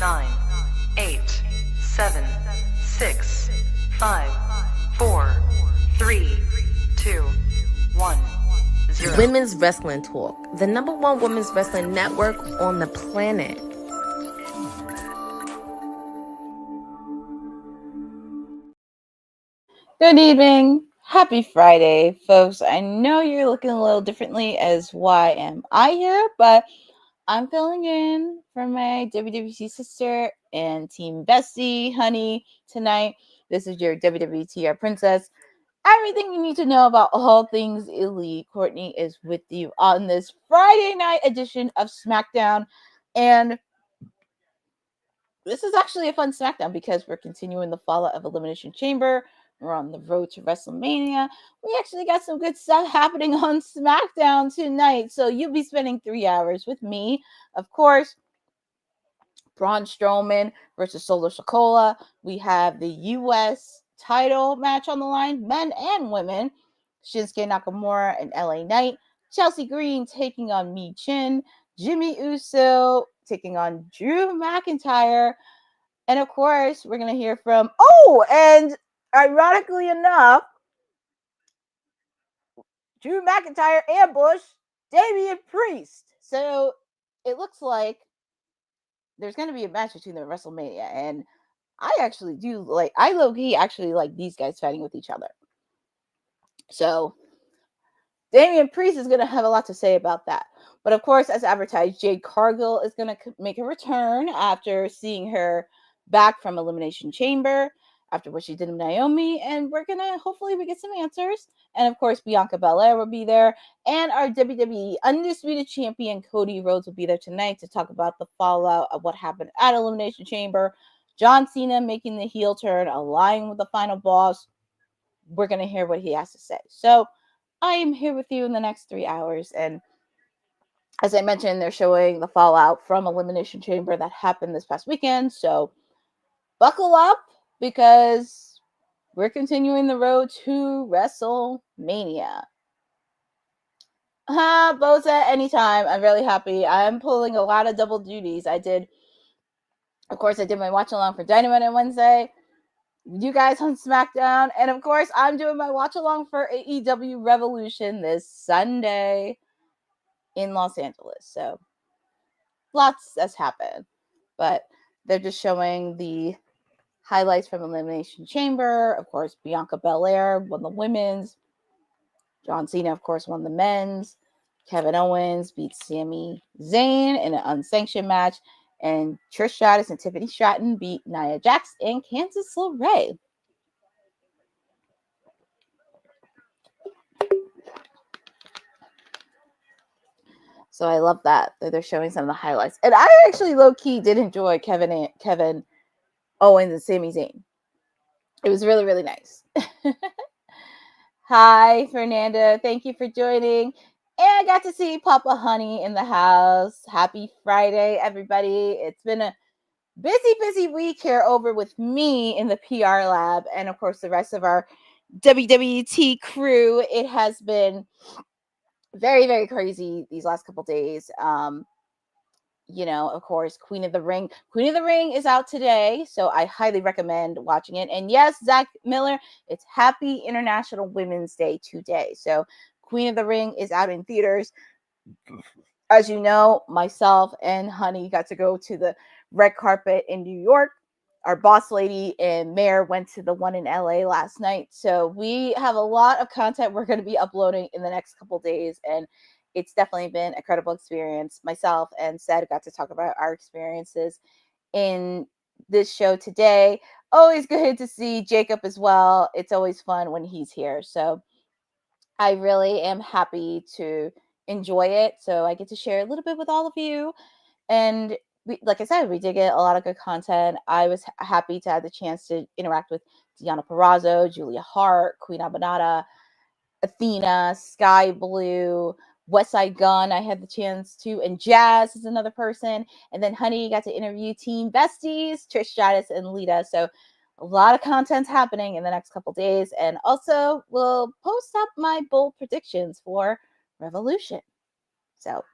9, 8, 7, 6, 5, 4, 3, 2, 1, 0. Women's Wrestling Talk, the number one women's wrestling network on the planet. Good evening. Happy Friday, folks. I know you're looking a little differently as why am I here, but I'm filling in for my WWT sister and team bestie, Honey, tonight. This is your WWT, our princess. Everything you need to know about all things elite. Courtney is with you on this Friday night edition of SmackDown. And this is actually a fun SmackDown because we're continuing the fallout of Elimination Chamber. We're on the road to WrestleMania. We actually got some good stuff happening on SmackDown tonight. So you'll be spending 3 hours with me. Of course, Braun Strowman versus Solo Sikoa. We have the U.S. title match on the line, men and women. Shinsuke Nakamura and LA Knight. Chelsea Green taking on Mi Chin. Jimmy Uso taking on Drew McIntyre. And of course, we're going to hear from, and ironically enough, Drew McIntyre ambushed Damian Priest. So it looks like there's going to be a match between them at WrestleMania. And I low-key actually like these guys fighting with each other. So Damian Priest is going to have a lot to say about that. But of course, as advertised, Jade Cargill is going to make a return after seeing her back from Elimination Chamber after what she did with Naomi, and hopefully we get some answers. And of course, Bianca Belair will be there, and our WWE Undisputed Champion Cody Rhodes will be there tonight to talk about the fallout of what happened at Elimination Chamber. John Cena making the heel turn, aligning with the final boss. We're going to hear what he has to say. So I am here with you in the next 3 hours, and as I mentioned, they're showing the fallout from Elimination Chamber that happened this past weekend. So buckle up because we're continuing the road to WrestleMania. Boza, anytime. I'm really happy. I'm pulling a lot of double duties. I did my watch along for Dynamite on Wednesday. You guys on SmackDown. And of course, I'm doing my watch along for AEW Revolution this Sunday in Los Angeles. So lots has happened. But they're just showing the highlights from Elimination Chamber. Of course, Bianca Belair won the women's. John Cena, of course, won the men's. Kevin Owens beat Sami Zayn in an unsanctioned match. And Trish Stratus and Tiffany Stratton beat Nia Jax and Candice LeRae. So I love that they're showing some of the highlights. And I actually low-key did enjoy Kevin Owens and Sami Zayn. It was really, really nice. Hi, Fernanda. Thank you for joining. And I got to see Papa Honey in the house. Happy Friday, everybody. It's been a busy week here over with me in the PR lab. And, of course, the rest of our WWT crew. It has been very, very crazy these last couple days. Of course, Queen of the Ring. Queen of the Ring is out today, so I highly recommend watching it. And yes, Zach Miller, it's Happy International Women's Day today. So Queen of the Ring is out in theaters. As you know, myself and Honey got to go to the red carpet in New York. Our boss lady and mayor went to the one in LA last night. So we have a lot of content we're going to be uploading in the next couple days. And it's definitely been a credible experience. Myself and Ced got to talk about our experiences in this show today. Always good to see Jacob as well. It's always fun when he's here. So I really am happy to enjoy it. So I get to share a little bit with all of you. And like I said, we did get a lot of good content. I was happy to have the chance to interact with Deonna Purrazzo, Julia Hart, Queen Abinata, Athena, Sky Blue, Westside Gun, I had the chance to, and Jazz is another person. And then Honey got to interview Team Besties, Trish Stratus and Lita. So a lot of content's happening in the next couple days. And also we'll post up my bold predictions for Revolution. So,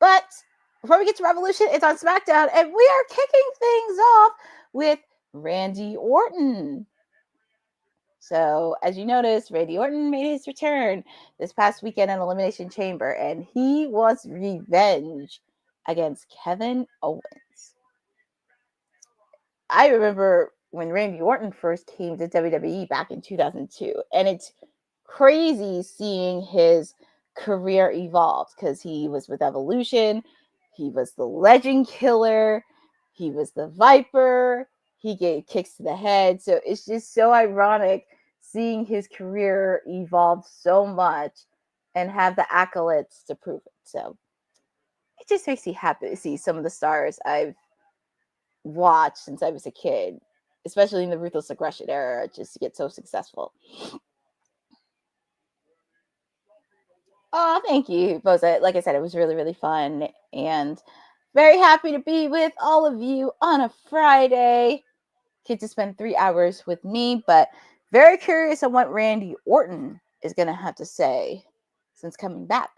but before we get to Revolution, it's on SmackDown, and we are kicking things off with Randy Orton. So, as you noticed, Randy Orton made his return this past weekend in Elimination Chamber, and he wants revenge against Kevin Owens. I remember when Randy Orton first came to WWE back in 2002, and it's crazy seeing his career evolve because he was with Evolution, he was the Legend Killer, he was the Viper, he gave kicks to the head. So it's just so ironic seeing his career evolve so much and have the accolades to prove it. So it just makes me happy to see some of the stars I've watched since I was a kid, especially in the Ruthless Aggression era, just to get so successful. Oh, thank you, Boza. Like I said, it was really, really fun, and very happy to be with all of you on a Friday. Get to spend 3 hours with me, but very curious on what Randy Orton is going to have to say since coming back.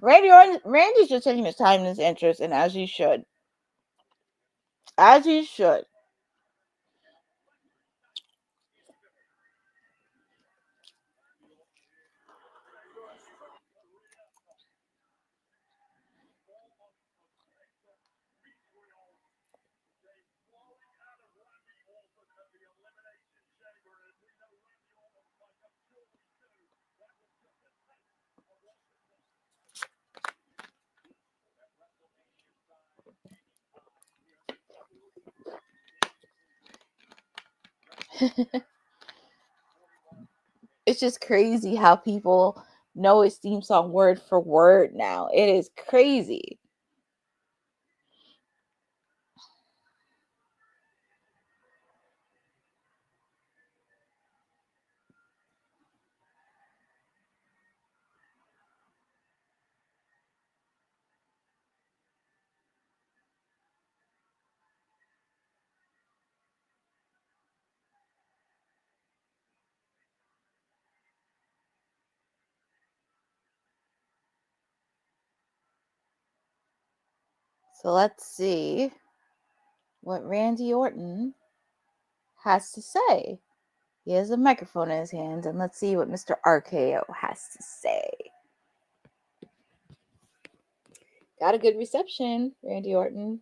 Randy's just taking his time and his interest, and as he should. As he should. It's just crazy how people know his theme song word for word now. It is crazy. So let's see what Randy Orton has to say. He has a microphone in his hand, and let's see what Mr. RKO has to say. Got a good reception, Randy Orton.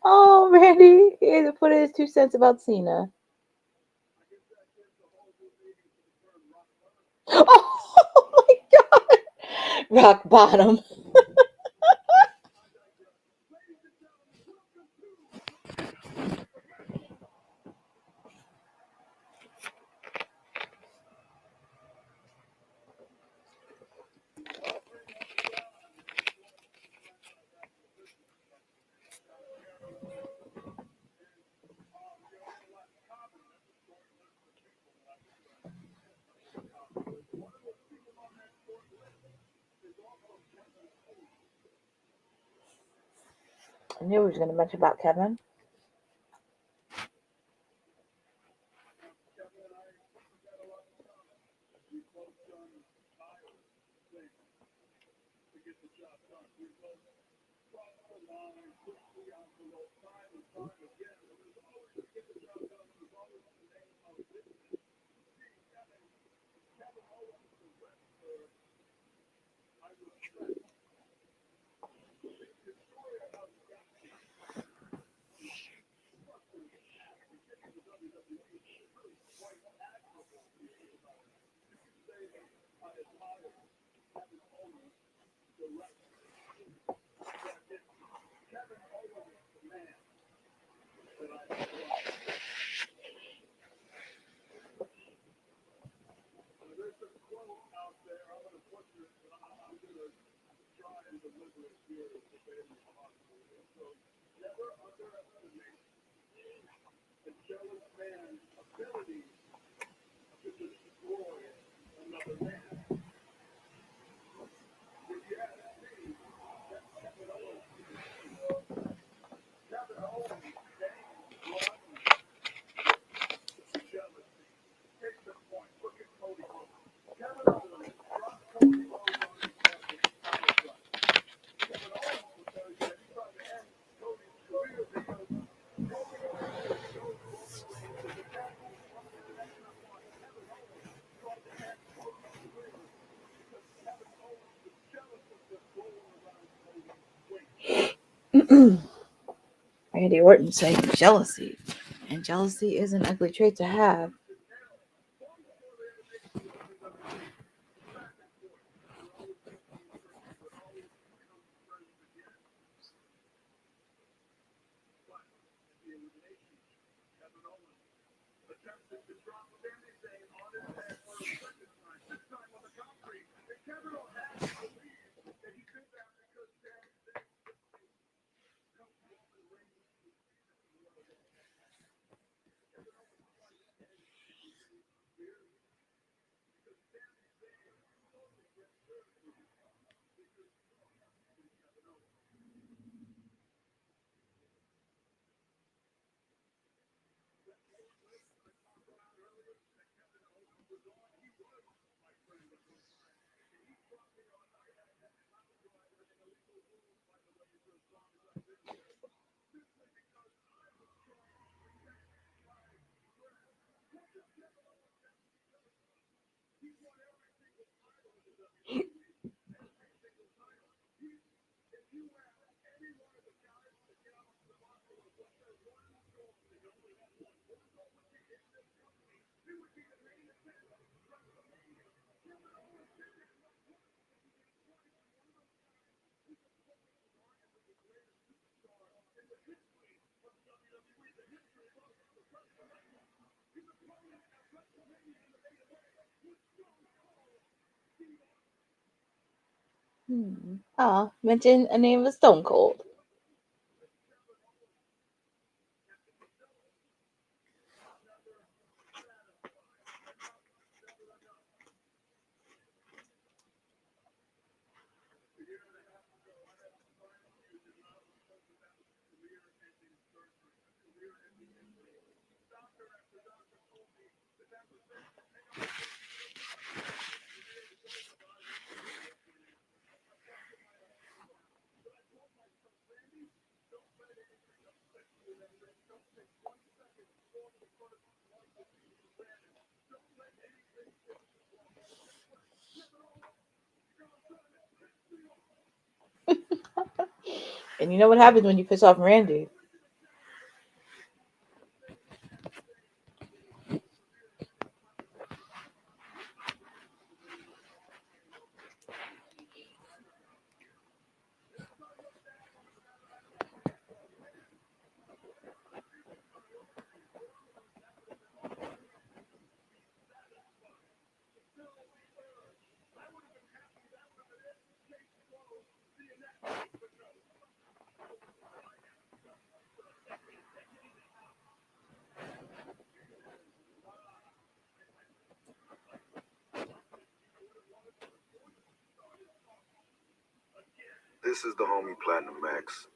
Oh, Randy, he had to put his 2 cents about Cena. Oh my God, rock bottom. I knew he was going to mention about Kevin. Randy Orton saying jealousy, and jealousy is an ugly trait to have. Mention a name of Stone Cold. And you know what happens when you piss off Randy? This is the homie Platinum Max.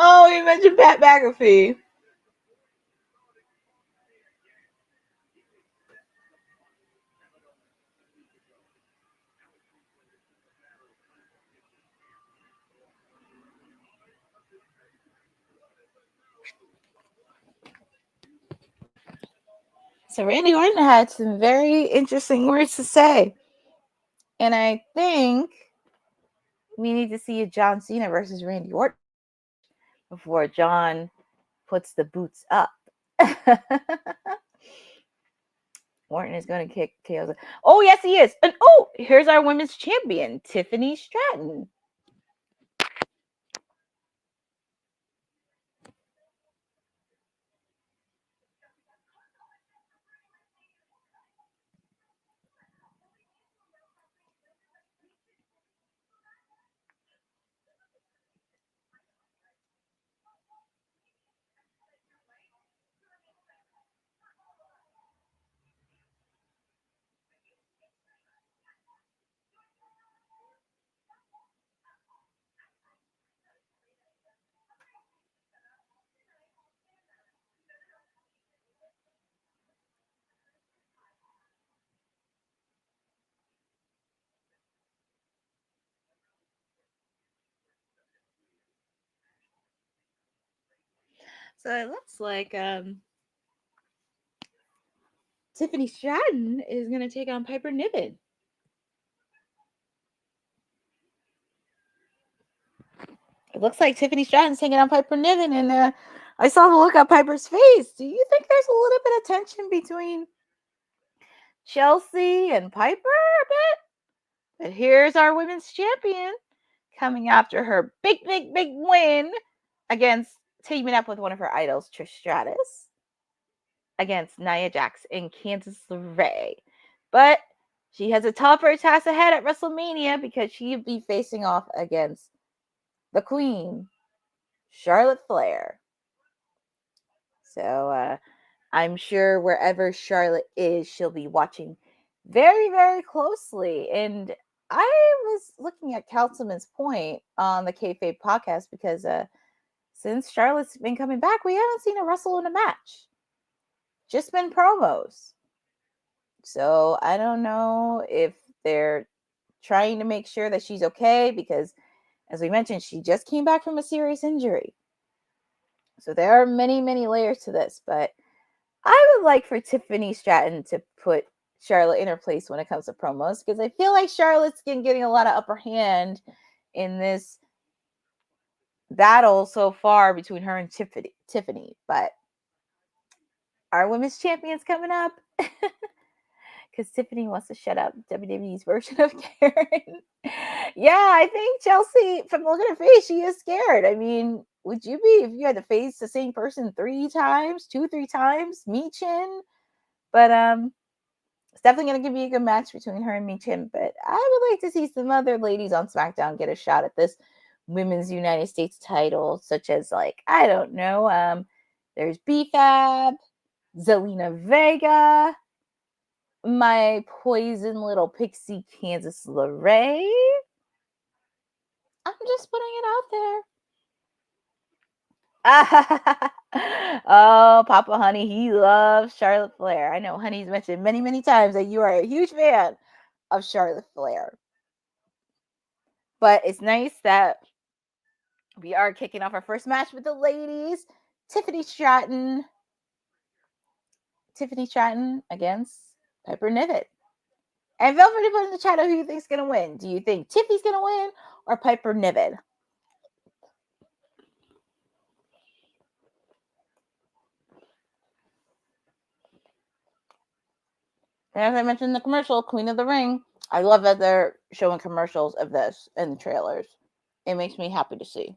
Oh, you mentioned Pat McAfee. So Randy Orton had some very interesting words to say. And I think we need to see a John Cena versus Randy Orton before John puts the boots up. Orton is going to kick KO's. Oh, yes, he is. And oh, here's our women's champion, Tiffany Stratton. So it looks like Tiffany Stratton is going to take on Piper Niven. It looks like Tiffany Stratton's taking on Piper Niven, and I saw the look on Piper's face. Do you think there's a little bit of tension between Chelsea and Piper a bit? But here's our women's champion coming after her big win against teaming up with one of her idols, Trish Stratus, against Nia Jax and Candice LeRae. But she has a tougher task ahead at WrestleMania because she'll be facing off against the Queen, Charlotte Flair. So I'm sure wherever Charlotte is, she'll be watching very, very closely. And I was looking at Councilman's point on the Kayfabe podcast because since Charlotte's been coming back, we haven't seen her wrestle in a match. Just been promos. So I don't know if they're trying to make sure that she's okay because, as we mentioned, she just came back from a serious injury. So there are many, many layers to this, but I would like for Tiffany Stratton to put Charlotte in her place when it comes to promos because I feel like Charlotte's getting a lot of upper hand in this battle so far between her and Tiffany. But our women's champion's coming up because Tiffany wants to shut up WWE's version of Karen. Yeah, I think Chelsea, from looking at her face, she is scared. I mean, would you be if you had to face the same person 3 times, 3 times, Michin? But it's definitely going to give you a good match between her and Michin. But I would like to see some other ladies on SmackDown get a shot at this women's United States title, such as, like, I don't know, there's BFAB, Zelina Vega, my poison little pixie Kansas LeRae. I'm just putting it out there. Oh, Papa Honey, he loves Charlotte Flair. I know Honey's mentioned many, many times that you are a huge fan of Charlotte Flair. But it's nice that we are kicking off our first match with the ladies. Tiffany Stratton against Piper Niven. And feel free to put in the chat who you think is going to win. Do you think Tiffy's going to win or Piper Niven? And as I mentioned in the commercial, Queen of the Ring, I love that they're showing commercials of this in the trailers. It makes me happy to see.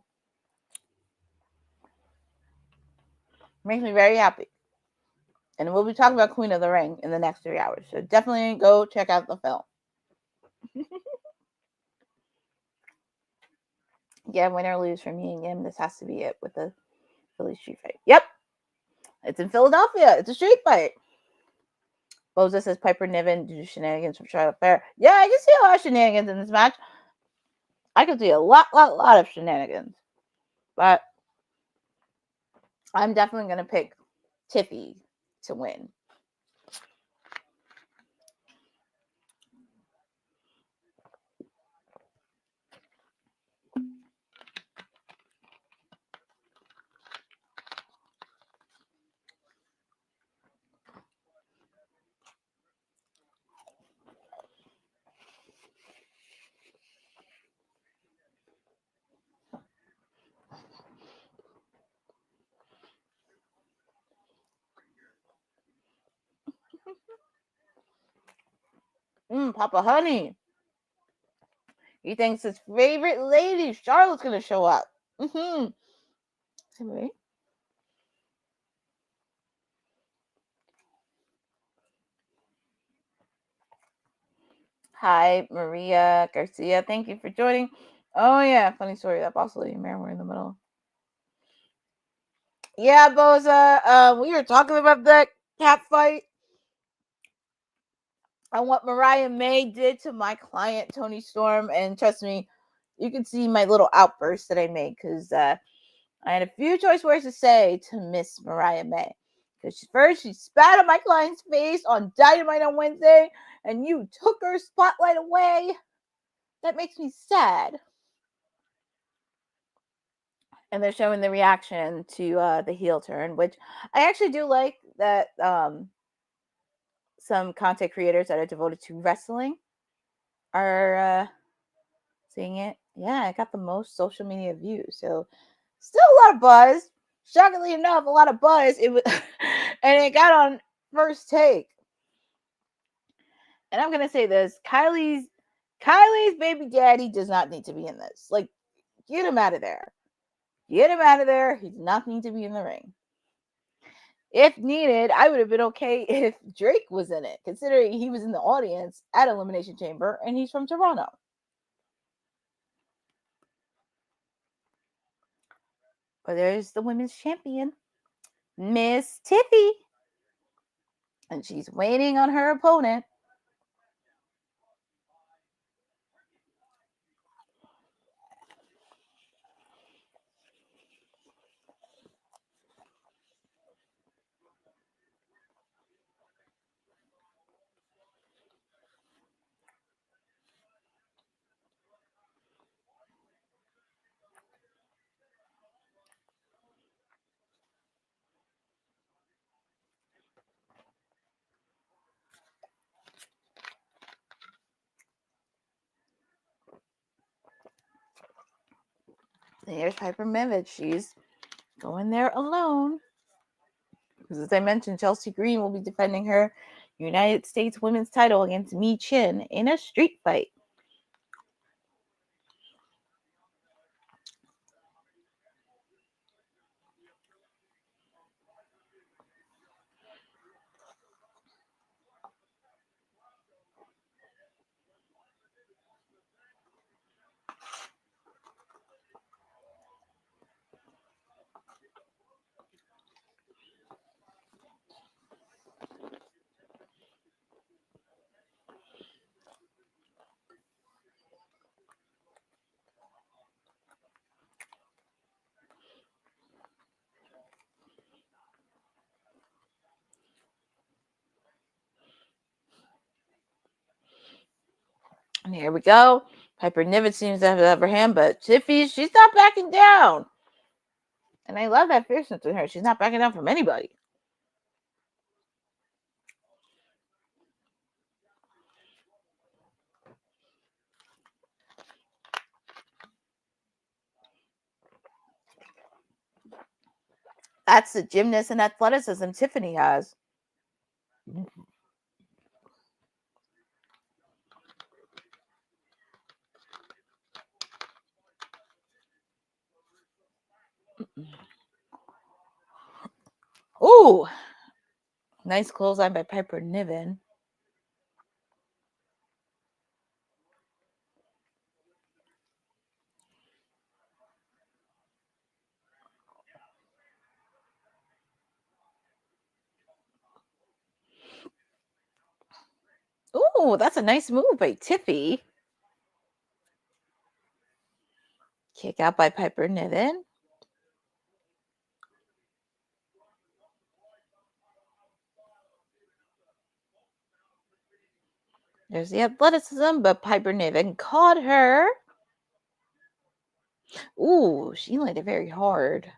Makes me very happy. And we'll be talking about Queen of the Ring in the next 3 hours. So definitely go check out the film. Yeah, win or lose for me and him. This has to be it with the Philly street fight. Yep. It's in Philadelphia. It's a street fight. Boza says Piper Niven do shenanigans from Charlotte Flair. Yeah, I can see a lot of shenanigans in this match. I can see a lot of shenanigans. But I'm definitely going to pick Tiffy to win. Papa Honey. He thinks his favorite lady, Charlotte's going to show up. Anyway. Hi, Maria Garcia. Thank you for joining. Oh, yeah. Funny story. That boss lady and Mary were in the middle. Yeah, Boza. We were talking about that cat fight and what Mariah May did to my client, Tony Storm. And trust me, you can see my little outburst that I made because I had a few choice words to say to Miss Mariah May. Because first, she spat on my client's face on Dynamite on Wednesday, and you took her spotlight away. That makes me sad. And they're showing the reaction to the heel turn, which I actually do like that some content creators that are devoted to wrestling are seeing it. Yeah, it got the most social media views. So still a lot of buzz. Shockingly enough, a lot of buzz. It was and it got on First Take. And I'm gonna say this: Kylie's baby daddy does not need to be in this. Like, get him out of there. Get him out of there. He does not need to be in the ring. If needed, I would have been okay if Drake was in it, considering he was in the audience at Elimination Chamber and he's from Toronto. But there's the women's champion, Miss Tiffy. And she's waiting on her opponent. There's Piper Niven. She's going there alone. Because as I mentioned, Chelsea Green will be defending her United States women's title against Mi Chin in a street fight. Here we go. Piper Niven seems to have the upper hand, but Tiffy, she's not backing down. And I love that fierceness in her. She's not backing down from anybody. That's the gymnast and athleticism Tiffany has. Ooh, nice clothesline by Piper Niven. Ooh, that's a nice move by Tiffy. Kick out by Piper Niven. There's the athleticism, but Piper Niven caught her. Ooh, she landed very hard.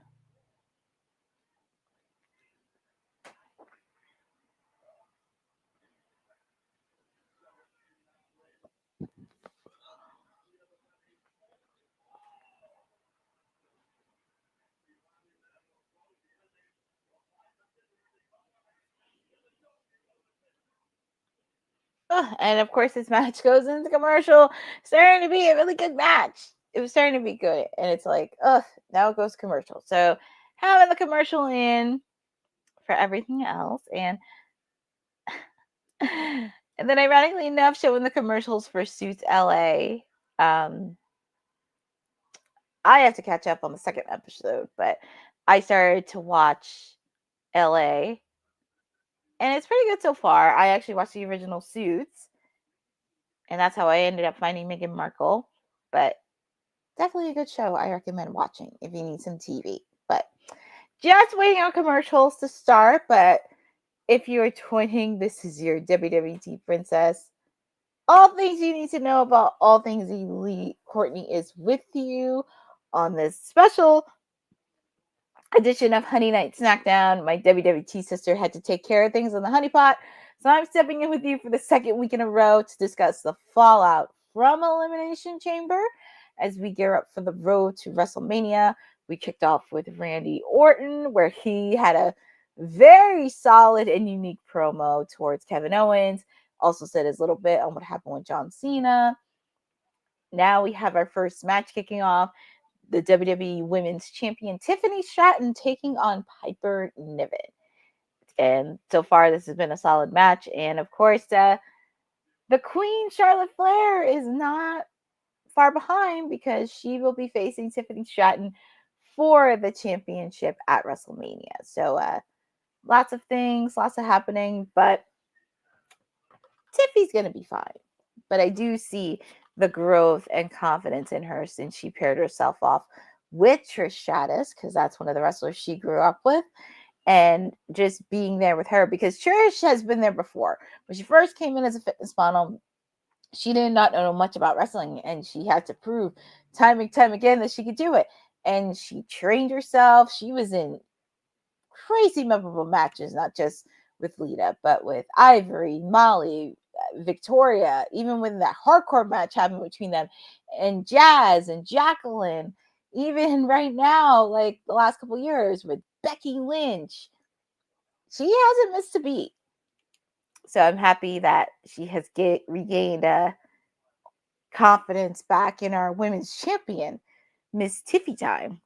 And of course, this match goes into commercial. Starting to be a really good match. It was starting to be good. And it's like, now it goes commercial. So having the commercial in for everything else. And and then ironically enough, showing the commercials for Suits LA. I have to catch up on the second episode, but I started to watch LA. And it's pretty good so far. I actually watched the original Suits. And that's how I ended up finding Meghan Markle. But definitely a good show. I recommend watching if you need some TV. But just waiting on commercials to start. But if you're joining, this is your WWT princess. All things you need to know about all things elite. Courtney is with you on this special edition of Honey Night SmackDown. My WWT sister had to take care of things on the honey pot. So I'm stepping in with you for the second week in a row to discuss the fallout from Elimination Chamber as we gear up for the road to WrestleMania. We kicked off with Randy Orton, where he had a very solid and unique promo towards Kevin Owens. Also said his little bit on what happened with John Cena. Now we have our first match kicking off. The WWE Women's Champion Tiffany Stratton taking on Piper Niven. And so far, this has been a solid match. And of course, the Queen, Charlotte Flair, is not far behind because she will be facing Tiffany Stratton for the championship at WrestleMania. So lots of things, lots of happening, but Tiffy's going to be fine. But I do see the growth and confidence in her since she paired herself off with Trish Stratus, because that's one of the wrestlers she grew up with, and just being there with her, because Trish has been there before. When she first came in as a fitness model, she did not know much about wrestling, and she had to prove time and time again that she could do it. And she trained herself. She was in crazy memorable matches, not just with Lita, but with Ivory, Molly, Victoria, even when that hardcore match happened between them, and Jazz and Jacqueline, even right now, like the last couple years with Becky Lynch, she hasn't missed a beat. So I'm happy that she has regained confidence back in our women's champion, Miss Tiffy Time.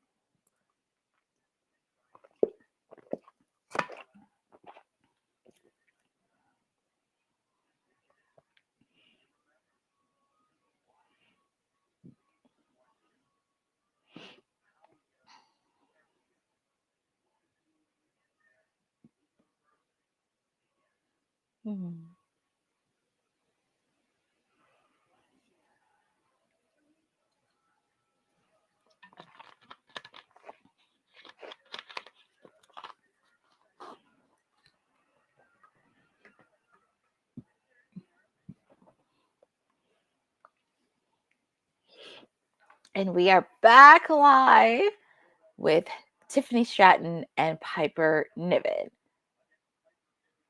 Mm-hmm. And we are back live with Tiffany Stratton and Piper Niven.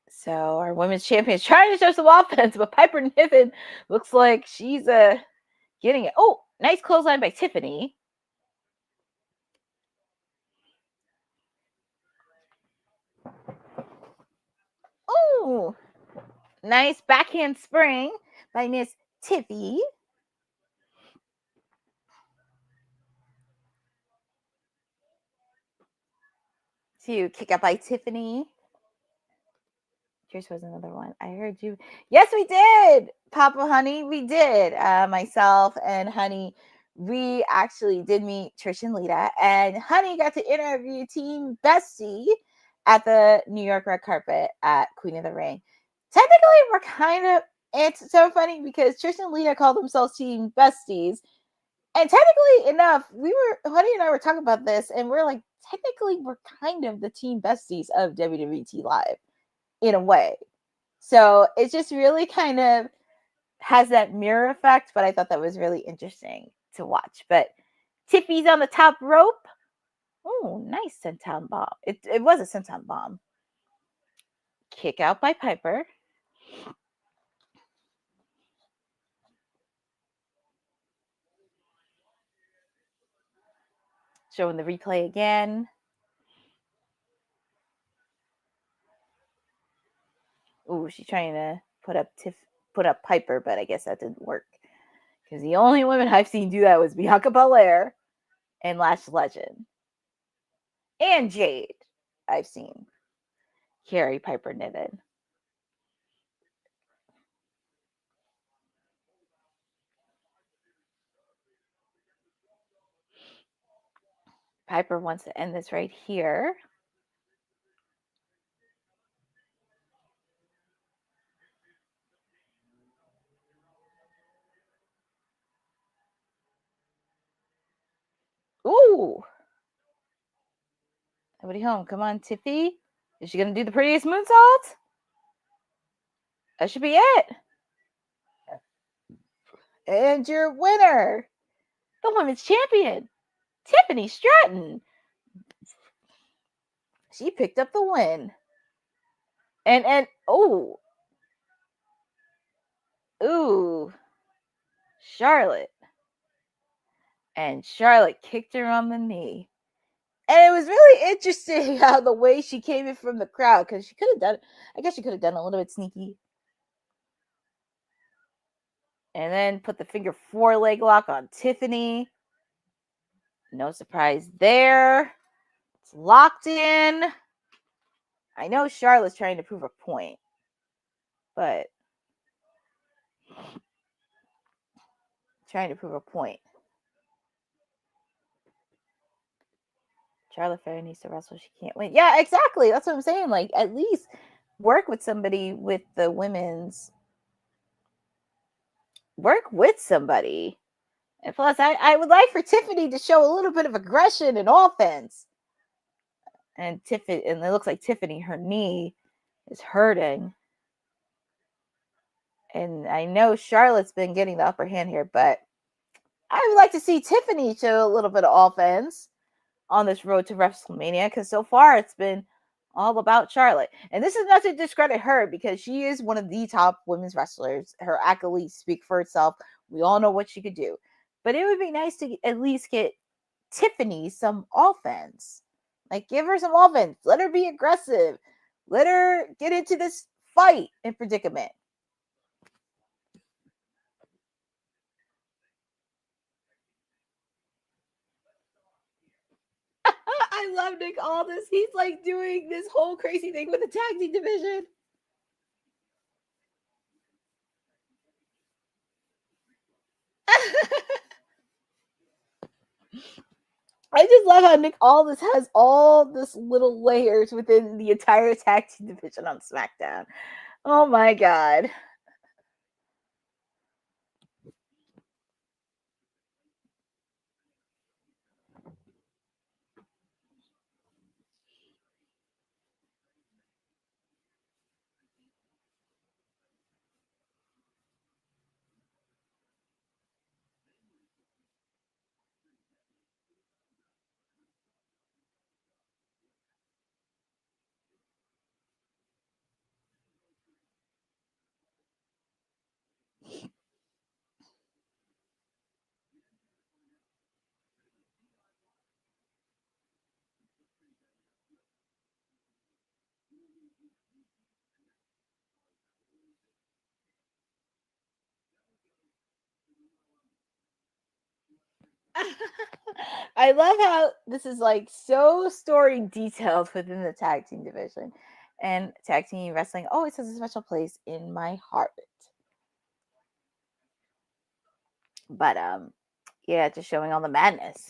So our women's champion is trying to show some offense, but Piper Niven looks like she's getting it. Oh, nice clothesline by Tiffany. Oh, nice backhand spring by Miss Tiffy. To kick out by Tiffany. Here's was another one. I heard you. Yes, we did, Papa Honey. We did. Myself and Honey, we actually did meet Trish and Lita, and Honey got to interview Team Bestie at the New York red carpet at Queen of the Ring. Technically, we're kind of. It's so funny because Trish and Lita call themselves Team Besties, and technically enough, Honey and I were talking about this, and we're like, technically, we're kind of the Team Besties of WWT Live. In a way. So it just really kind of has that mirror effect, but I thought that was really interesting to watch. But Tiffy's on the top rope. Oh, nice senton bomb. It was a senton bomb. Kick out by Piper. Showing the replay again. Ooh, she's trying to put up Piper, but I guess that didn't work. Because the only women I've seen do that was Bianca Belair and Lash Legend. And Jade, I've seen carry Piper Niven. Piper wants to end this right here. Ooh. Nobody home. Come on, Tiffy. Is she going to do the prettiest moonsault? That should be it. And your winner, the women's champion, Tiffany Stratton. She picked up the win. And ooh, Charlotte. And Charlotte kicked her on the knee. And it was really interesting how the way she came in from the crowd, because she could have done, I guess she could have done a little bit sneaky. And then put the finger 4-leg lock on Tiffany. No surprise there. It's locked in. I know Charlotte's trying to prove a point, but trying to prove a point. Charlotte Flair needs to wrestle. She can't win. Yeah, exactly. That's what I'm saying. Like, at least work with somebody with the women's. Work with somebody. And plus, I would like for Tiffany to show a little bit of aggression and offense. And it looks like Tiffany, her knee is hurting. And I know Charlotte's been getting the upper hand here, but I would like to see Tiffany show a little bit of offense on this road to WrestleMania, because so far it's been all about Charlotte. And this is not to discredit her, because she is one of the top women's wrestlers. Her accolades speak for itself. We all know what she could do. But it would be nice to at least get Tiffany some offense. Like, give her some offense. Let her be aggressive. Let her get into this fight and predicament. I love Nick Aldis. He's like doing this whole crazy thing with the tag team division. I just love how Nick Aldis has all this little layers within the entire tag team division on SmackDown. Oh my God. I love how this is like so story detailed within the tag team division. And tag team wrestling always has a special place in my heart. But yeah, just showing all the madness.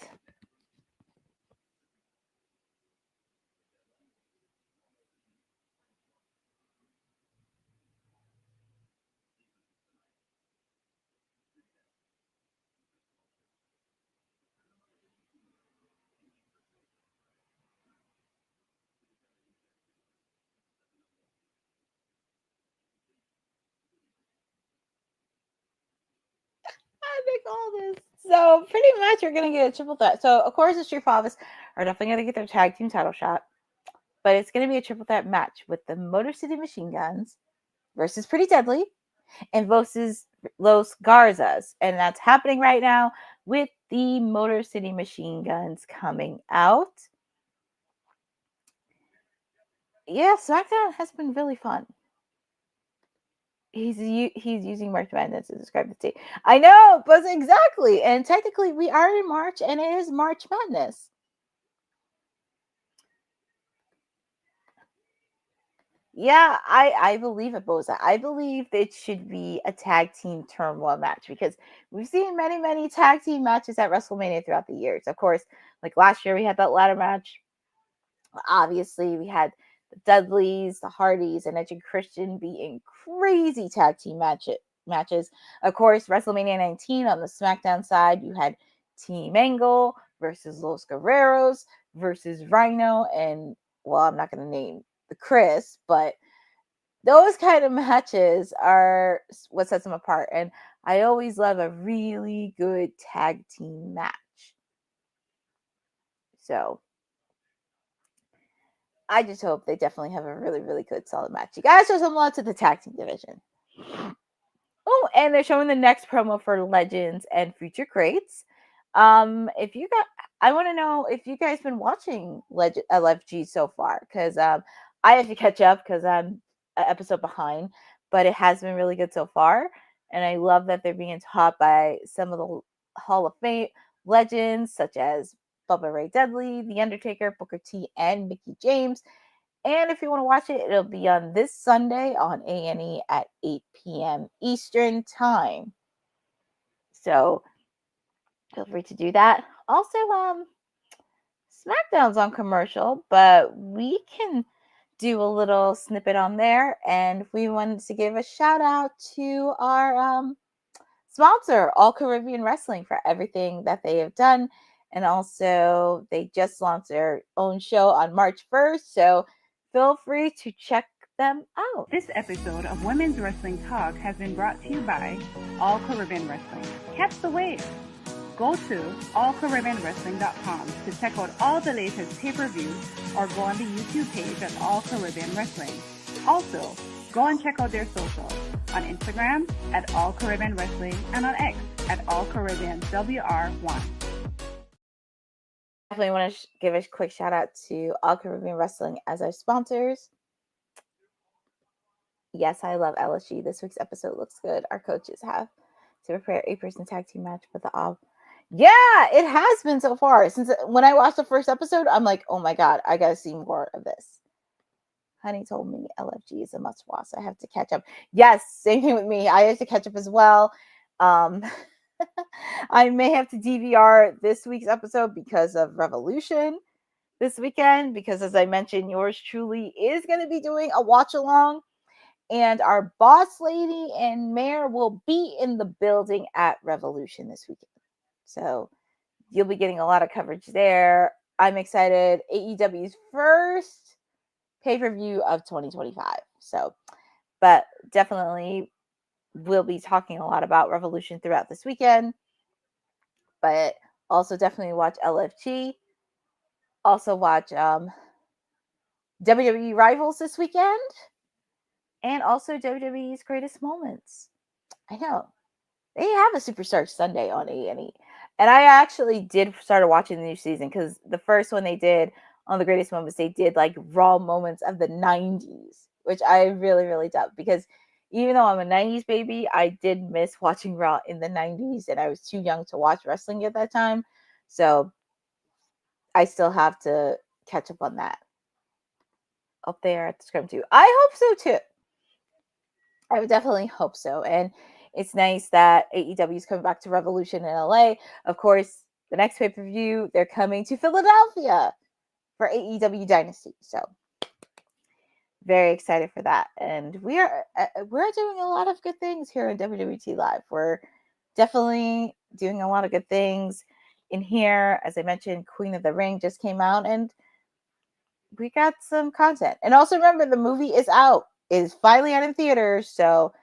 I think all this. So pretty much you're gonna get a triple threat. So of course the Street Profits are definitely gonna get their tag team title shot. But it's gonna be a triple threat match with the Motor City Machine Guns versus Pretty Deadly and versus Los Garzas. And that's happening right now with the Motor City Machine Guns coming out. Yeah, SmackDown has been really fun. He's using March Madness to describe the state. I know, but exactly. And technically, we are in March, and it is March Madness. Yeah, I believe it, Boza. I believe it should be a tag team turmoil match because we've seen many tag team matches at WrestleMania throughout the years. Of course, like last year we had that ladder match. Obviously, we had the Dudleys, the Hardys, and Edge and Christian being crazy tag team matches. Of course, WrestleMania 19 on the SmackDown side, you had Team Angle versus Los Guerreros versus Rhino, and well, I'm not going to name the Chris, but those kind of matches are what sets them apart. And I always love a really good tag team match. So I just hope they definitely have a really good solid match. You guys show some love to the tag team division. Oh, and they're showing the next promo for Legends and Future Greats. If you got, I want to know if you guys been watching LFG so far, because I have to catch up because I'm an episode behind, but it has been really good so far, and I love that they're being taught by some of the Hall of Fame legends such as Bubba Ray Dudley, The Undertaker, Booker T, and Mickey James. And if you want to watch it, it'll be on this Sunday on A&E at 8 p.m. Eastern Time. So feel free to do that. Also, SmackDown's on commercial, but we can do a little snippet on there. And we wanted to give a shout out to our sponsor, All Caribbean Wrestling, for everything that they have done. And also, they just launched their own show on March 1st. So feel free to check them out. This episode of Women's Wrestling Talk has been brought to you by All Caribbean Wrestling. Catch the wave. Go to allcaribbeanwrestling.com to check out all the latest pay-per-views or go on the YouTube page at All Caribbean Wrestling. Also, go and check out their socials on Instagram at All Caribbean Wrestling and on X at All Caribbean WR1. Definitely want to give a quick shout out to All Caribbean Wrestling as our sponsors. Yes, I love LSG. This week's episode looks good. Our coaches have to prepare a person tag team match for the All. Yeah, it has been so far. Since when I watched the first episode, I'm like, oh my God, I got to see more of this. Honey told me LFG is a must watch. So I have to catch up. Yes, same thing with me. I have to catch up as well. I may have to DVR this week's episode because of Revolution this weekend, because as I mentioned, yours truly is going to be doing a watch along, and our boss lady and mayor will be in the building at Revolution this weekend. So you'll be getting a lot of coverage there. I'm excited. AEW's first pay-per-view of 2025. So, but definitely we'll be talking a lot about Revolution throughout this weekend. But also definitely watch LFG. Also watch WWE Rivals this weekend. And also WWE's Greatest Moments. I know. They have a Superstar Sunday on A&E. And I actually did start watching the new season because the first one they did on the Greatest Moments, they did like raw moments of the 90s, which I really dug, because even though I'm a 90s baby, I did miss watching Raw in the 90s, and I was too young to watch wrestling at that time. So I still have to catch up on that. Up there at the Scrum too. I hope so too. I would definitely hope so. And it's nice that AEW is coming back to Revolution in LA. Of course, the next pay-per-view, they're coming to Philadelphia for AEW Dynasty. So very excited for that. And we're doing a lot of good things here on WWT Live. We're definitely doing a lot of good things in here. As I mentioned, Queen of the Ring just came out, and we got some content. And also remember, the movie is out. It is finally out in theaters, so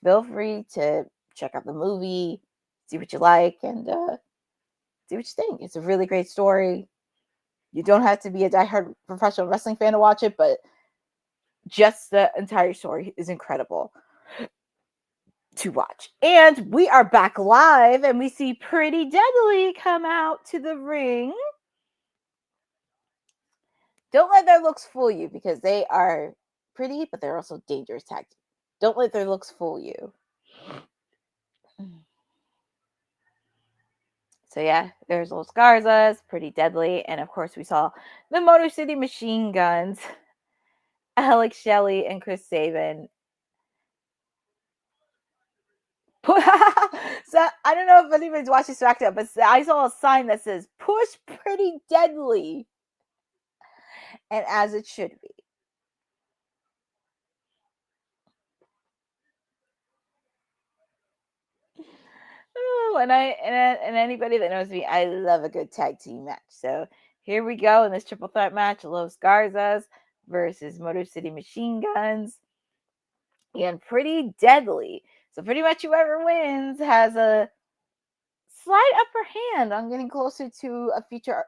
feel free to check out the movie, see what you like, and see what you think. It's a really great story. You don't have to be a diehard professional wrestling fan to watch it, but just the entire story is incredible to watch. And we are back live, and we see Pretty Deadly come out to the ring. Don't let their looks fool you, because they are pretty, but they're also dangerous tag team. Don't let their looks fool you. So yeah, there's Los Garzas, Pretty Deadly, and of course we saw the Motor City Machine Guns, Alex Shelley and Chris Sabin. So I don't know if anybody's watching SmackDown, but I saw a sign that says "Push Pretty Deadly," and as it should be. Oh, and anybody that knows me, I love a good tag team match. So here we go in this triple threat match: Los Garzas versus Motor City Machine Guns, and Pretty Deadly. So pretty much whoever wins has a slight upper hand on getting closer to a future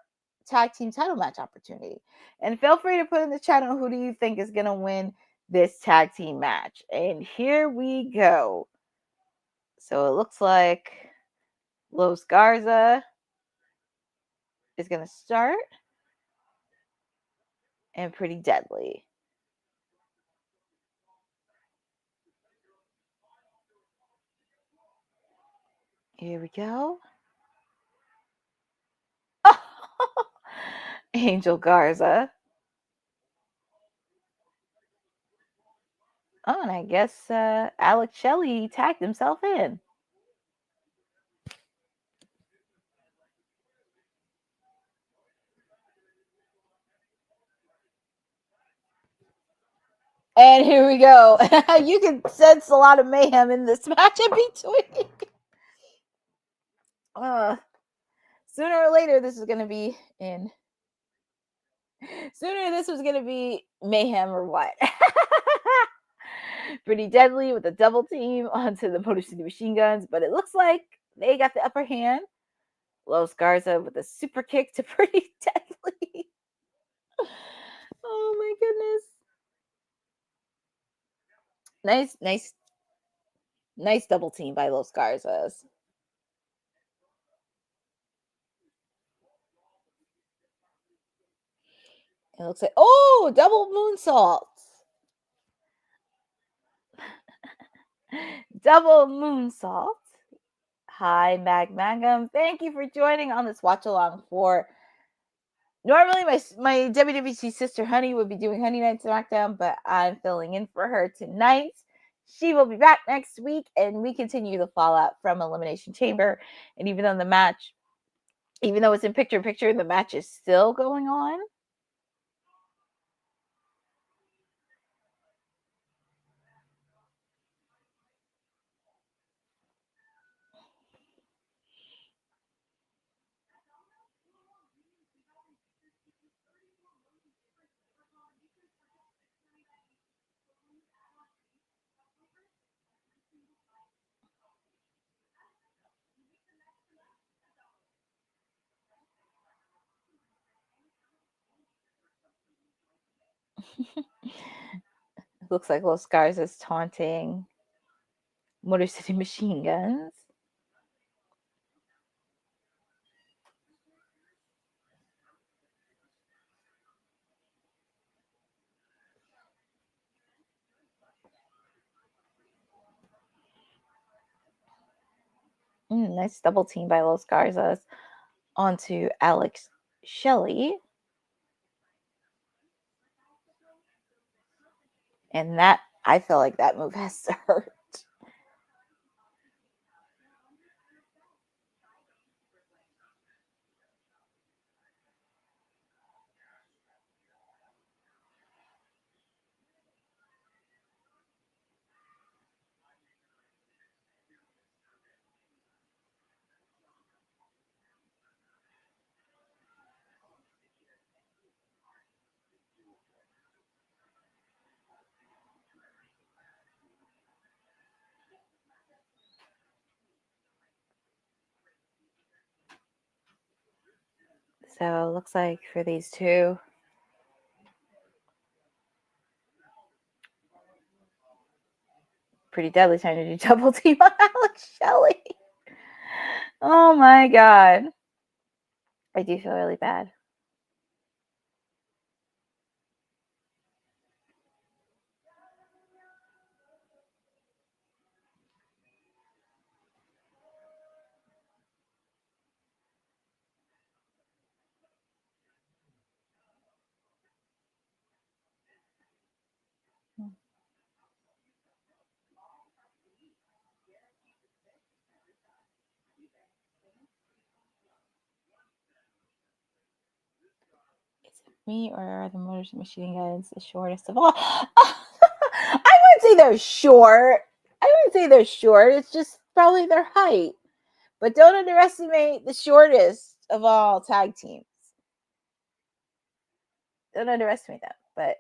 tag team title match opportunity. And feel free to put in the chat on who do you think is going to win this tag team match. And here we go. So it looks like Los Garza is going to start, and Pretty Deadly. Here we go. Angel Garza. Oh, and I guess Alex Shelley tagged himself in. And here we go. You can sense a lot of mayhem in this match in between. Sooner or later, this is going to be in. Sooner this was going to be mayhem or what? Pretty Deadly with a double team onto the Motor City Machine Guns, but it looks like they got the upper hand. Los Garza with a super kick to Pretty Deadly. Oh my goodness. Nice double team by Los Garzas. It looks like, oh, double moonsault. Double moonsault. Hi, Mag Mangum. Thank you for joining on this watch along for. Normally, my WWT sister Honey would be doing Honey Night SmackDown, but I'm filling in for her tonight. She will be back next week, and we continue the fallout from Elimination Chamber. And even though it's in picture-in-picture, the match is still going on. Looks like Los Garza is taunting Motor City Machine Guns. Nice double team by Los Garzas onto Alex Shelley. And that, I feel like that move has to hurt. So it looks like for these two, Pretty Deadly trying to do double team on Alex Shelley. Oh my God. I do feel really bad. Is it me, or are the Motors Machine Guns the shortest of all? I wouldn't say they're short. It's just probably their height. But don't underestimate the shortest of all tag teams. Don't underestimate them. But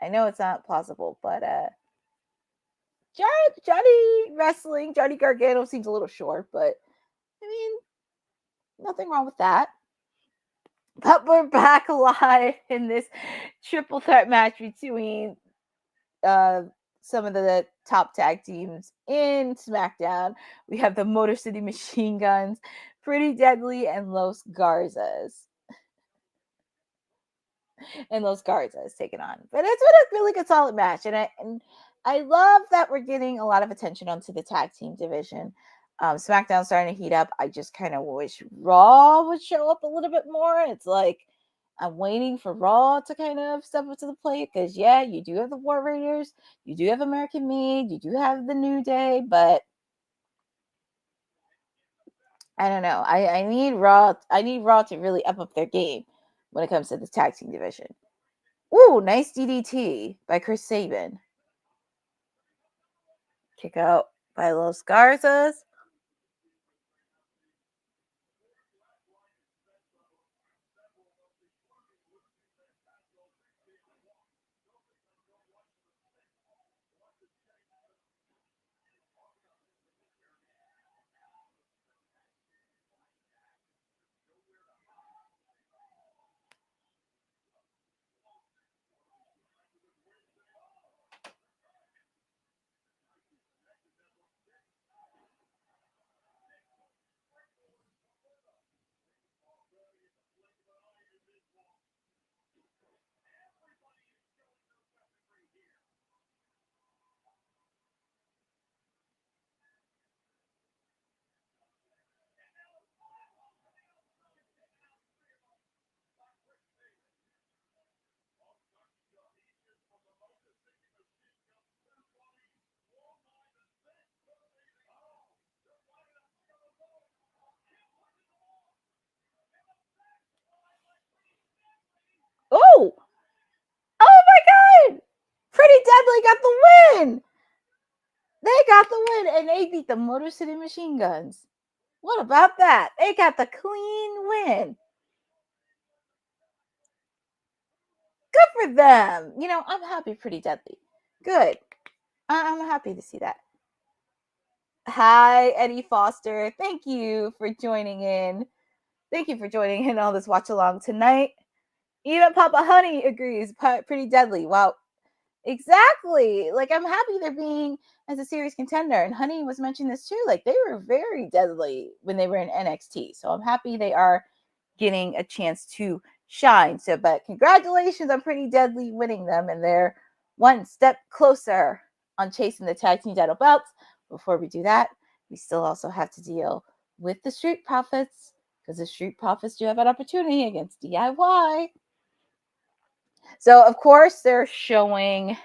I know it's not plausible. But Johnny Gargano seems a little short. But I mean, nothing wrong with that. But we're back live in this triple threat match between some of the top tag teams in SmackDown. We have the Motor City Machine Guns, Pretty Deadly, and Los Garzas. And Los Garzas taking on. But it's been a really good, solid match. And I love that we're getting a lot of attention onto the tag team division. SmackDown's starting to heat up. I just kind of wish Raw would show up a little bit more. It's like I'm waiting for Raw to kind of step up to the plate because, yeah, you do have the War Raiders, you do have American Made, you do have the New Day, but I don't know. I need Raw. I need Raw to really up their game when it comes to the tag team division. Ooh, nice DDT by Chris Sabin. Kick out by Los Garzas. Oh! Oh my God! Pretty Deadly got the win! They got the win, and they beat the Motor City Machine Guns. What about that? They got the clean win. Good for them. You know, I'm happy Pretty Deadly. Good. I'm happy to see that. Hi, Eddie Foster. Thank you for joining in. Thank you for joining in on this watch along tonight. Even Papa Honey agrees. Pretty Deadly. Wow. Exactly. Like, I'm happy they're being as a serious contender. And Honey was mentioning this too. Like, they were very deadly when they were in NXT. So I'm happy they are getting a chance to shine. So, but congratulations on Pretty Deadly winning them. And they're one step closer on chasing the tag team title belts. Before we do that, we still also have to deal with the Street Profits because the Street Profits do have an opportunity against DIY. So, of course, they're showing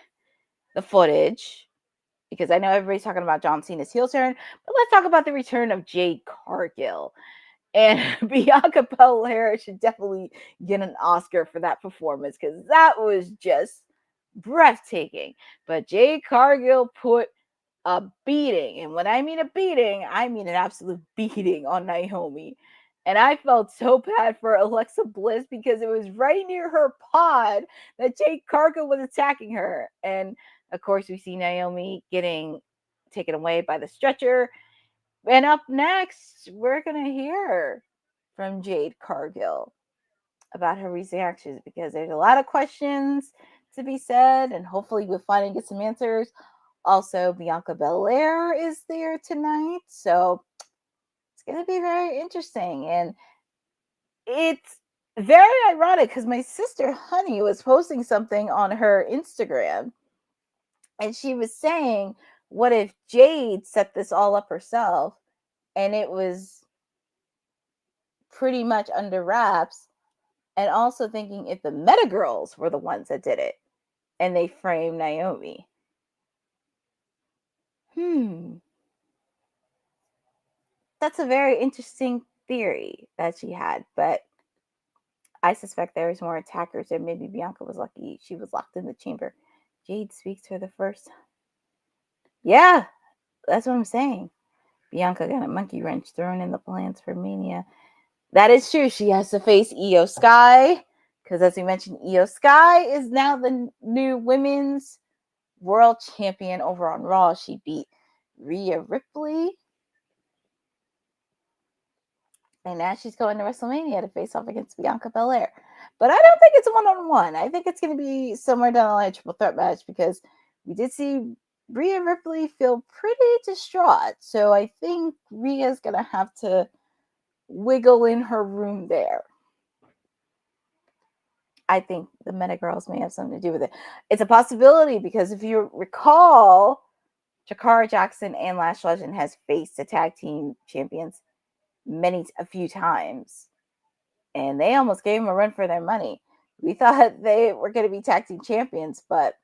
the footage because I know everybody's talking about John Cena's heel turn, but let's talk about the return of Jade Cargill. And Bianca Belair should definitely get an Oscar for that performance because that was just breathtaking. But Jade Cargill put a beating, and when I mean a beating, I mean an absolute beating on Naomi. And I felt so bad for Alexa Bliss because it was right near her pod that Jade Cargill was attacking her. And of course, we see Naomi getting taken away by the stretcher. And up next, we're going to hear from Jade Cargill about her recent actions because there's a lot of questions to be said, and hopefully we'll finally get some answers. Also, Bianca Belair is there tonight, so it's going to be very interesting. And it's very ironic because my sister Honey was posting something on her Instagram, and she was saying, what if Jade set this all up herself and it was pretty much under wraps? And also thinking if the Meta Girls were the ones that did it and they framed Naomi. That's a very interesting theory that she had, but I suspect there was more attackers, and maybe Bianca was lucky she was locked in the chamber. Jade speaks for the first. Yeah, that's what I'm saying. Bianca got a monkey wrench thrown in the plans for Mania. That is true. She has to face Io Sky, because as we mentioned, Io Sky is now the new women's world champion over on Raw. She beat Rhea Ripley. And now she's going to WrestleMania to face off against Bianca Belair. But I don't think it's a one-on-one. I think it's going to be somewhere down the line a triple threat match because we did see Rhea Ripley feel pretty distraught. So I think Rhea's going to have to wiggle in her room there. I think the Meta Girls may have something to do with it. It's a possibility because if you recall, Jakara Jackson and Lash Legend has faced the tag team champions a few times, and they almost gave them a run for their money. We thought they were going to be tag team champions, but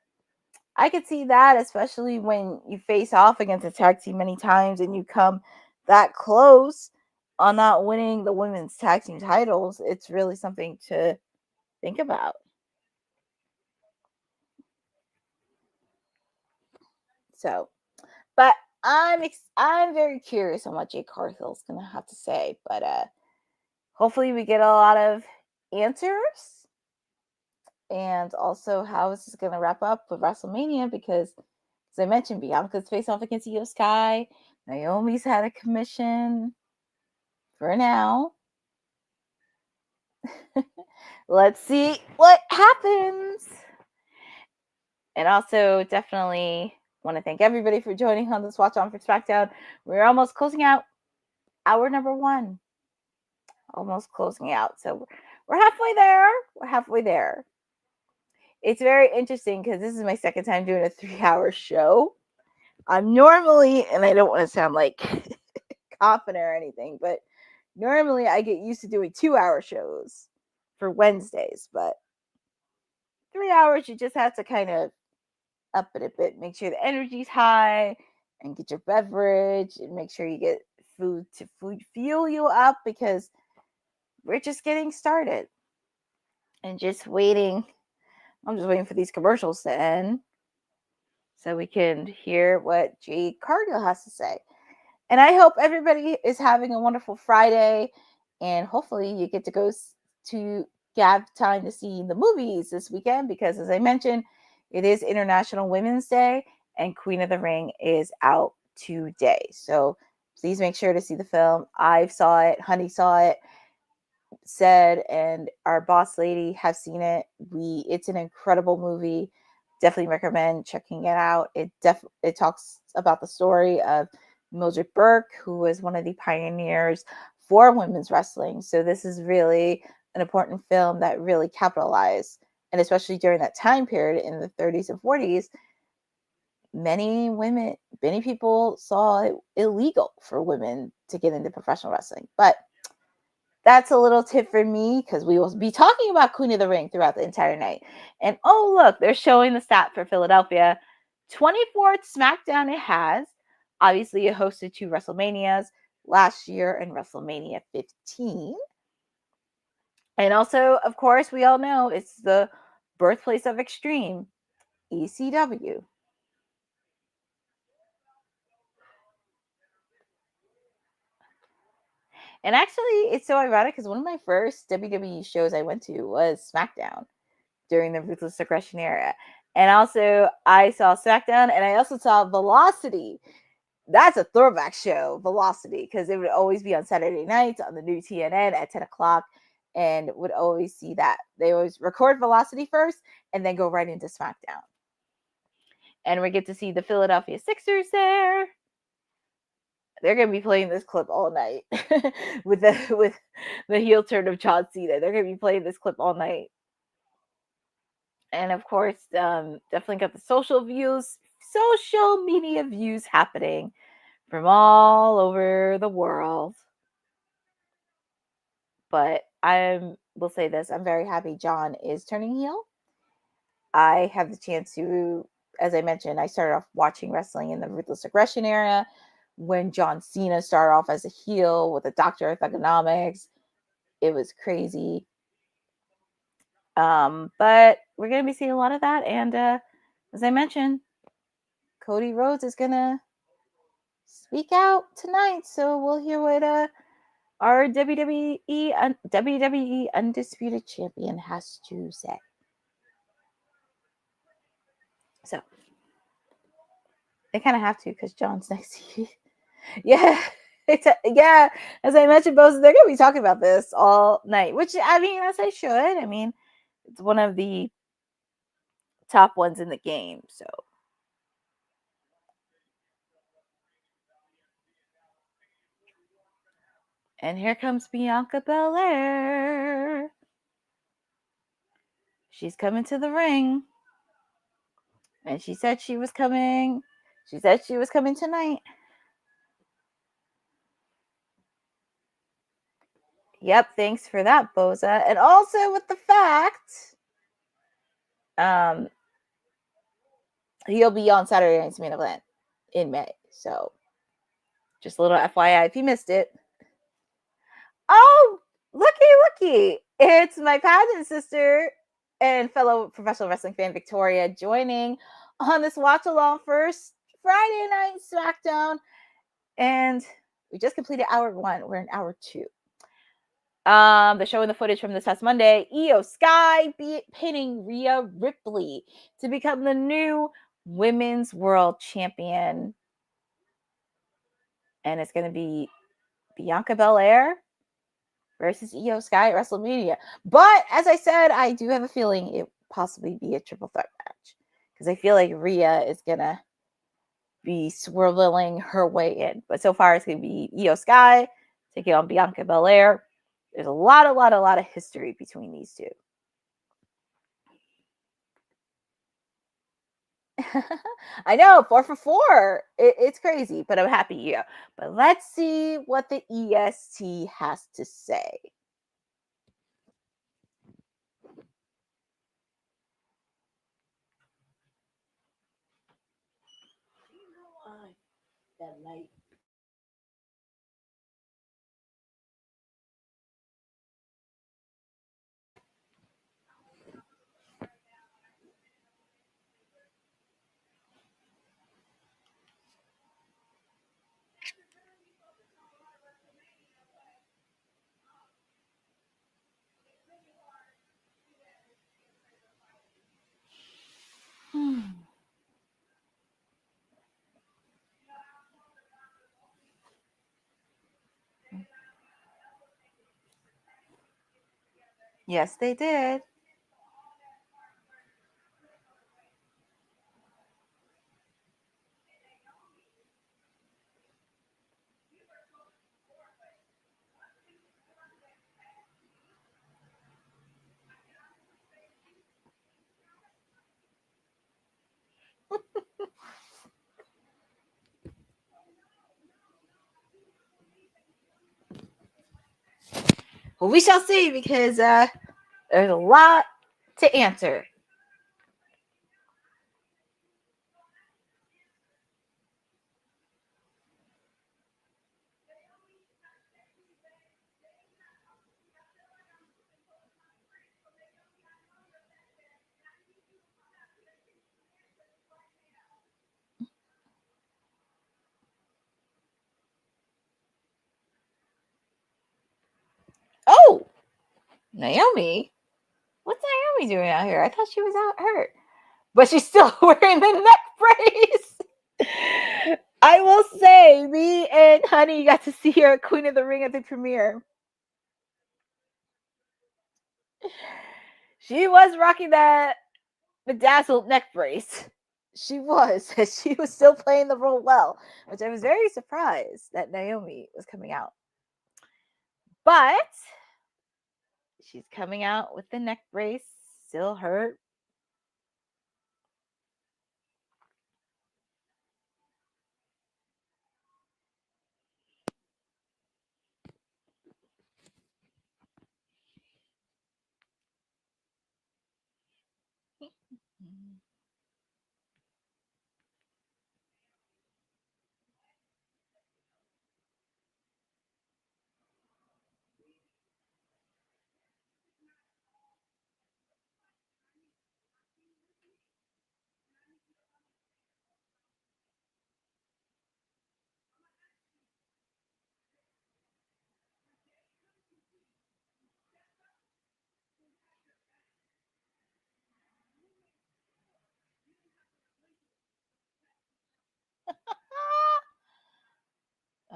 I could see that, especially when you face off against a tag team many times and you come that close on not winning the women's tag team titles. It's really something to think about. So, but I'm very curious on what Jade Cargill's going to have to say, but hopefully we get a lot of answers, and also how is this going to wrap up with WrestleMania, because as I mentioned, Bianca's face off against Io Sky. Naomi's had a commission for now. Let's see what happens. And also definitely want to thank everybody for joining on this Watch On for SmackDown. We're almost closing out hour number 1. Almost closing out. So we're halfway there. We're halfway there. It's very interesting because this is my second time doing a 3-hour show. I'm normally, and I don't want to sound like confident or anything, but normally I get used to doing 2-hour shows for Wednesdays, but 3 hours, you just have to kind of up it a bit. Make sure the energy's high and get your beverage and make sure you get food to fuel you up because we're just getting started and just waiting. I'm just waiting for these commercials to end so we can hear what Jade Cargill has to say. And I hope everybody is having a wonderful Friday, and hopefully you get to go to have time to see the movies this weekend because, as I mentioned, it is International Women's Day and Queen of the Ring is out today. So please make sure to see the film. I saw it, Honey saw it, said, and our boss lady have seen it. It's an incredible movie. Definitely recommend checking it out. It talks about the story of Mildred Burke, who was one of the pioneers for women's wrestling. So this is really an important film that really capitalized, and especially during that time period in the 30s and 40s, many people saw it illegal for women to get into professional wrestling. But that's a little tip for me because we will be talking about Queen of the Ring throughout the entire night. And oh, look, they're showing the stat for Philadelphia. 24th SmackDown it has. Obviously, it hosted 2 WrestleManias last year and WrestleMania 15. And also, of course, we all know it's the birthplace of Extreme, ECW. And actually, it's so ironic because one of my first WWE shows I went to was SmackDown during the Ruthless Aggression era. And also, I saw SmackDown and I also saw Velocity. That's a throwback show, Velocity, because it would always be on Saturday nights on the new TNN at 10 o'clock and would always see that. They always record Velocity first and then go right into SmackDown. And we get to see the Philadelphia Sixers there. They're going to be playing this clip all night with the heel turn of John Cena. They're going to be playing this clip all night. And of course, definitely got the social media views happening from all over the world. But will say this, I'm very happy John is turning heel. I have the chance to, as I mentioned, I started off watching wrestling in the Ruthless Aggression era when John Cena started off as a heel with the Doctor of Thugonomics. It was crazy. But we're going to be seeing a lot of that. And as I mentioned, Cody Rhodes is going to speak out tonight. So we'll hear what our WWE Undisputed Champion has to say. So they kind of have to because John's next to you. Yeah. Yeah, as I mentioned, both they're going to be talking about this all night, which, I mean, as I should. I mean, it's one of the top ones in the game, so. And here comes Bianca Belair. She's coming to the ring. And she said she was coming. She said she was coming tonight. Yep, thanks for that, Boza. And also with the fact, he'll be on Saturday Night's Main Event in May. So, just a little FYI if you missed it. Oh, looky. It's my pageant sister and fellow professional wrestling fan, Victoria, joining on this watch-along for Friday Night SmackDown. And we just completed hour 1. We're in hour 2. They're showing the footage from this past Monday. Io Sky pinning Rhea Ripley to become the new Women's World Champion. And it's going to be Bianca Belair versus Io Sky at WrestleMania. But as I said, I do have a feeling it possibly be a triple threat match because I feel like Rhea is going to be swirling her way in. But so far, it's going to be Io Sky taking on Bianca Belair. There's a lot of history between these two. I know, 4 for 4. It's crazy, but I'm happy. Yeah. But let's see what the EST has to say. That light. Yes, they did. Well, we shall see because there's a lot to answer. Oh, Naomi. What's Naomi doing out here? I thought she was out hurt. But she's still wearing the neck brace. I will say, me and Honey got to see her at Queen of the Ring at the premiere. She was rocking that bedazzled neck brace. She was. She was still playing the role well, which I was very surprised that Naomi was coming out. But she's coming out with the neck brace, still hurt.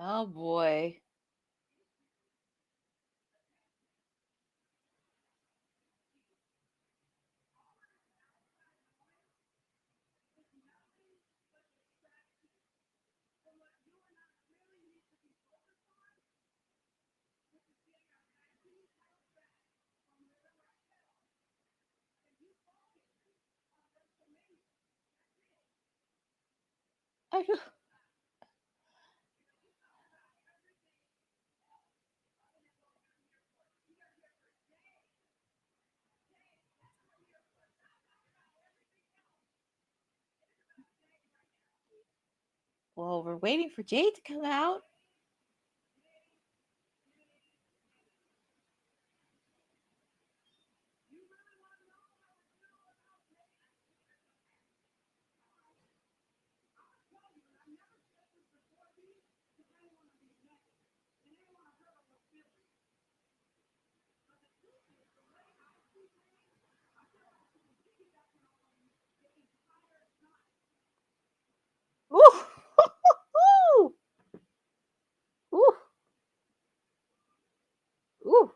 Oh boy. Well, we're waiting for Jade to come out. Ooh. Ooh. Ooh. Ooh.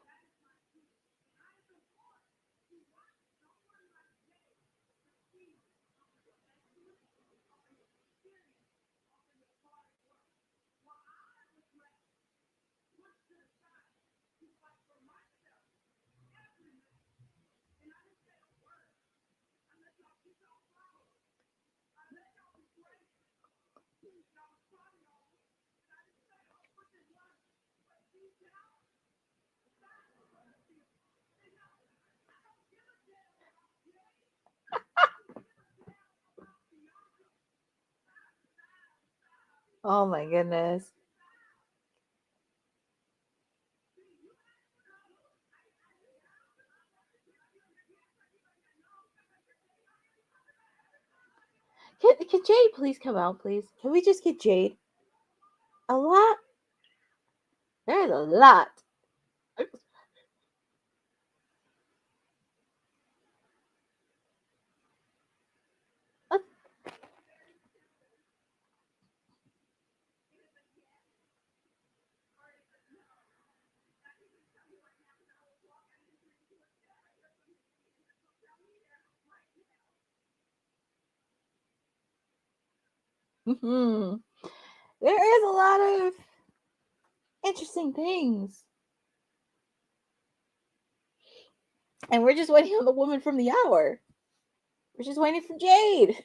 Oh my goodness. Can Jade please come out, please? Can we just get Jade? A lot? There's a lot. Mm-hmm. There is a lot of interesting things. And we're just waiting on the woman from the hour. We're just waiting for Jade.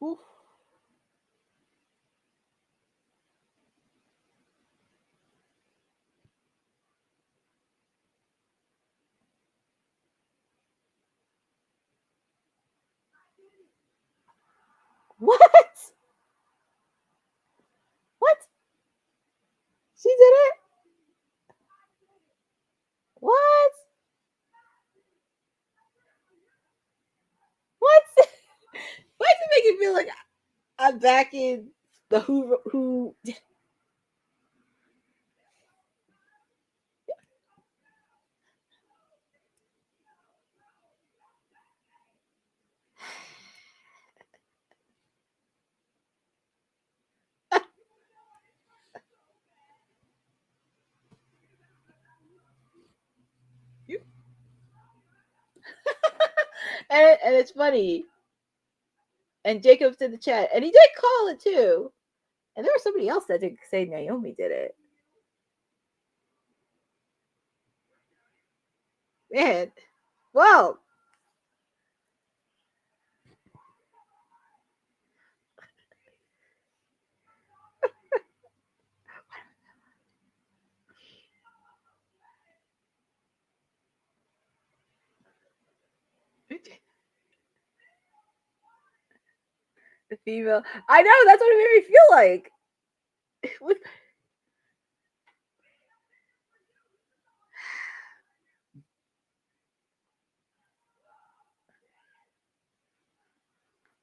Oof. What? What? She did it? What? What? Why does it make you feel like I'm back in the who? And it's funny. And Jacob's in the chat, and he did call it too. And there was somebody else that did say Naomi did it. Man, well, the female. I know, that's what it made me feel like.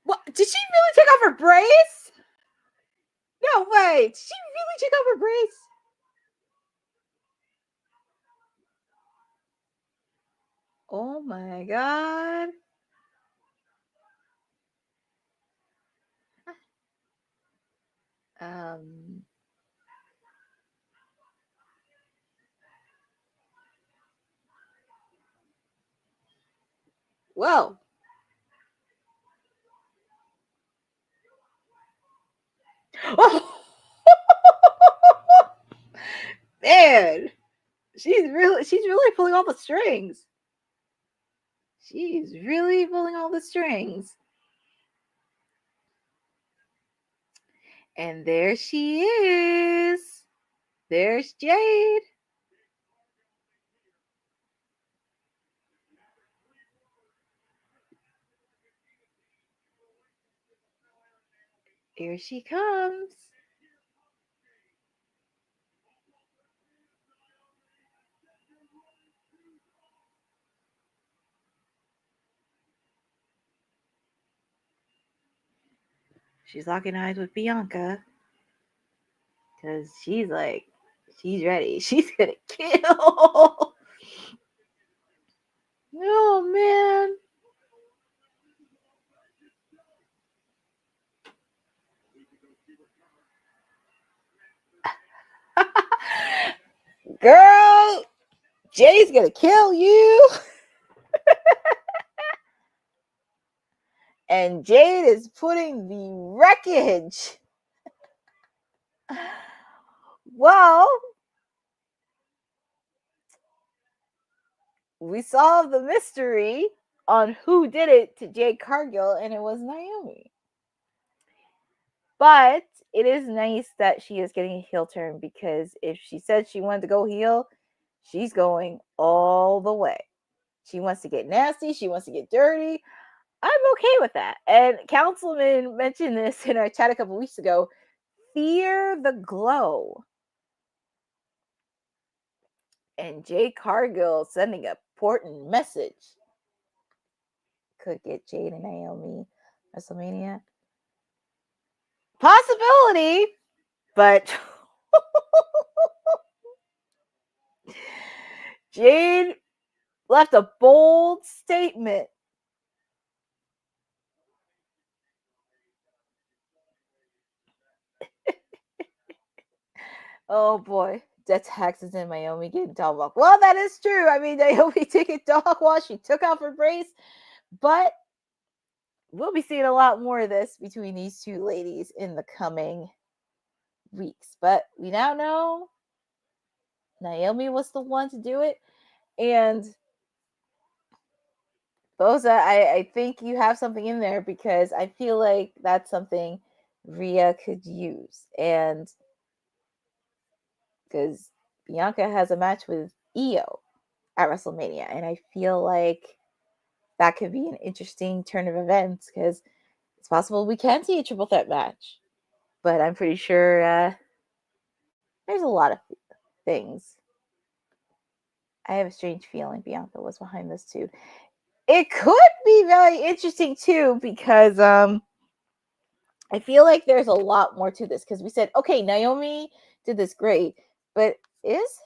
What? Did she really take off her brace? No way. Did she really take off her brace? Oh my God. Well. Oh. Man. She's really pulling all the strings. She's really pulling all the strings. And there she is. There's Jade. Here she comes. She's locking eyes with Bianca. Because she's like, she's ready. She's going to kill. Oh, man. Girl, Jay's going to kill you. And Jade is putting the wreckage. Well, we solved the mystery on who did it to Jade Cargill, and it was Naomi. But it is nice that she is getting a heel turn, because if she said she wanted to go heel, she's going all the way. She wants to get nasty. She wants to get dirty. I'm okay with that. And Councilman mentioned this in our chat a couple weeks ago. Fear the glow. And Jade Cargill sending a important message. Could get Jade and Naomi WrestleMania. Possibility, but Jade left a bold statement. Oh boy, that's taxes in Naomi getting dog walk. Well, that is true. I mean, Naomi took a dog walk. She took off her brace, but we'll be seeing a lot more of this between these two ladies in the coming weeks. But we now know Naomi was the one to do it. And Boza, I think you have something in there, because I feel like that's something Rhea could use. And because Bianca has a match with Io at WrestleMania, and I feel like that could be an interesting turn of events, because it's possible we can see a triple threat match. But I'm pretty sure there's a lot of things. I have a strange feeling Bianca was behind this too. It could be very interesting too, because I feel like there's a lot more to this, because we said, okay, Naomi did this great, but is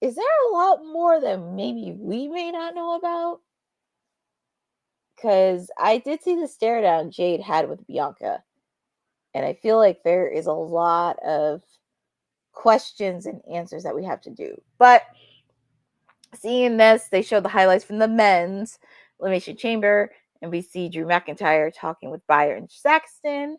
there a lot more that maybe we may not know about? Because I did see the stare down Jade had with Bianca, and I feel like there is a lot of questions and answers that we have to do. But seeing this, they showed the highlights from the men's Elimination Chamber, and we see Drew McIntyre talking with Byron Saxton.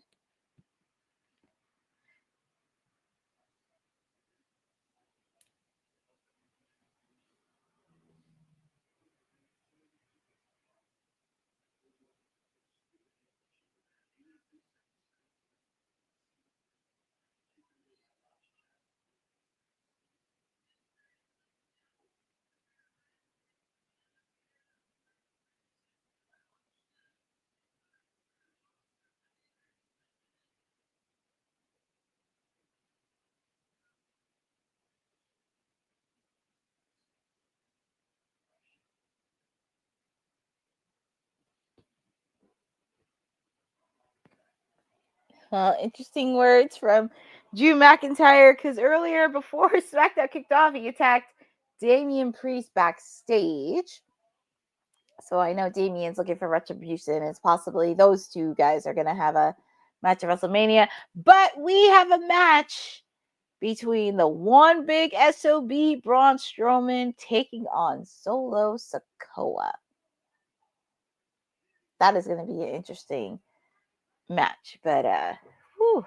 Interesting words from Drew McIntyre, because earlier, before SmackDown kicked off, he attacked Damian Priest backstage. So I know Damian's looking for retribution. It's possibly those two guys are going to have a match at WrestleMania. But we have a match between the one big SOB, Braun Strowman, taking on Solo Sikoa. That is going to be an interesting match. But, whew.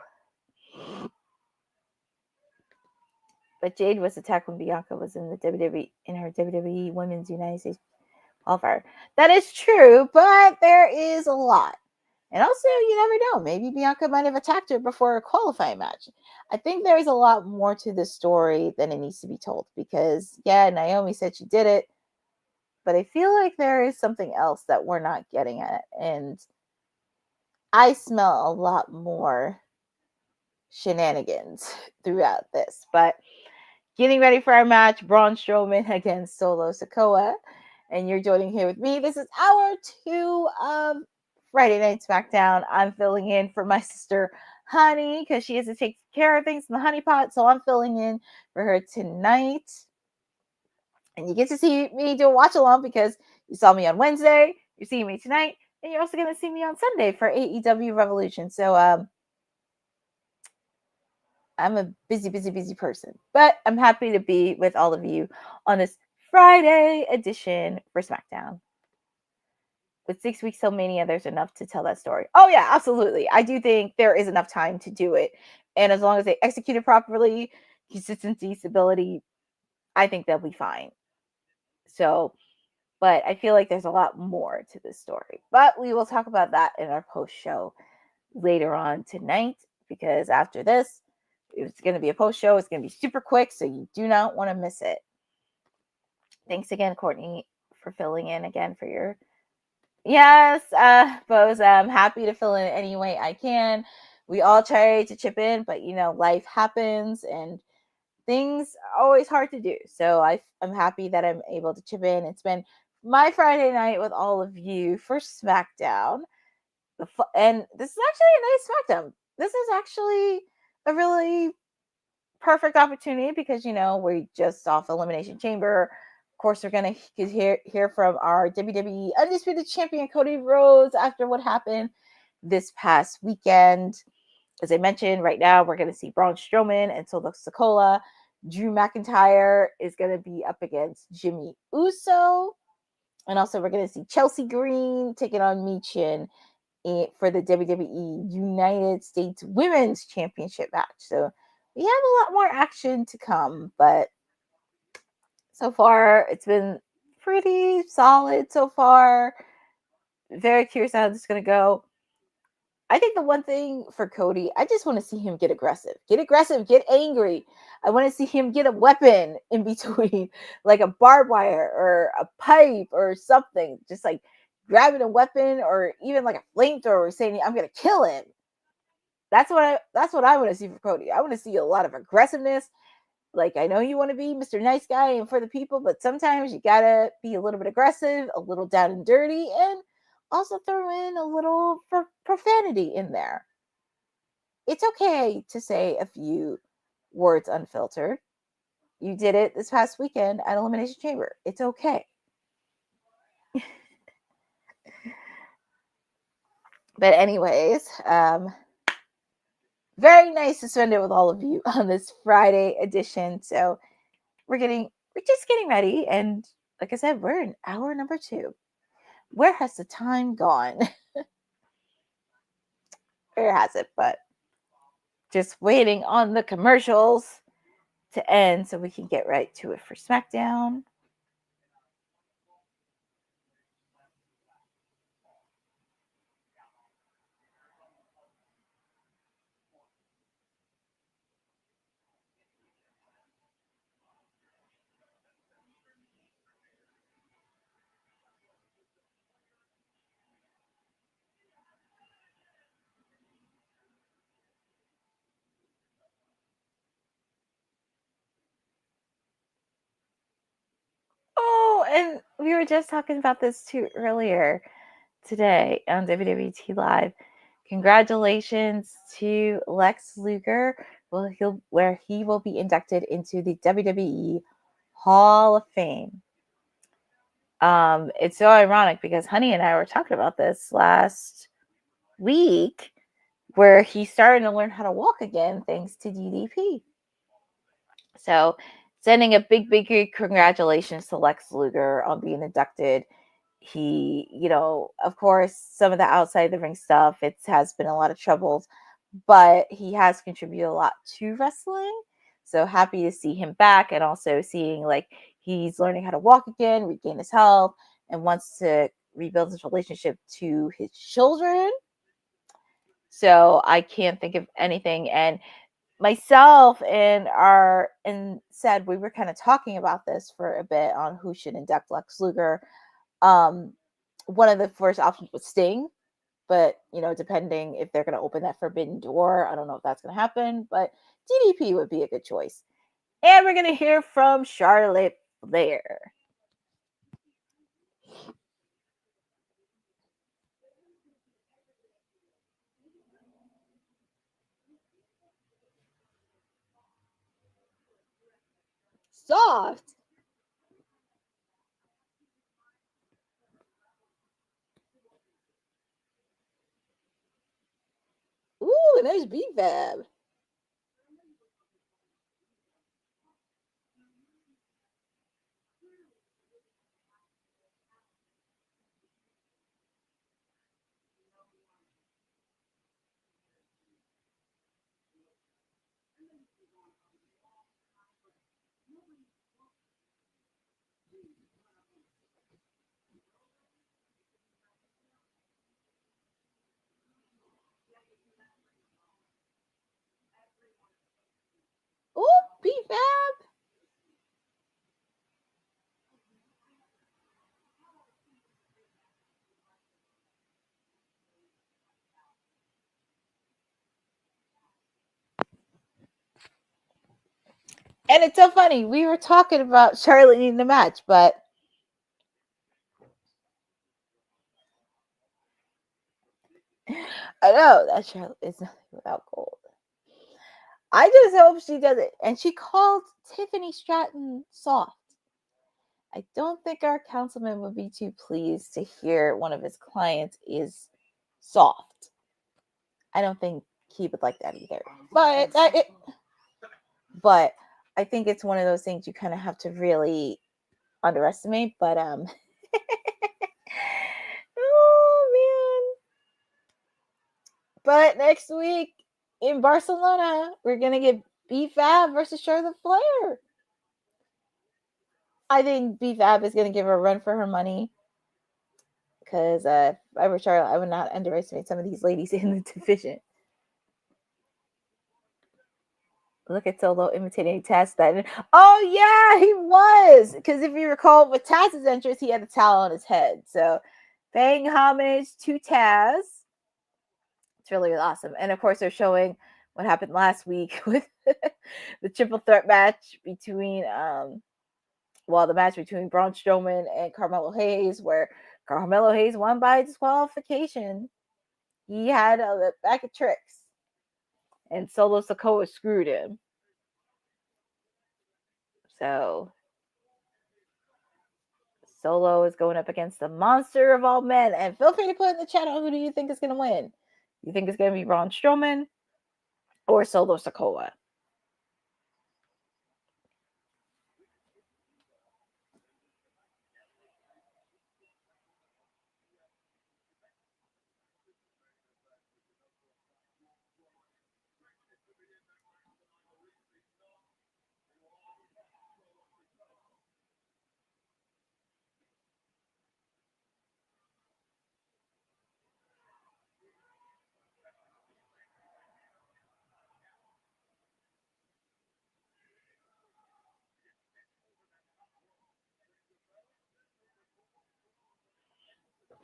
But Jade was attacked when Bianca was in the WWE, in her WWE Women's United States qualifier. That is true, but there is a lot. And also, you never know. Maybe Bianca might have attacked her before a qualifying match. I think there is a lot more to this story than it needs to be told. Because, yeah, Naomi said she did it. But I feel like there is something else that we're not getting at. And I smell a lot more shenanigans throughout this. But getting ready for our match, Braun Strowman against Solo Sikoa. And you're joining here with me. This is hour 2 of Friday Night SmackDown. I'm filling in for my sister, Honey, because she has to take care of things in the honey pot. So I'm filling in for her tonight. And you get to see me do a watch along because you saw me on Wednesday. You're seeing me tonight. And you're also going to see me on Sunday for AEW Revolution. So I'm a busy person. But I'm happy to be with all of you on this Friday edition for SmackDown. With 6 weeks till Mania, there's enough to tell that story. Oh, yeah, absolutely. I do think there is enough time to do it. And as long as they execute it properly, consistency, stability, I think they'll be fine. So, but I feel like there's a lot more to this story. But we will talk about that in our post-show later on tonight. Because after this, it's going to be a post-show. It's going to be super quick, so you do not want to miss it. Thanks again, Courtney, for filling in again for your... Yes, Bose, I'm happy to fill in any way I can. We all try to chip in, but, you know, life happens and things are always hard to do. So I'm happy that I'm able to chip in. It's been my Friday night with all of you for SmackDown. And this is actually a nice SmackDown. This is actually a really perfect opportunity because, you know, we're just off Elimination Chamber. Of course, we're going to hear from our WWE Undisputed Champion, Cody Rhodes, after what happened this past weekend. As I mentioned, right now, we're going to see Braun Strowman and Solo Sikoa. Drew McIntyre is going to be up against Jimmy Uso. And also, we're going to see Chelsea Green taking on Michin for the WWE United States Women's Championship match. So we have a lot more action to come, but so far it's been pretty solid so far. Very curious how this is going to go. I think the one thing for Cody, I just want to see him get aggressive, get angry. I want to see him get a weapon in between, like a barbed wire or a pipe or something. Just like grabbing a weapon or even like a flamethrower saying, I'm going to kill him. That's what I want to see from Cody. I want to see a lot of aggressiveness. Like, I know you want to be Mr. Nice Guy and for the people, but sometimes you got to be a little bit aggressive, a little down and dirty, and also throw in a little profanity in there. It's okay to say a few words unfiltered. You did it this past weekend at Elimination Chamber. It's okay. But anyways, very nice to spend it with all of you on this Friday edition. So we're just getting ready. And like I said, we're in hour number 2. Where has the time gone? Where has it? But just waiting on the commercials to end so we can get right to it for SmackDown. Oh, and we were just talking about this too earlier today on WWT Live. Congratulations to Lex Luger, where he will be inducted into the WWE Hall of Fame. It's so ironic because Honey and I were talking about this last week, where he's starting to learn how to walk again thanks to DDP. So sending a big congratulations to Lex Luger on being inducted. He, of course, some of the outside the ring stuff, it has been a lot of troubles, but he has contributed a lot to wrestling. So happy to see him back, and also seeing like he's learning how to walk again, regain his health, and wants to rebuild his relationship to his children. So I can't think of anything. And myself and said we were kind of talking about this for a bit on who should induct Lex Luger. One of the first options was Sting, but depending if they're going to open that forbidden door, I don't know if that's going to happen, but DDP would be a good choice. And we're going to hear from Charlotte Flair. Soft. Ooh, and there's B-Fab. Ooh, B-Fab. And it's so funny. We were talking about Charlotte needing the match, but I know that Charlotte is nothing without gold. I just hope she does it. And she called Tiffany Stratton soft. I don't think our councilman would be too pleased to hear one of his clients is soft. I don't think he would like that either. But I think it's one of those things you kind of have to really underestimate. But oh man. But next week in Barcelona, we're gonna get B-Fab versus Charlotte Flair. I think B-Fab is gonna give her a run for her money. Because if I were Charlotte, I would not underestimate some of these ladies in the division. Look at Solo imitating Taz. Oh, yeah, he was. Because if you recall, with Taz's entrance, he had a towel on his head. So paying homage to Taz. It's really awesome. And of course, they're showing what happened last week with the triple threat match between, the match between Braun Strowman and Carmelo Hayes, where Carmelo Hayes won by disqualification. He had a bag of tricks, and Solo Sikoa screwed him. So Solo is going up against the monster of all men. And feel free to put in the chat on who do you think is going to win. You think it's going to be Braun Strowman or Solo Sikoa?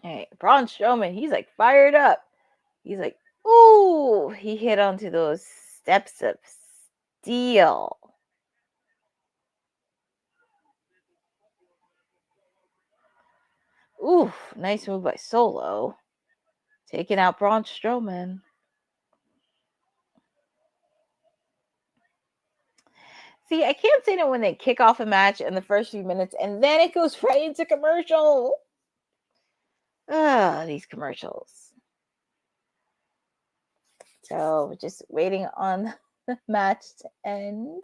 Hey, Braun Strowman, he's like fired up. He's like, ooh, he hit onto those steps of steel. Ooh, nice move by Solo. Taking out Braun Strowman. See, I can't say that when they kick off a match in the first few minutes and then it goes right into commercial. These commercials. So just waiting on the match to end.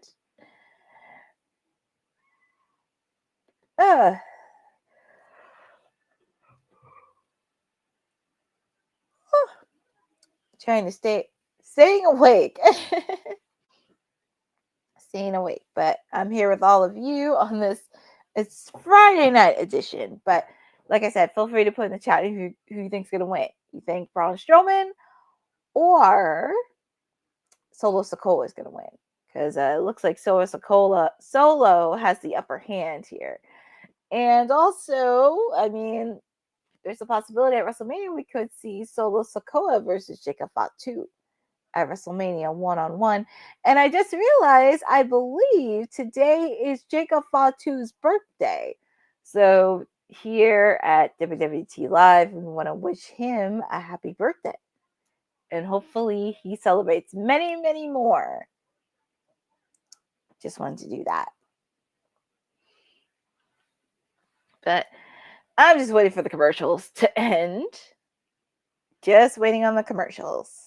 Trying to staying awake. Staying awake. But I'm here with all of you on this. It's Friday night edition. But like I said, feel free to put in the chat who you think's going to win. You think Braun Strowman or Solo Sikoa is going to win? Because it looks like Solo has the upper hand here. And also, I mean, there's a possibility at WrestleMania we could see Solo Sikoa versus Jacob Fatu at WrestleMania 1-on-1. And I just realized, I believe today is Jacob Fatu's birthday. So here at WWT Live, we want to wish him a happy birthday. And hopefully he celebrates many, many more. Just wanted to do that. But I'm just waiting for the commercials to end. Just waiting on the commercials.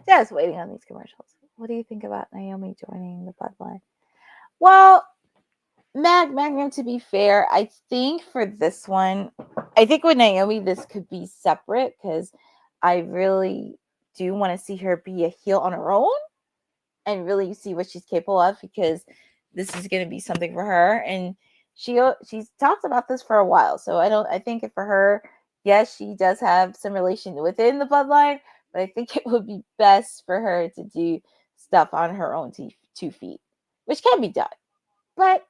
Just waiting on these commercials. What do you think about Naomi joining the Bloodline? Well, Magnum, to be fair, I think for this one, I think with Naomi, this could be separate because I really do want to see her be a heel on her own and really see what she's capable of, because this is going to be something for her. And she's talked about this for a while. So I think for her, yes, she does have some relation within the Bloodline, but I think it would be best for her to do stuff on her own 2 feet, which can be done. But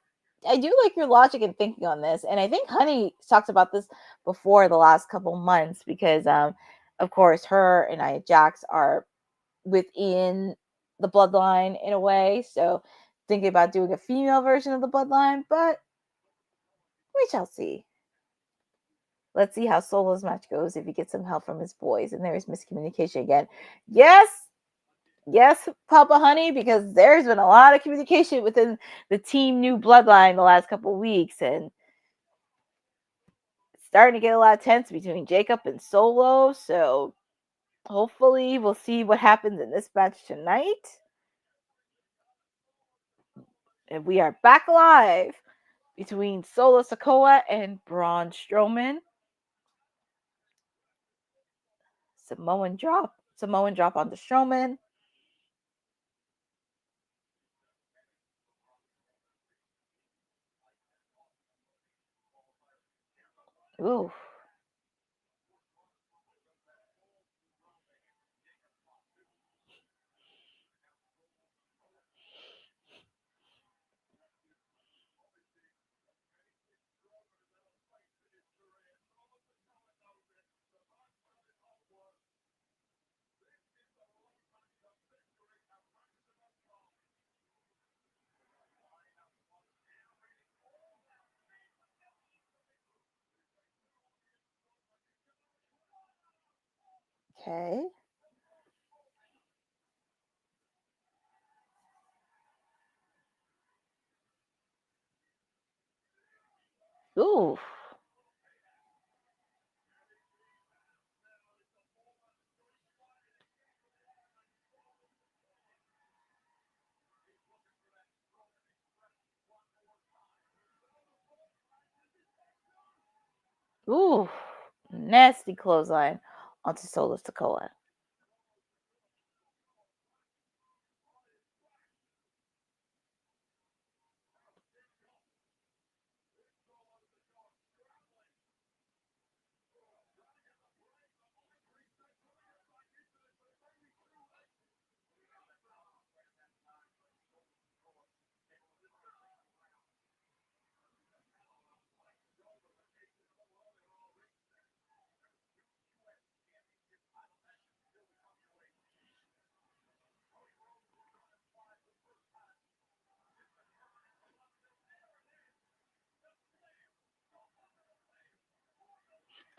I do like your logic and thinking on this. And I think Honey talked about this before the last couple months because, of course, her and Nia Jax are within the Bloodline in a way. So thinking about doing a female version of the Bloodline, but we shall see. Let's see how Solo's match goes if he gets some help from his boys. And there's miscommunication again. Yes, Papa Honey, because there's been a lot of communication within the Team New Bloodline the last couple of weeks, and it's starting to get a lot tense between Jacob and Solo. So hopefully we'll see what happens in this match tonight. And we are back live between Solo Sikoa and Braun Strowman. Samoan drop onto Strowman. Ooh. Okay. Ooh. Ooh. Nasty clothesline onto Solo Sikoa.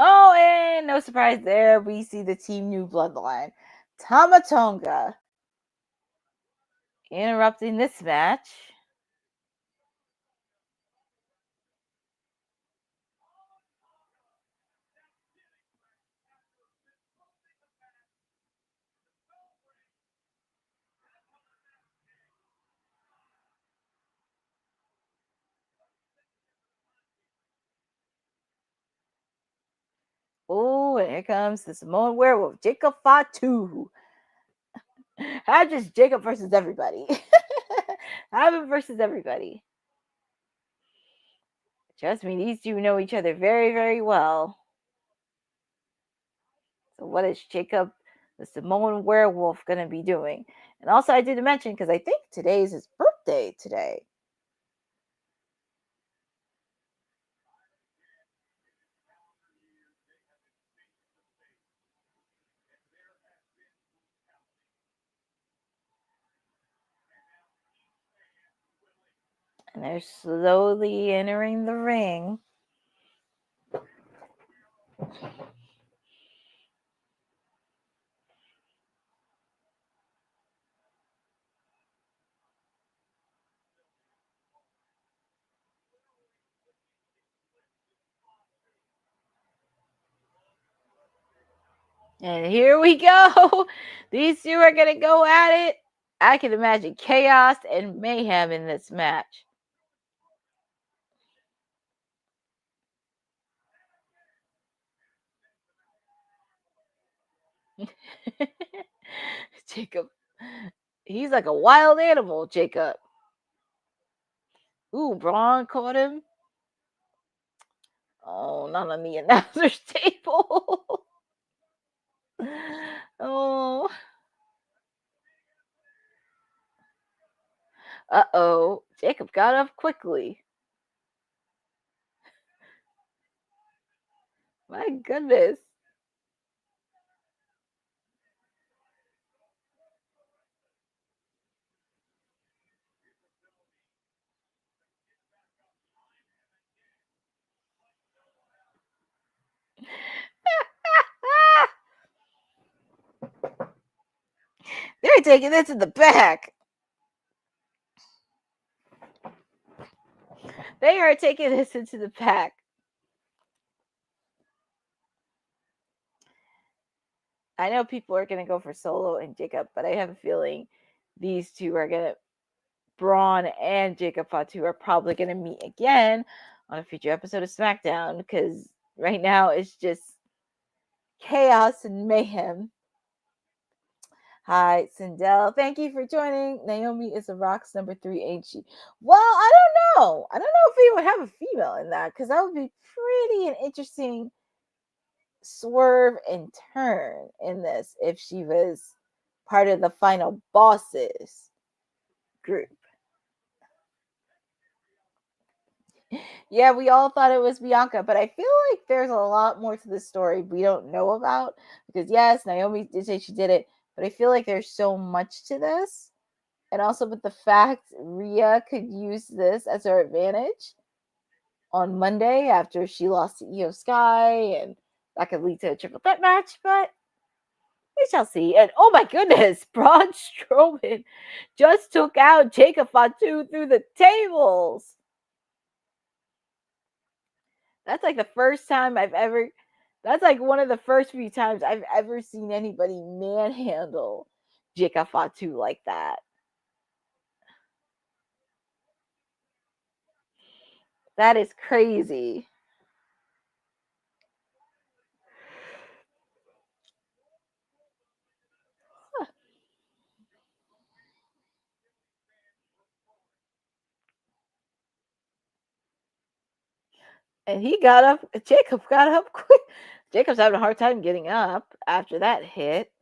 Oh, and no surprise there, we see the Team New Bloodline. Tama Tonga interrupting this match. Oh, and here comes the Samoan Werewolf, Jacob Fatu. Have just Jacob versus everybody. Have him versus everybody. Trust me, these two know each other very, very well. So what is Jacob, the Samoan Werewolf, going to be doing? And also, I did mention, because I think today is his birthday today. And they're slowly entering the ring. And here we go. These two are going to go at it. I can imagine chaos and mayhem in this match. Jacob. He's like a wild animal, Jacob. Ooh, Braun caught him. Oh, not on the announcer's table. Oh. Uh-oh. Jacob got up quickly. My goodness. are taking this in the back. They are taking this into the back. I know people are going to go for Solo and Jacob, but I have a feeling these two are going to, Braun and Jacob Fatu are probably going to meet again on a future episode of SmackDown, because right now it's just chaos and mayhem. Hi, Sindel. Thank you for joining. Naomi is a Rock's number 3, ain't she? Well, I don't know. I don't know if we would have a female in that, because that would be pretty an interesting swerve and turn in this if she was part of the final bosses group. Yeah, we all thought it was Bianca, but I feel like there's a lot more to the story we don't know about, because yes, Naomi did say she did it, but I feel like there's so much to this. And also with the fact Rhea could use this as her advantage on Monday after she lost to Io Sky, and that could lead to a triple threat match, but we shall see. And oh my goodness, Braun Strowman just took out Jacob Fatu through the tables. That's like the first time that's like one of the first few times I've ever seen anybody manhandle Jacob Fatu like that. That is crazy. And he got up. Jacob got up quick. Jacob's having a hard time getting up after that hit.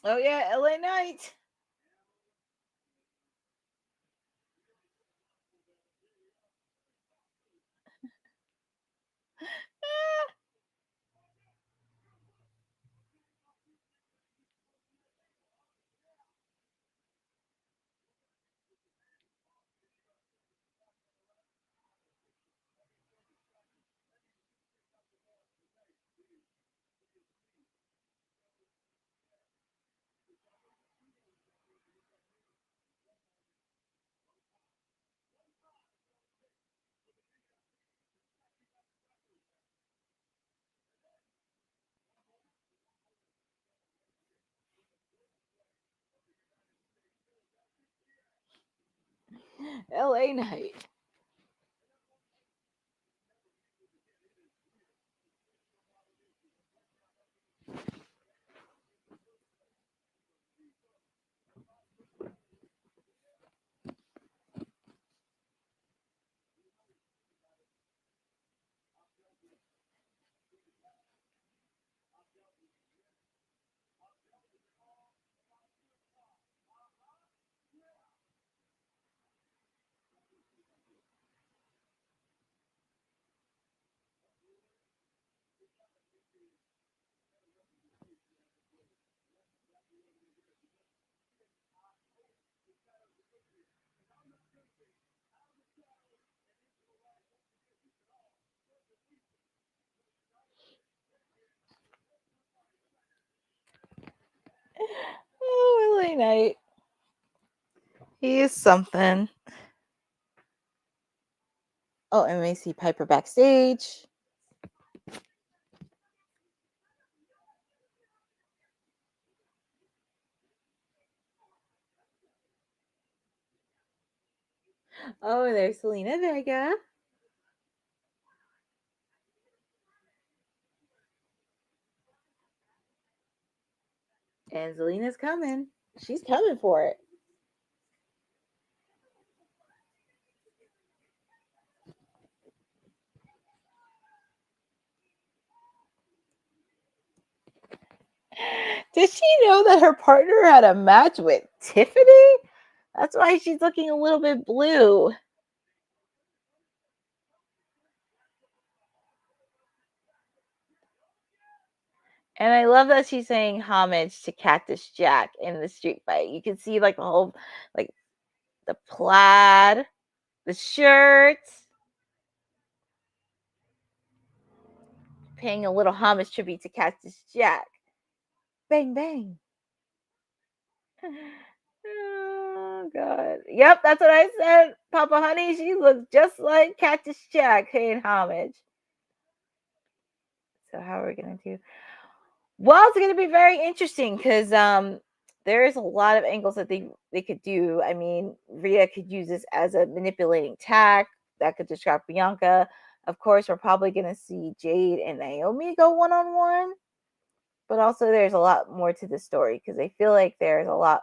Oh yeah, LA Knight. LA Knight. Oh, LA Knight. He is something. Oh, and we see Piper backstage. Oh, there's Selena Vega. And Zelina's coming. She's coming for it. Did she know that her partner had a match with Tiffany? That's why she's looking a little bit blue. And I love that she's saying homage to Cactus Jack in the street fight. You can see like the whole, like the plaid, the shirts, paying a little homage tribute to Cactus Jack. Bang, bang. Oh, God. Yep, that's what I said. Papa Honey, she looks just like Cactus Jack paying homage. So how are we going to do? Well, it's going to be very interesting because there is a lot of angles that they could do. I mean, Rhea could use this as a manipulating tack that could distract Bianca. Of course, we're probably going to see Jade and Naomi go one-on-one. But also there's a lot more to the story because I feel like there's a lot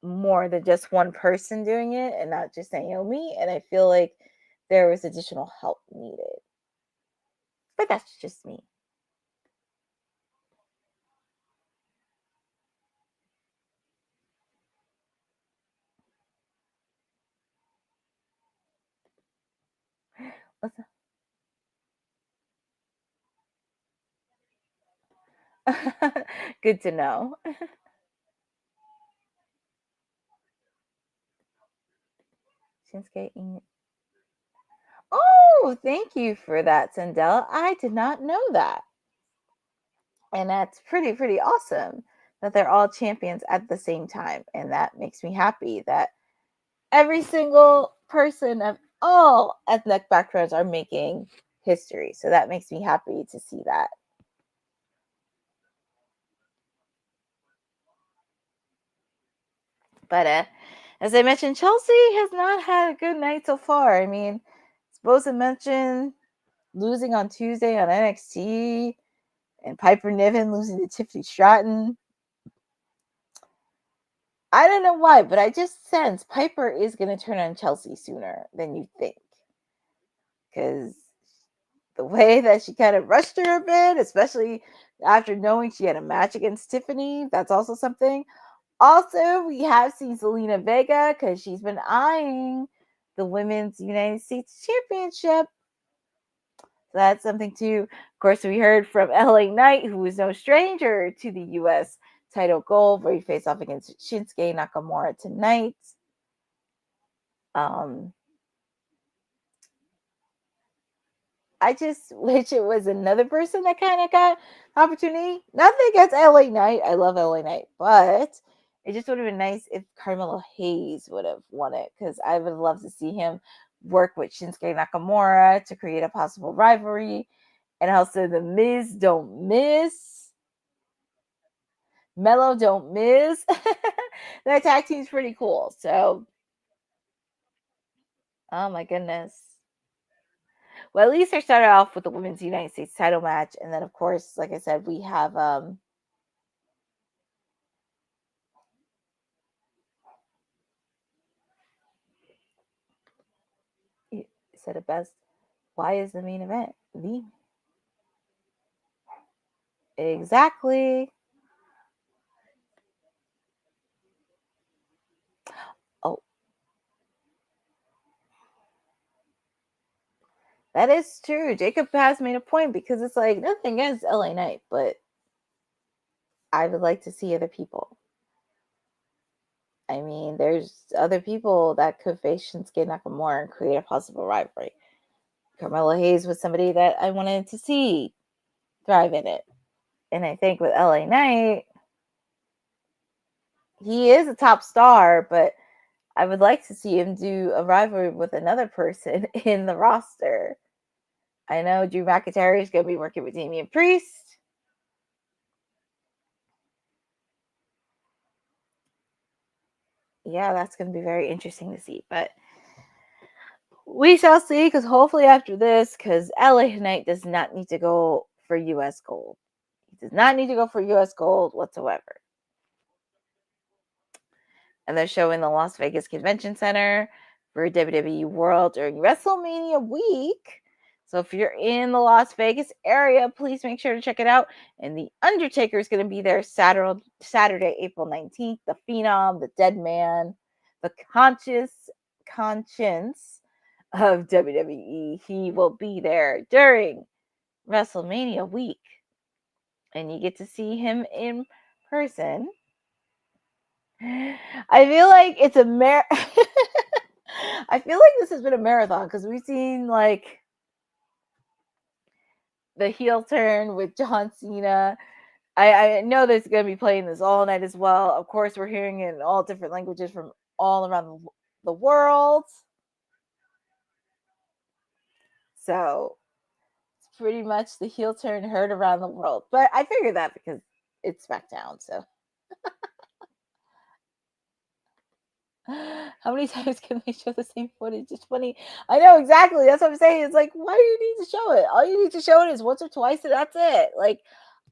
more than just one person doing it and not just Naomi. And I feel like there was additional help needed. But that's just me. Good to know. Shinsuke. Oh, thank you for that, Sandel. I did not know that. And that's pretty awesome that they're all champions at the same time. And that makes me happy that every single person of all ethnic backgrounds are making history. So that makes me happy to see that. But as I mentioned, Chelsea has not had a good night so far. I mean, supposed to mention losing on Tuesday on NXT and Piper Niven losing to Tiffany Stratton. I don't know why, but I just sense Piper is going to turn on Chelsea sooner than you think. Because the way that she kind of rushed her a bit, especially after knowing she had a match against Tiffany, that's also something. Also, we have seen Zelina Vega because she's been eyeing the Women's United States Championship. So that's something too. Of course, we heard from LA Knight, who is no stranger to the U.S. title goal, where he faced off against Shinsuke Nakamura tonight. I just wish it was another person that kind of got opportunity. Nothing against LA Knight. I love LA Knight, but it just would have been nice if Carmelo Hayes would have won it because I would love to see him work with Shinsuke Nakamura to create a possible rivalry. And also the Miz don't miss. Mello don't miss. That tag team's pretty cool. So, oh my goodness. Well, at least I started off with the Women's United States title match. And then, of course, like I said, we have you said it best. Why is the main event? Exactly. Oh. That is true. Jacob has made a point because it's like nothing against LA Knight, but I would like to see other people. I mean, there's other people that could face Shinsuke Nakamura and create a possible rivalry. Carmelo Hayes was somebody that I wanted to see thrive in it. And I think with LA Knight, he is a top star, but I would like to see him do a rivalry with another person in the roster. I know Drew McIntyre is going to be working with Damian Priest. Yeah, that's going to be very interesting to see. But we shall see, because hopefully after this, because LA Knight does not need to go for U.S. gold. He does not need to go for U.S. gold whatsoever. And they're showing the Las Vegas Convention Center for WWE World during WrestleMania week. So if you're in the Las Vegas area, please make sure to check it out. And The Undertaker is going to be there Saturday, April 19th. The Phenom, the Dead Man, the conscience of WWE. He will be there during WrestleMania week. And you get to see him in person. I feel like it's a I feel like this has been a marathon because we've seen like the heel turn with John Cena. I know there's going to be playing this all night as well. Of course, we're hearing it in all different languages from all around the world. So it's pretty much the heel turn heard around the world. But I figured that because it's SmackDown. So how many times can they show the same footage? It's funny. I know exactly. That's what I'm saying. It's like, why do you need to show it? All you need to show it is once or twice, and that's it. Like,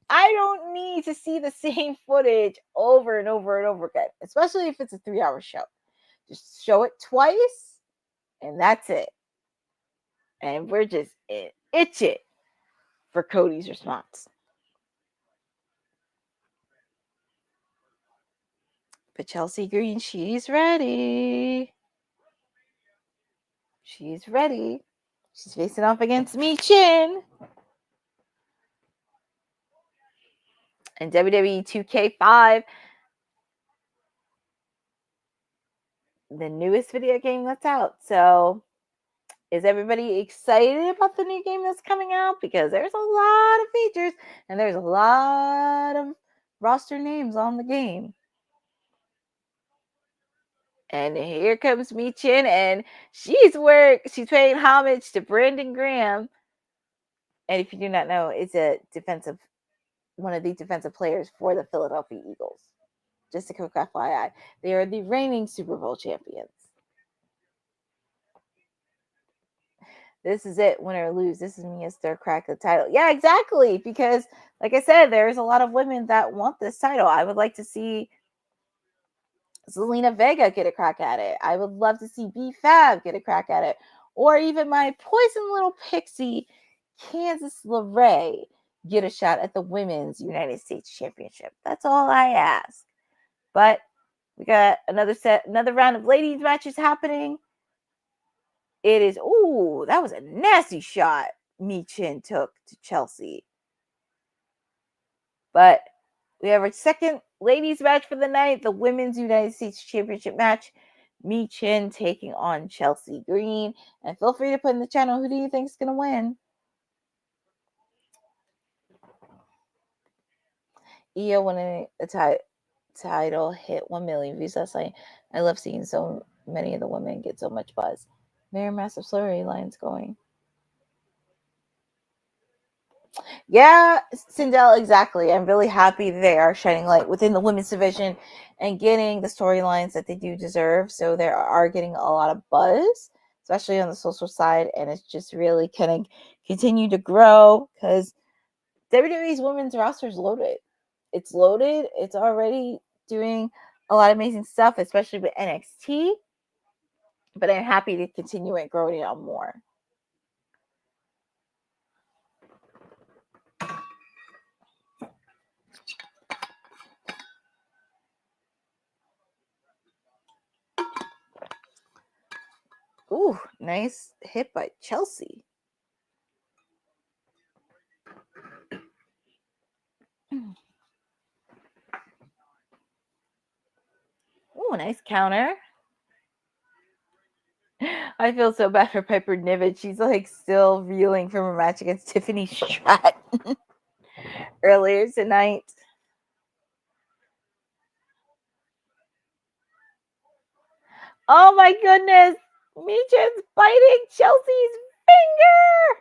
I don't need to see the same footage over and over and over again, especially if it's a 3-hour show. Just show it twice, and that's it. And we're just itching for Cody's response. But Chelsea Green, she's ready. She's ready. She's facing off against Michin. And WWE 2K5, the newest video game that's out. So is everybody excited about the new game that's coming out? Because there's a lot of features and there's a lot of roster names on the game. And here comes Michin, and she's paying homage to Brandon Graham. And if you do not know, it's one of the defensive players for the Philadelphia Eagles. Just a quick FYI. They are the reigning Super Bowl champions. This is it, win or lose. This is Mia's third crack at the title. Yeah, exactly. Because, like I said, there's a lot of women that want this title. I would like to see Zelina Vega get a crack at it. I would love to see B-Fab get a crack at it. Or even my poison little pixie, Candice LeRae, get a shot at the Women's United States Championship. That's all I ask. But we got another round of ladies matches happening. It is, that was a nasty shot Michin took to Chelsea. But we have our second ladies match for the night, the Women's United States Championship match. Michin taking on Chelsea Green. And feel free to put in the channel, who do you think is going to win? Io winning the title hit 1 million views last night. I love seeing so many of the women get so much buzz. Very massive storylines going. Yeah, Sindel, exactly. I'm really happy they are shining light within the women's division and getting the storylines that they do deserve. So they are getting a lot of buzz, especially on the social side. And it's just really kind of continue to grow because WWE's women's roster is loaded. It's loaded. It's already doing a lot of amazing stuff, especially with NXT. But I'm happy to continue it, growing it on more. Ooh, nice hit by Chelsea. Ooh, nice counter. I feel so bad for Piper Niven. She's like still reeling from her match against Tiffany Stratton earlier tonight. Oh my goodness. Michin's biting Chelsea's finger.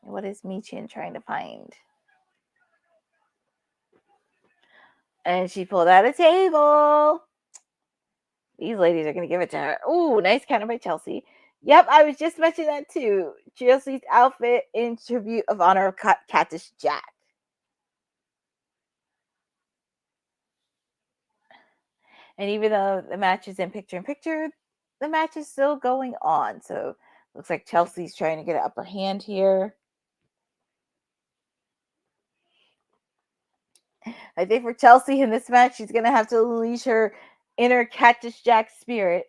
What is Michin trying to find? And she pulled out a table. These ladies are going to give it to her. Ooh, nice counter by Chelsea. Yep, I was just mentioning that too. Chelsea's outfit in tribute of honor of Cactus Jack. And even though the match is in picture, the match is still going on. So looks like Chelsea's trying to get an upper hand here. I think for Chelsea in this match, she's going to have to unleash her inner Cactus Jack spirit.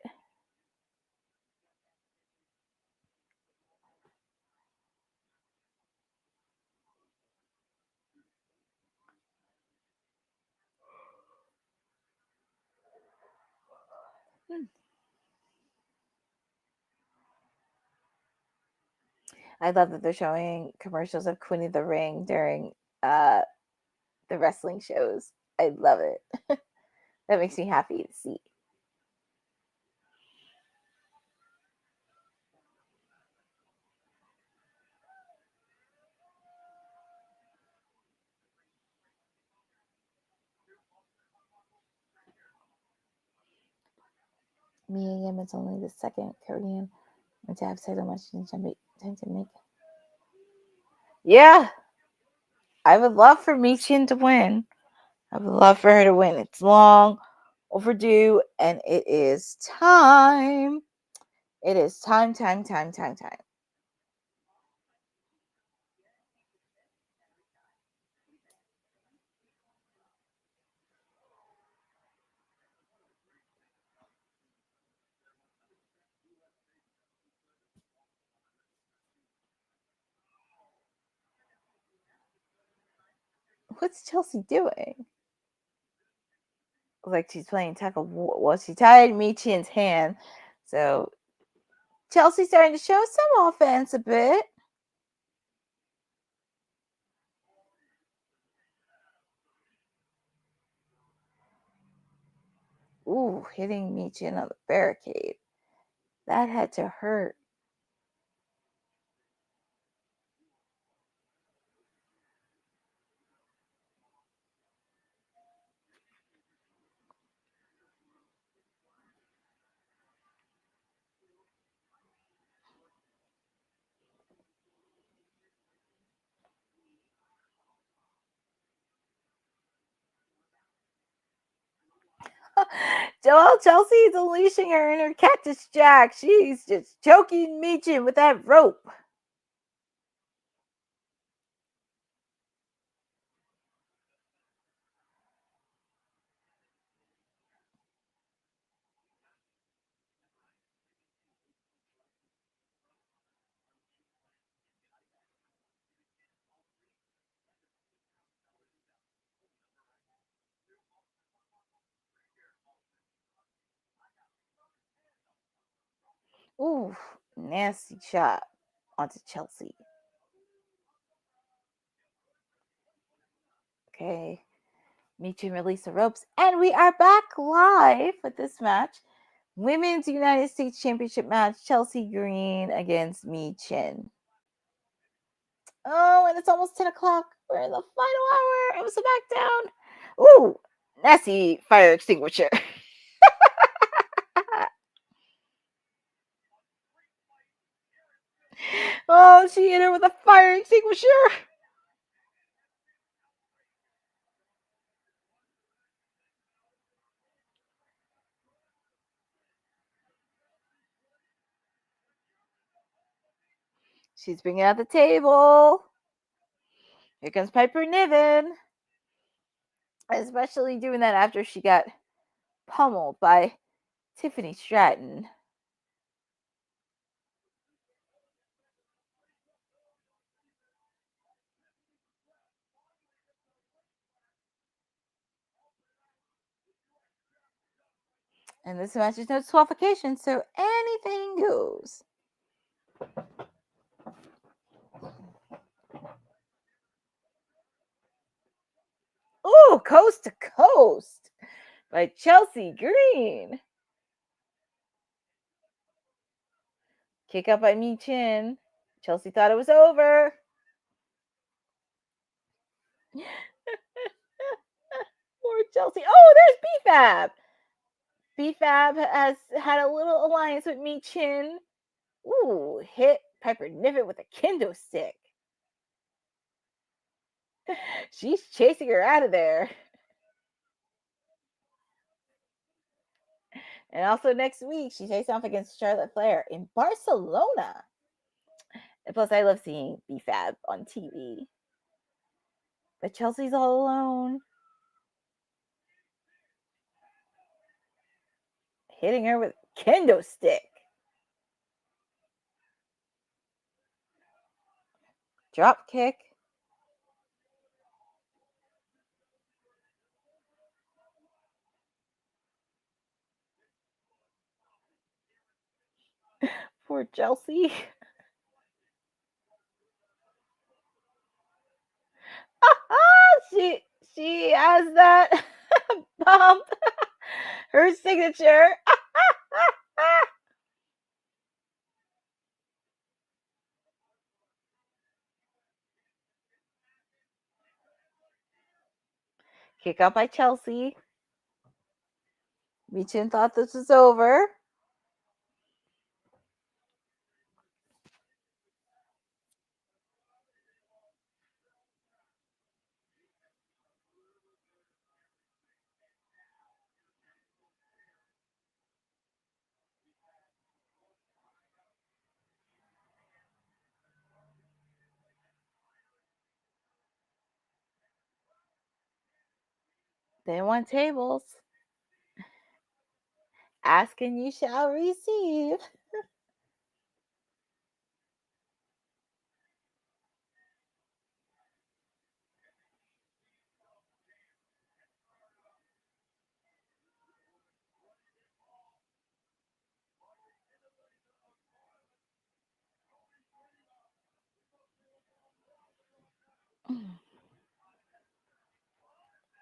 I love that they're showing commercials of Queen of the Ring during the wrestling shows. I love it. That makes me happy to see. Mia Yim is only the second Korean to have so much time to make. Yeah, I would love for Michin to win. I would love for her to win. It's long overdue, and it is time. It is time. What's Chelsea doing? Like she's playing tug of war. Well, she tied Michin's hand, so Chelsea's starting to show some offense a bit. Ooh, hitting Michin on the barricade. That had to hurt. Joel Chelsea is unleashing her inner Cactus Jack. She's just choking Michin with that rope. Ooh, nasty shot onto Chelsea. Okay, Michin released the ropes, and we are back live with this match. Women's United States Championship match, Chelsea Green against Michin. Oh, and it's almost 10 o'clock. We're in the final hour of SmackDown. Ooh, nasty fire extinguisher. Oh, she hit her with a fire extinguisher. She's bringing out the table. Here comes Piper Niven. Especially doing that after she got pummeled by Tiffany Stratton. And this match is no disqualification, so anything goes. Ooh, coast to coast by Chelsea Green. Kick up by Michin. Chelsea thought it was over. Poor Chelsea. Oh, there's B-Fab. B-Fab has had a little alliance with Michin. Ooh, hit Piper Niven with a kendo stick. She's chasing her out of there. And also next week, she faces off against Charlotte Flair in Barcelona. And plus, I love seeing BFAB on TV. But Chelsea's all alone. Hitting her with a kendo stick. Drop kick. Poor Chelsea. She has that bump. Her signature. Kick out by Chelsea. Michin thought this was over. They want tables. Ask and you shall receive.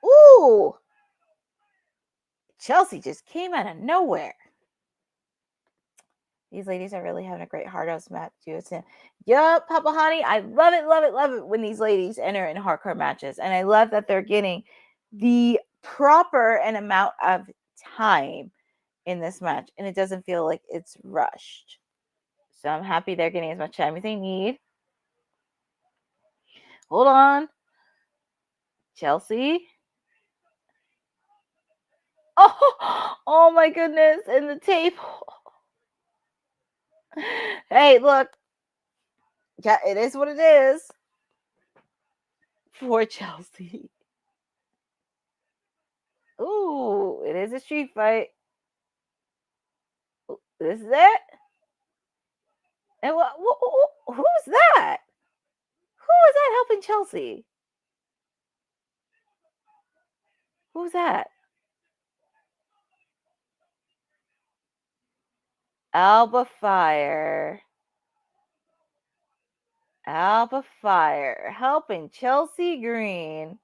Ooh! Chelsea just came out of nowhere. These ladies are really having a great hard house match. Yup, Papa Honey. I love it, love it, love it when these ladies enter in hardcore matches. And I love that they're getting the proper and amount of time in this match. And it doesn't feel like it's rushed. So I'm happy they're getting as much time as they need. Hold on. Chelsea. Oh my goodness. And the tape. Hey, look. Yeah, it is what it is. For Chelsea. Ooh, it is a street fight. Ooh, this is it. And who's that? Who is that helping Chelsea? Who's that? Alba Fire. Alba Fire helping Chelsea Green.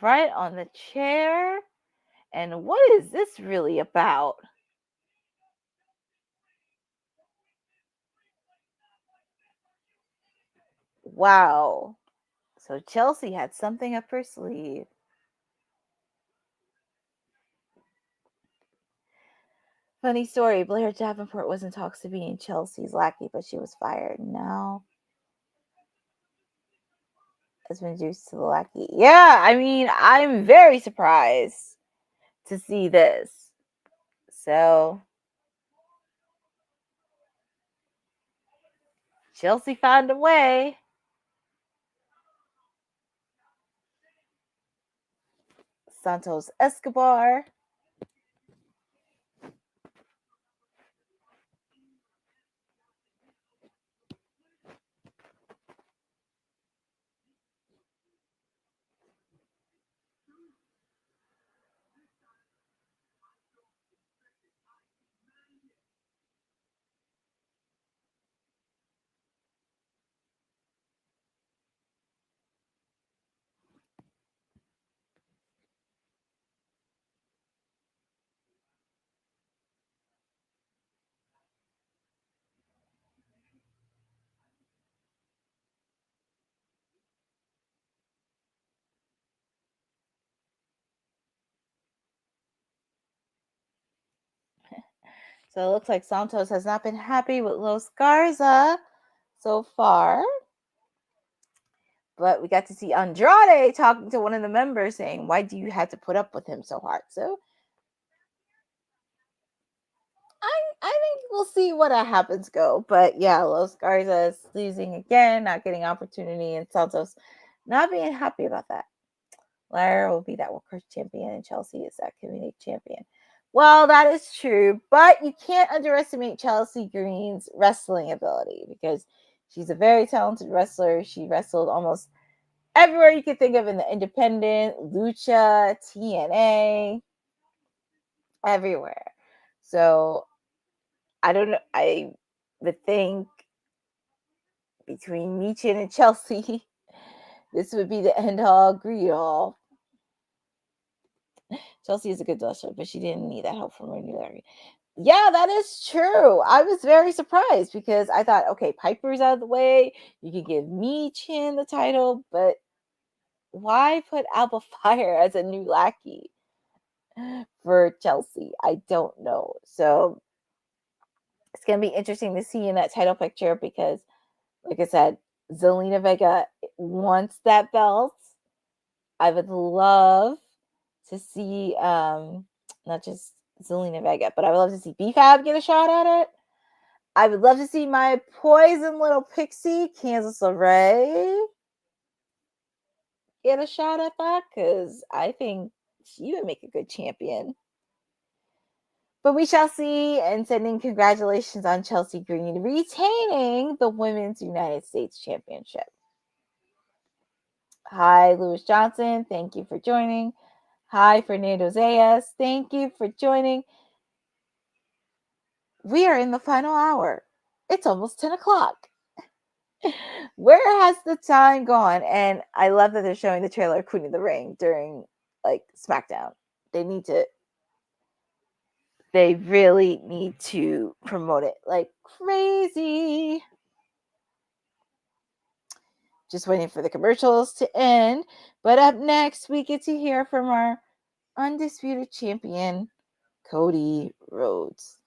Right on the chair. And what is this really about? Wow. So Chelsea had something up her sleeve. Funny story, Blair Davenport was in talks to be Chelsea's lackey, but she was fired. Now has been reduced to the lackey. Yeah, I mean, I'm very surprised to see this. So Chelsea found a way. Santos Escobar. So it looks like Santos has not been happy with Los Garza so far. But we got to see Andrade talking to one of the members saying, why do you have to put up with him so hard? So I think we'll see what happens go. But yeah, Los Garza is losing again, not getting opportunity, and Santos not being happy about that. Lara will be that World Cup champion, and Chelsea is that community champion. Well, that is true, but you can't underestimate Chelsea Green's wrestling ability because she's a very talented wrestler. She wrestled almost everywhere you could think of in the independent, Lucha, TNA, everywhere. So I don't know. I would think between Michin and Chelsea, this would be the end all, agree all. Chelsea is a good wrestler, but she didn't need that help from Randy Larry. Yeah, that is true. I was very surprised because I thought, okay, Piper's out of the way. You could give Michin the title, but why put Alba Fire as a new lackey for Chelsea? I don't know. So it's going to be interesting to see in that title picture because, like I said, Zelina Vega wants that belt. I would love to see not just Zelina Vega, but I would love to see B-Fab get a shot at it. I would love to see my poison little pixie, Kansas LeRae, get a shot at that because I think she would make a good champion. But we shall see, and sending congratulations on Chelsea Green retaining the Women's United States Championship. Hi, Lewis Johnson. Thank you for joining. Hi, Fernando Zayas. Thank you for joining. We are in the final hour. It's almost 10 o'clock. Where has the time gone? And I love that they're showing the trailer of Queen of the Ring during like SmackDown. They really need to promote it like crazy. Just waiting for the commercials to end. But up next, we get to hear from our undisputed champion, Cody Rhodes.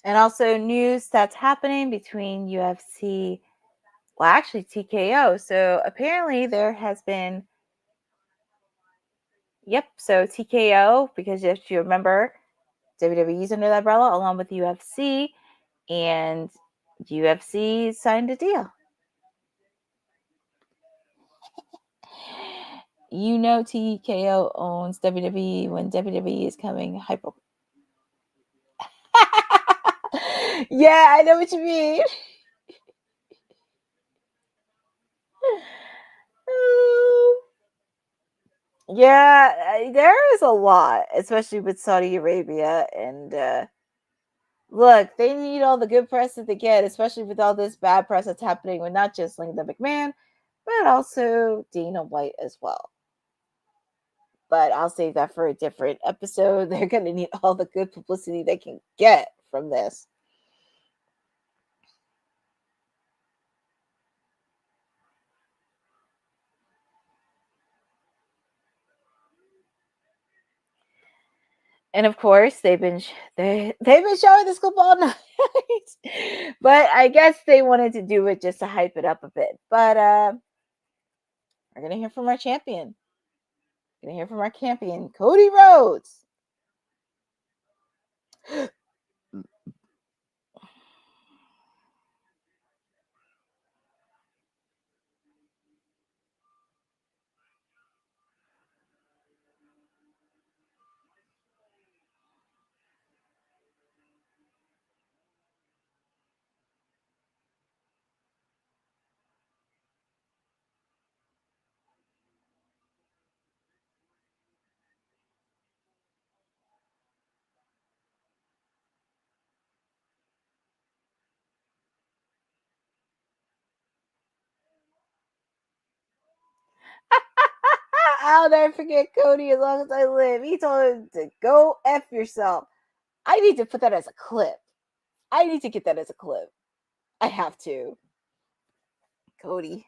And also news that's happening between UFC, well, actually TKO. So apparently there has been, so TKO, because if you remember, WWE's under the umbrella along with UFC, and UFC signed a deal. You know TKO owns WWE when WWE is coming hyper. Yeah, I know what you mean. Yeah, there is a lot, especially with Saudi Arabia. And look, they need all the good press that they get, especially with all this bad press that's happening with not just Linda McMahon, but also Dana White as well. But I'll save that for a different episode. They're going to need all the good publicity they can get from this. And of course, they've been showing this clip all night. But I guess they wanted to do it just to hype it up a bit. But we're going to hear from our champion. Cody Rhodes. I'll never forget Cody as long as I live. He told him to go F yourself. I need to put that as a clip. I need to get that as a clip. I have to. Cody.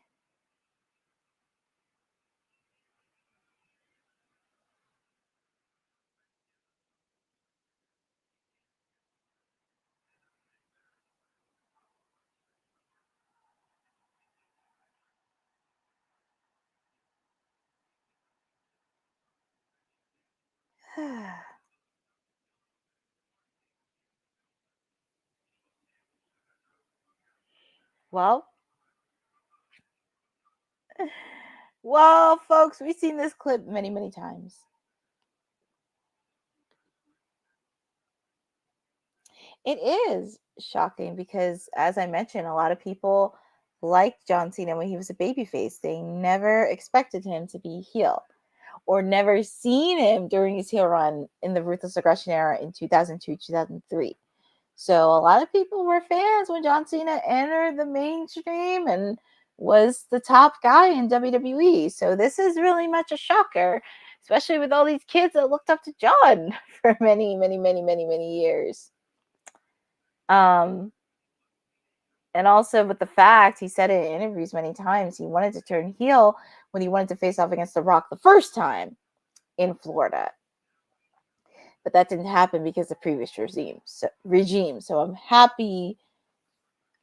Well, folks, we've seen this clip many, many times. It is shocking because, as I mentioned, a lot of people liked John Cena when he was a babyface. They never expected him to be heel or never seen him during his heel run in the Ruthless Aggression era in 2002, 2003. So a lot of people were fans when John Cena entered the mainstream and was the top guy in WWE. So this is really much a shocker, especially with all these kids that looked up to John for many, many, many, many, many years. And also with the fact, he said it in interviews many times, he wanted to turn heel when he wanted to face off against The Rock the first time in Florida. But that didn't happen because of the previous regime. So I'm happy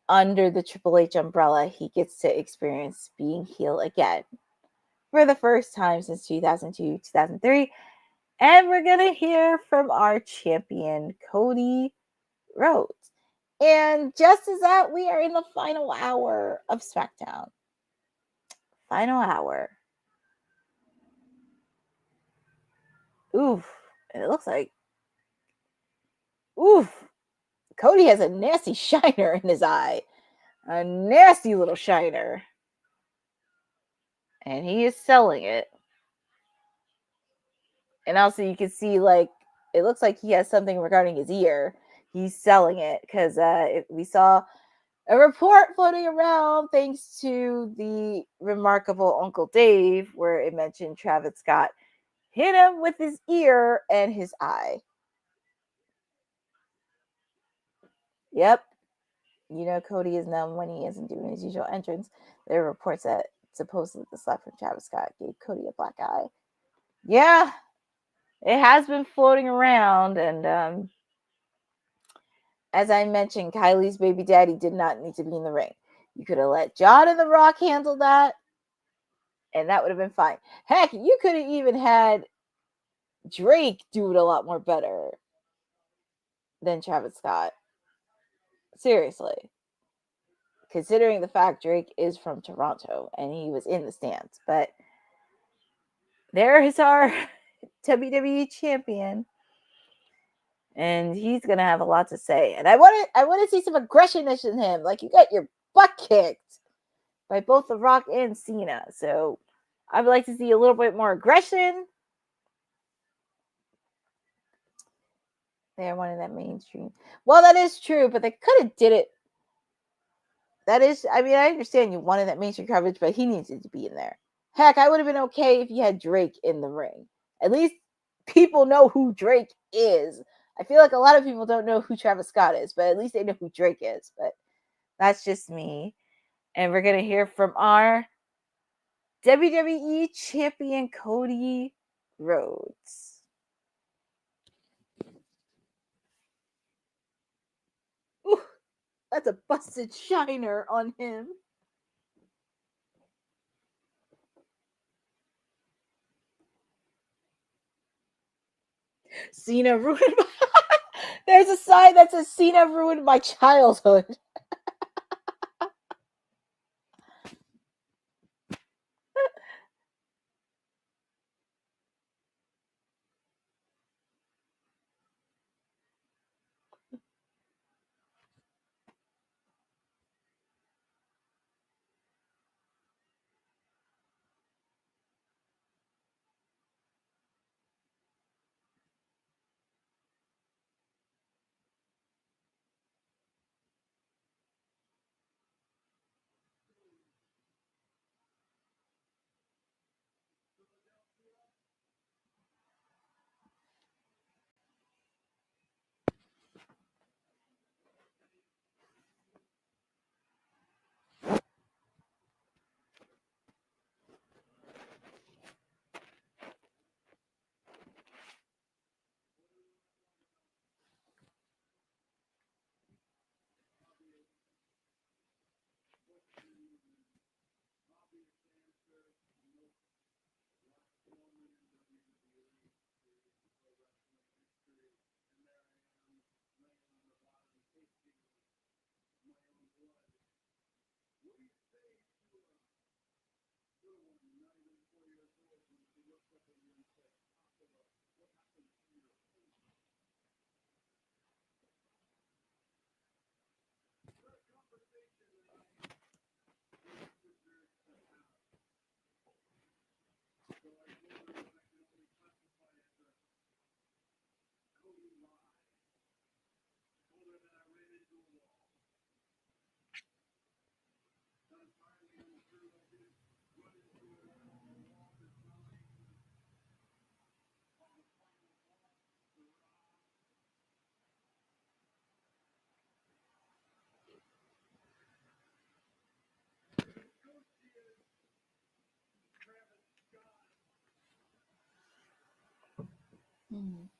under the Triple H umbrella, he gets to experience being heel again for the first time since 2002, 2003. And we're going to hear from our champion, Cody Rhodes. And just as that, we are in the final hour of SmackDown. Final hour. Oof. And it looks like, oof. Cody has a nasty shiner in his eye. A nasty little shiner. And he is selling it. And also you can see, like, it looks like he has something regarding his ear. He's selling it because we saw a report floating around thanks to the remarkable Uncle Dave where it mentioned Travis Scott hit him with his ear and his eye. Yep. You know Cody is numb when he isn't doing his usual entrance. There are reports that supposedly the slap from Travis Scott gave Cody a black eye. Yeah. It has been floating around, and as I mentioned, Kylie's baby daddy did not need to be in the ring. You could have let John and The Rock handle that, and that would have been fine. Heck, you could have even had Drake do it a lot more better than Travis Scott. Seriously. Considering the fact Drake is from Toronto, and he was in the stands. But there is our WWE champion. And he's gonna have a lot to say. And I want to see some aggression in him. Like, you got your butt kicked by both The Rock and Cena. So I would like to see a little bit more aggression. They wanted that mainstream. Well, that is true, but they could have did it. That is, I mean, I understand you wanted that mainstream coverage, but he needed to be in there. Heck, I would have been okay if you had Drake in the ring. At least people know who Drake is. I feel like a lot of people don't know who Travis Scott is, but at least they know who Drake is. But that's just me. And we're going to hear from our WWE champion, Cody Rhodes. Ooh, that's a busted shiner on him. Cena ruined my... There's a sign that says Cena ruined my childhood.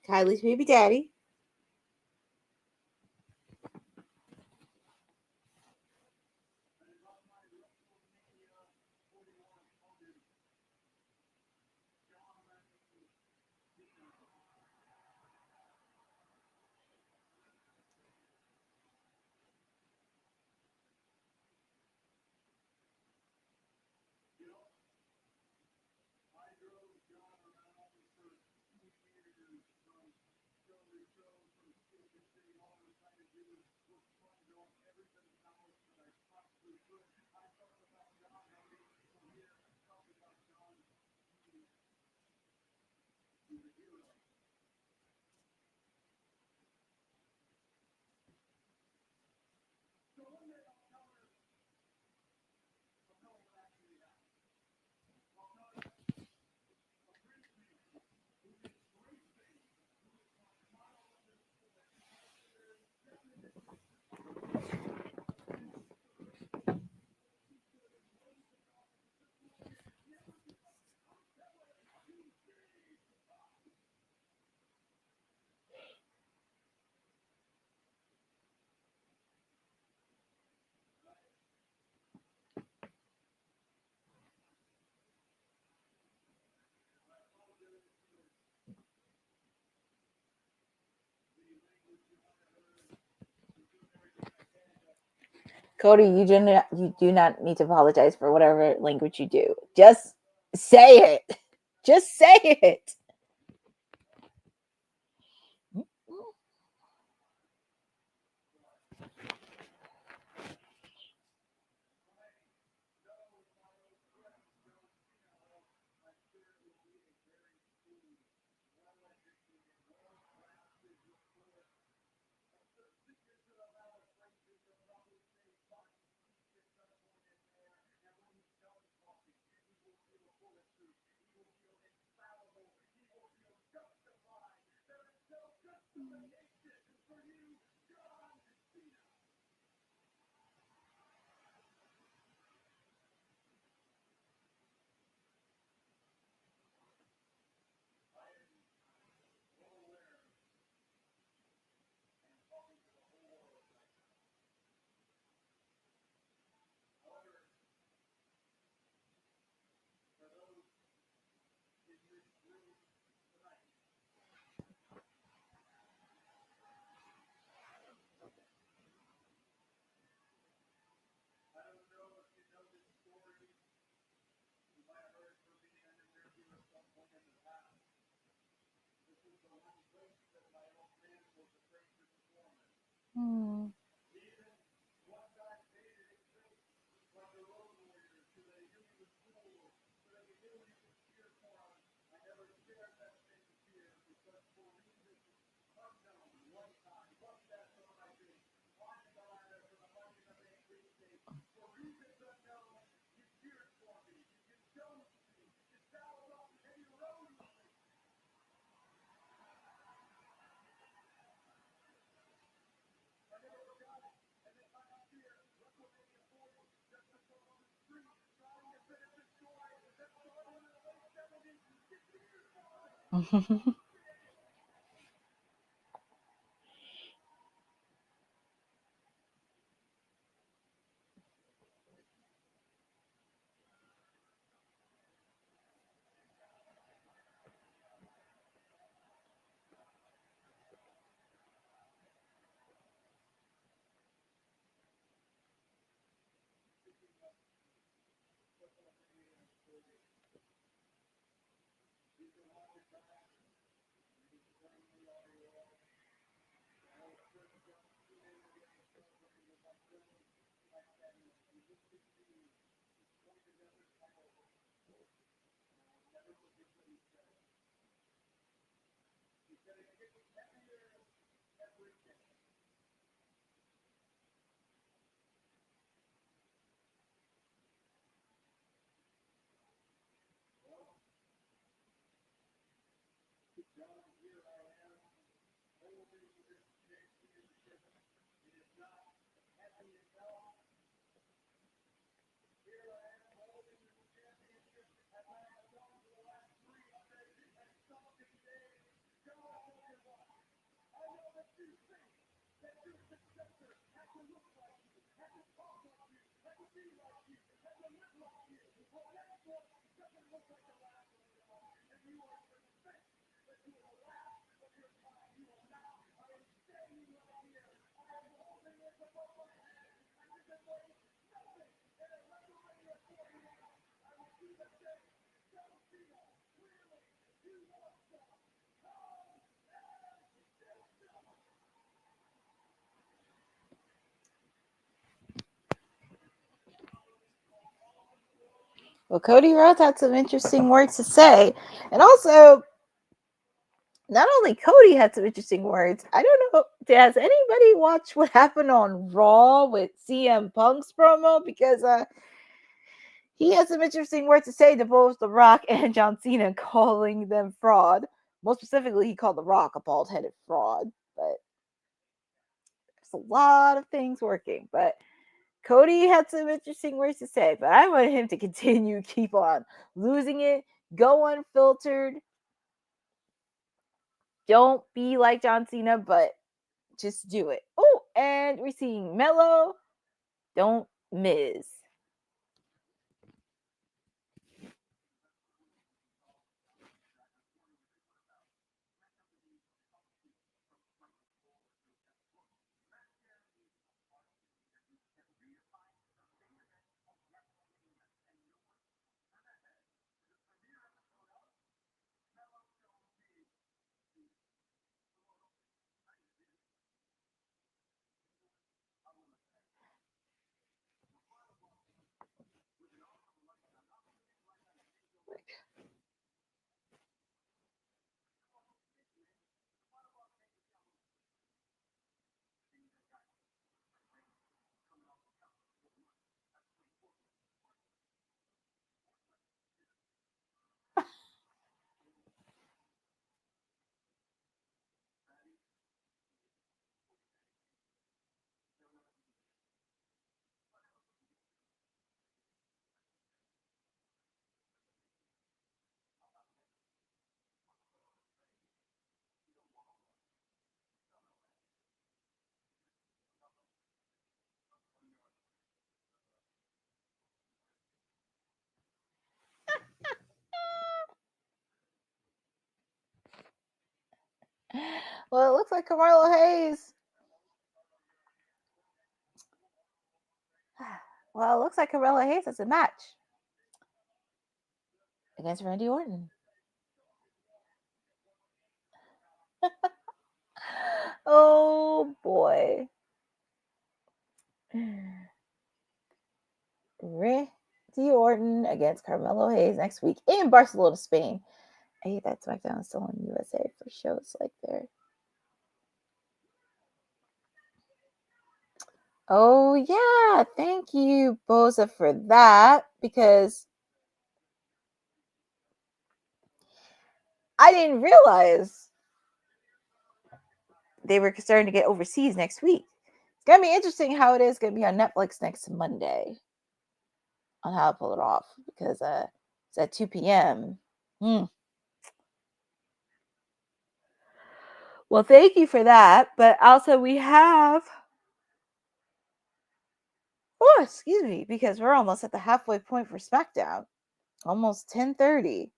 Kylie's baby daddy. Cody, you do not need to apologize for whatever language you do. Just say it. Just say it. Well, Cody Rhodes had some interesting words to say. And also, not only Cody had some interesting words, I don't know, has anybody watched what happened on Raw with CM Punk's promo? Because he has some interesting words to say to both The Rock and John Cena, calling them fraud. Most specifically, he called The Rock a bald-headed fraud. But there's a lot of things working. But Cody had some interesting words to say. But I want him to continue, keep on losing it, go unfiltered. Don't be like John Cena, but just do it. Oh, and we're seeing Mello. Don't miss. Well, it looks like Carmelo Hayes. Well, it looks like Carmelo Hayes has a match against Randy Orton. Oh boy. Randy Orton against Carmelo Hayes next week in Barcelona, Spain. I hate that SmackDown is still in USA for shows like there. Oh yeah, thank you, Boza, for that, because I didn't realize they were starting to get overseas next week. It's gonna be interesting how it is gonna be on Netflix next Monday on how to pull it off, because it's at 2 p.m. Well, thank you for that. But also we have, oh, excuse me, because we're almost at the halfway point for SmackDown. Almost 10:30.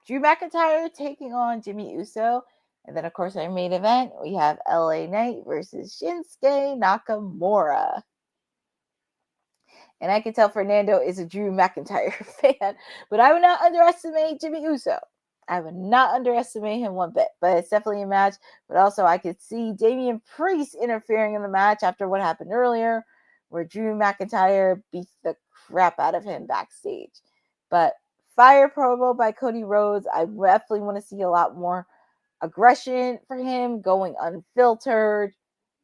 Drew McIntyre taking on Jimmy Uso. And then, of course, our main event, we have LA Knight versus Shinsuke Nakamura. And I can tell Fernando is a Drew McIntyre fan, but I would not underestimate Jimmy Uso. I would not underestimate him one bit, but it's definitely a match. But also, I could see Damian Priest interfering in the match after what happened earlier, where Drew McIntyre beat the crap out of him backstage. But fire promo by Cody Rhodes. I definitely want to see a lot more aggression for him, going unfiltered,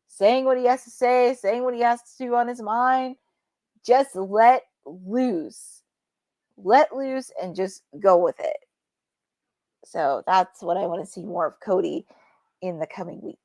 saying what he has to say, saying what he has to do on his mind. Just let loose. Let loose and just go with it. So that's what I want to see more of Cody in the coming weeks.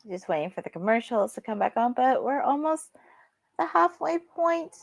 Just waiting for the commercials to come back on, but we're almost the halfway point.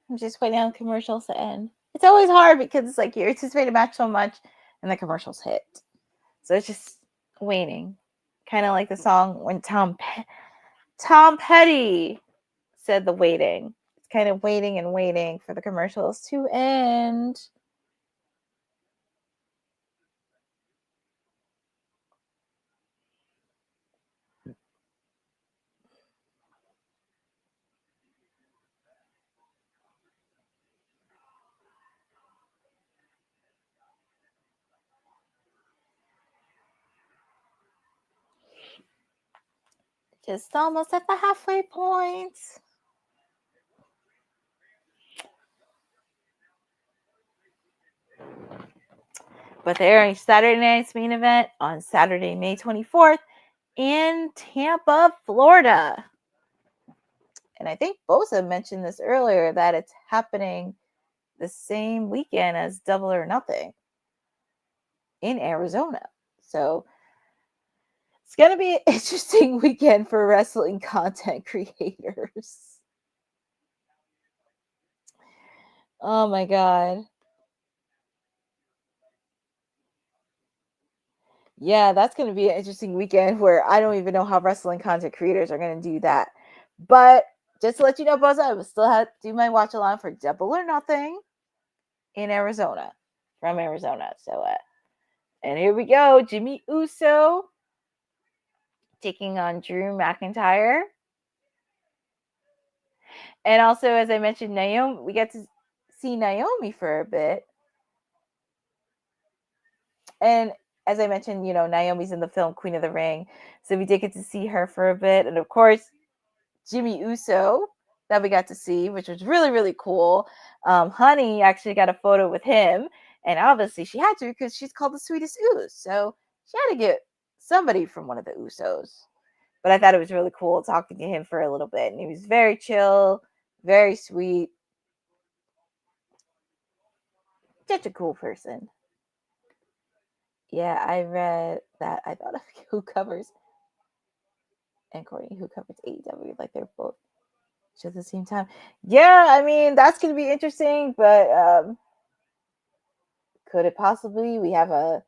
I'm just waiting on commercials to end. It's always hard because it's like you anticipate a match so much and the commercials hit. So it's just waiting. Kind of like the song when Tom Petty said the waiting. It's kind of waiting and waiting for the commercials to end. Just almost at the halfway point. But there is Saturday night's main event on Saturday, May 24th in Tampa, Florida. And I think Bosa mentioned this earlier that it's happening the same weekend as Double or Nothing in Arizona. So it's going to be an interesting weekend for wrestling content creators. Oh my God. Yeah, that's going to be an interesting weekend where I don't even know how wrestling content creators are going to do that. But just to let you know, Boza, I will still have to do my watch along for Double or Nothing in Arizona, from Arizona. So, and here we go. Jimmy Uso taking on Drew McIntyre. And also, as I mentioned, Naomi, we get to see Naomi for a bit. And as I mentioned, you know, Naomi's in the film Queen of the Ring. So we did get to see her for a bit. And of course, Jimmy Uso that we got to see, which was really, really cool. Honey actually got a photo with him. And obviously she had to because she's called the sweetest Us. So she had to get somebody from one of the Usos. But I thought it was really cool talking to him for a little bit. And he was very chill, very sweet. Such a cool person. Yeah, I read that. I thought of who covers and Courtney who covers AEW. Like they're both at the same time. Yeah, I mean, that's going to be interesting. But could it possibly we have a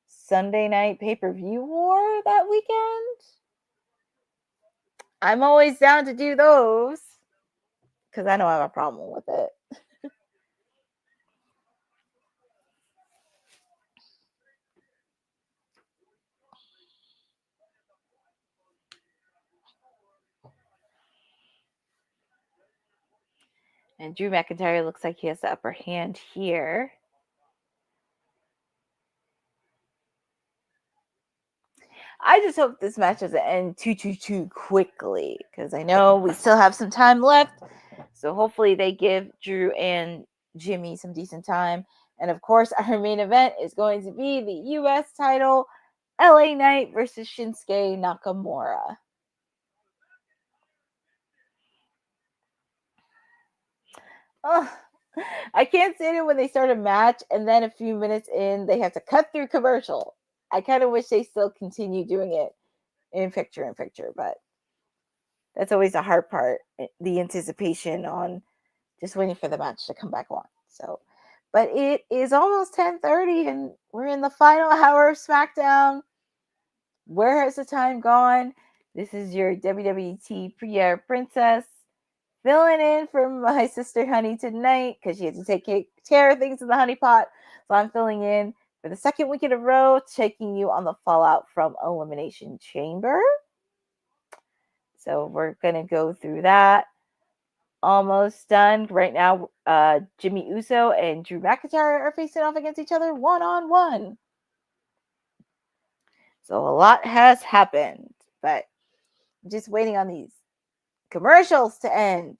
Sunday night pay-per-view war that weekend? I'm always down to do those because I don't have a problem with it. And Drew McIntyre looks like he has the upper hand here. I just hope this match doesn't end too quickly because I know we still have some time left. So hopefully they give Drew and Jimmy some decent time. And of course, our main event is going to be the U.S. title, LA Knight versus Shinsuke Nakamura. Oh, I can't stand it when they start a match and then a few minutes in, they have to cut through commercial. I kind of wish they still continue doing it in picture, but that's always the hard part, the anticipation on just waiting for the match to come back on. So, but it is almost 10:30 and we're in the final hour of SmackDown. Where has the time gone? This is your WWT Pierre Princess filling in for my sister Honey tonight because she had to take care of things in the honey pot. So I'm filling in for the second week in a row, taking you on the fallout from Elimination Chamber. So we're going to go through that. Almost done. Right now, Jimmy Uso and Drew McIntyre are facing off against each other one-on-one. So a lot has happened, but I'm just waiting on these commercials to end.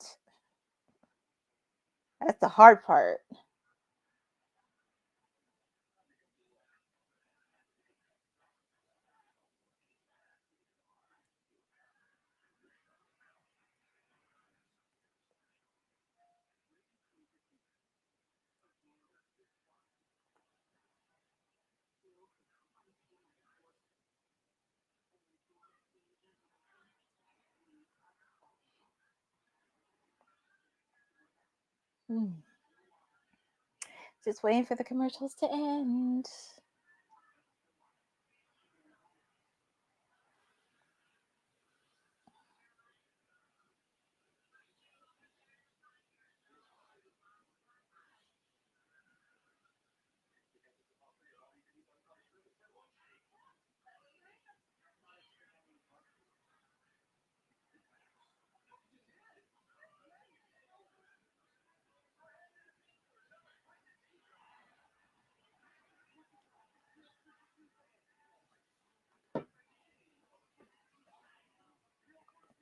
That's the hard part. Just waiting for the commercials to end.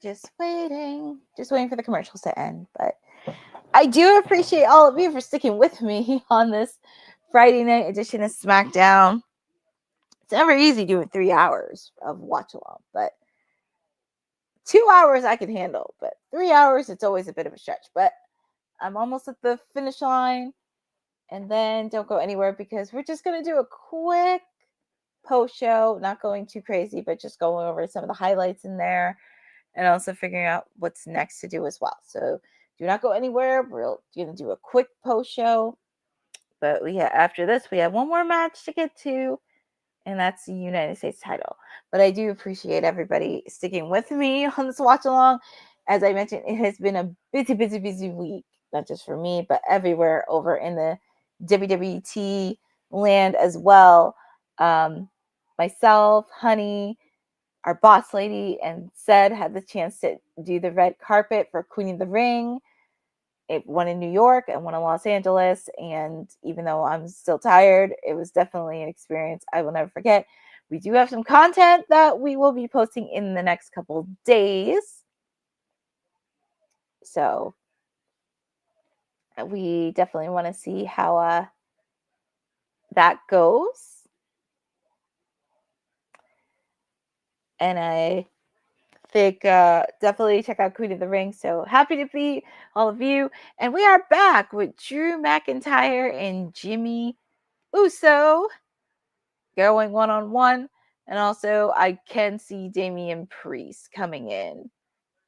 Just waiting for the commercials to end. But I do appreciate all of you for sticking with me on this Friday night edition of SmackDown. It's never easy doing 3 hours of watch along, but 2 hours I can handle, but 3 hours, it's always a bit of a stretch. But I'm almost at the finish line, and then don't go anywhere because we're just going to do a quick post show, not going too crazy, but just going over some of the highlights in there and also figuring out what's next to do as well. So do not go anywhere. We're going to do a quick post show, but after this, we have one more match to get to, and that's the United States title. But I do appreciate everybody sticking with me on this watch along. As I mentioned, it has been a busy week, not just for me, but everywhere over in the WWT land as well. Myself, Honey, our boss lady, and Ced had the chance to do the red carpet for Queen of the Ring. One in New York and one in Los Angeles. And even though I'm still tired, it was definitely an experience I will never forget. We do have some content that we will be posting in the next couple days. So we definitely want to see how that goes. And I think definitely check out Queen of the Ring. So happy to be all of you. And we are back with Drew McIntyre and Jimmy Uso going one-on-one. And also I can see Damian Priest coming in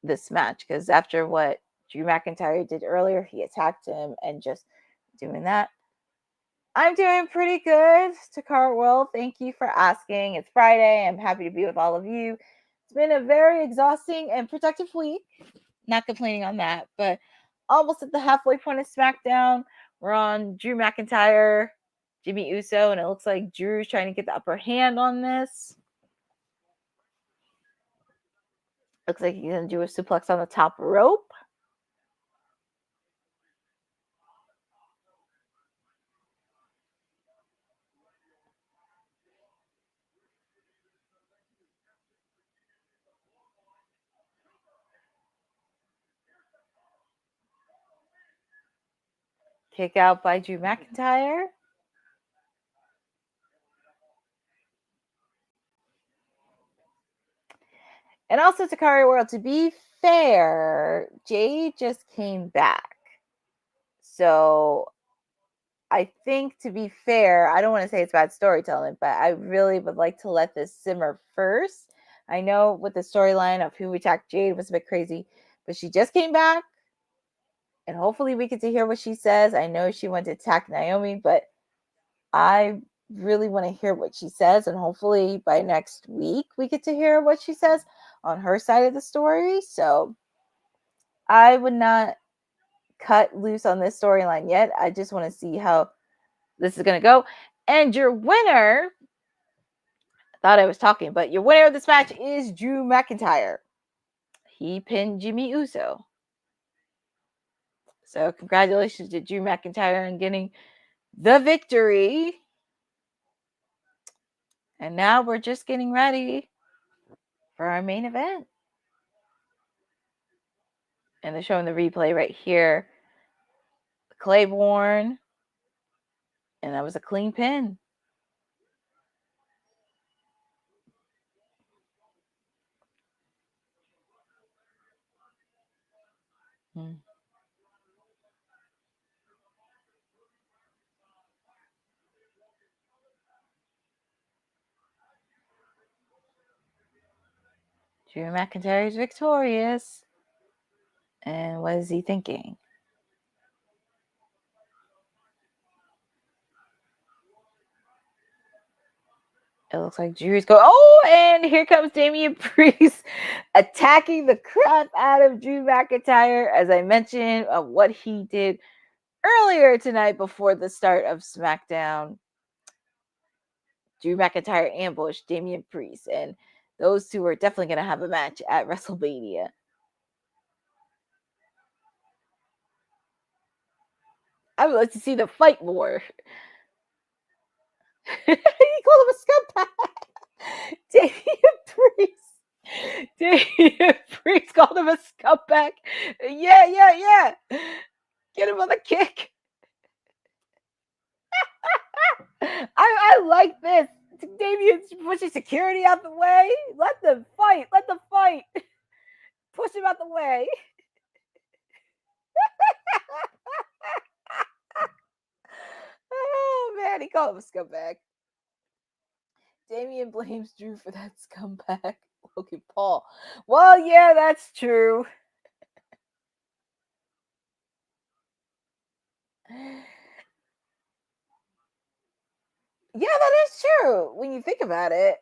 this match because after what Drew McIntyre did earlier, he attacked him and just doing that. I'm doing pretty good, Takara World. Thank you for asking. It's Friday. I'm happy to be with all of you. It's been a very exhausting and productive week. Not complaining on that, but almost at the halfway point of SmackDown. We're on Drew McIntyre, Jimmy Uso, and it looks like Drew's trying to get the upper hand on this. Looks like he's going to do a suplex on the top rope. Kick out by Drew McIntyre. And also, Takari World, to be fair, Jade just came back. So I think, to be fair, I don't want to say it's bad storytelling, but I really would like to let this simmer first. I know with the storyline of who attacked Jade was a bit crazy, but she just came back. And hopefully we get to hear what she says. I know she went to attack Naomi, but I really want to hear what she says. And hopefully by next week we get to hear what she says on her side of the story. So I would not cut loose on this storyline yet. I just want to see how this is going to go. And your winner, I thought I was talking, but your winner of this match is Drew McIntyre. He pinned Jimmy Uso. So congratulations to Drew McIntyre on getting the victory. And now we're just getting ready for our main event. And they're showing the replay right here. Claiborne. And that was a clean pin. Drew McIntyre is victorious. And what is he thinking? It looks like Drew's going. Oh, and here comes Damian Priest attacking the crap out of Drew McIntyre, as I mentioned, of what he did earlier tonight before the start of SmackDown. Drew McIntyre ambushed Damian Priest, and those two are definitely going to have a match at WrestleMania. I would like to see them fight more. He called him a scumbag. Damian Priest called him a scumbag. Yeah. Get him on the kick. I like this. Damian's pushing security out the way. Let them fight. Push him out the way. Oh, man. He called him a scumbag. Damian blames Drew for that scumbag. Logan Paul. Well, yeah, that's true. Yeah, that is true when you think about it.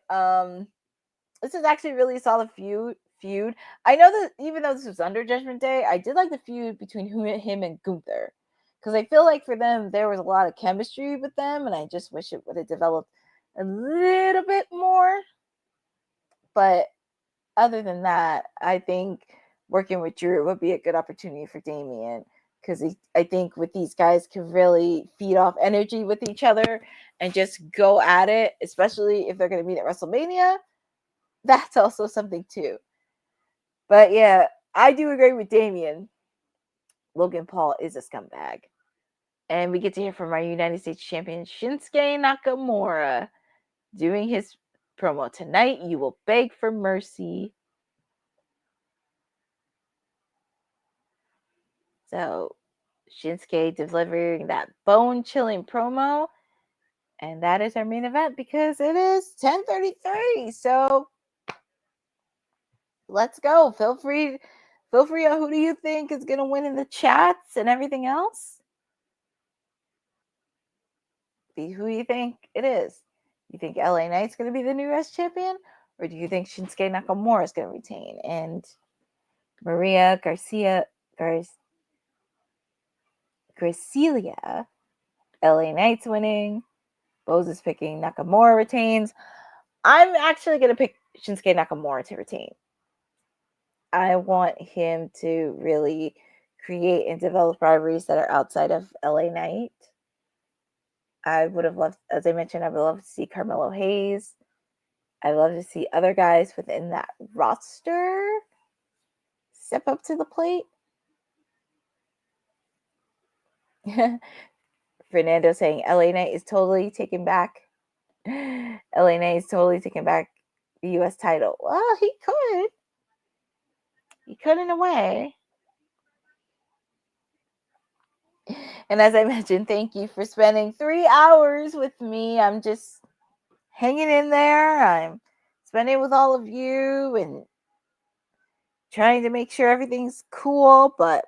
This is actually a really solid feud. I know that even though this was under Judgment Day, I did like the feud between him and Gunther, because I feel like for them there was a lot of chemistry with them, and I just wish it would have developed a little bit more. But other than that, I think working with Drew would be a good opportunity for Damian, because I think with these guys can really feed off energy with each other and just go at it, especially if they're going to meet at WrestleMania. That's also something too. But yeah, I do agree with Damian. Logan Paul is a scumbag. And we get to hear from our United States champion Shinsuke Nakamura doing his promo. Tonight, you will beg for mercy. So Shinsuke delivering that bone-chilling promo. And that is our main event because it is 10:33. So let's go. Feel free. Who do you think is going to win in the chats and everything else? Who do you think it is? You think LA Knight's going to be the new US champion? Or do you think Shinsuke Nakamura is going to retain? And Maria Gracilia, LA Knight's winning. Bose is picking Nakamura retains. I'm actually going to pick Shinsuke Nakamura to retain. I want him to really create and develop rivalries that are outside of LA Knight. I would have loved, as I mentioned, I would love to see Carmelo Hayes. I'd love to see other guys within that roster step up to the plate. Fernando saying LA Knight is totally taking back. LA Knight is totally taking back the US title. Well, he could. He could in a way. And as I mentioned, thank you for spending 3 hours with me. I'm just hanging in there. I'm spending with all of you and trying to make sure everything's cool, but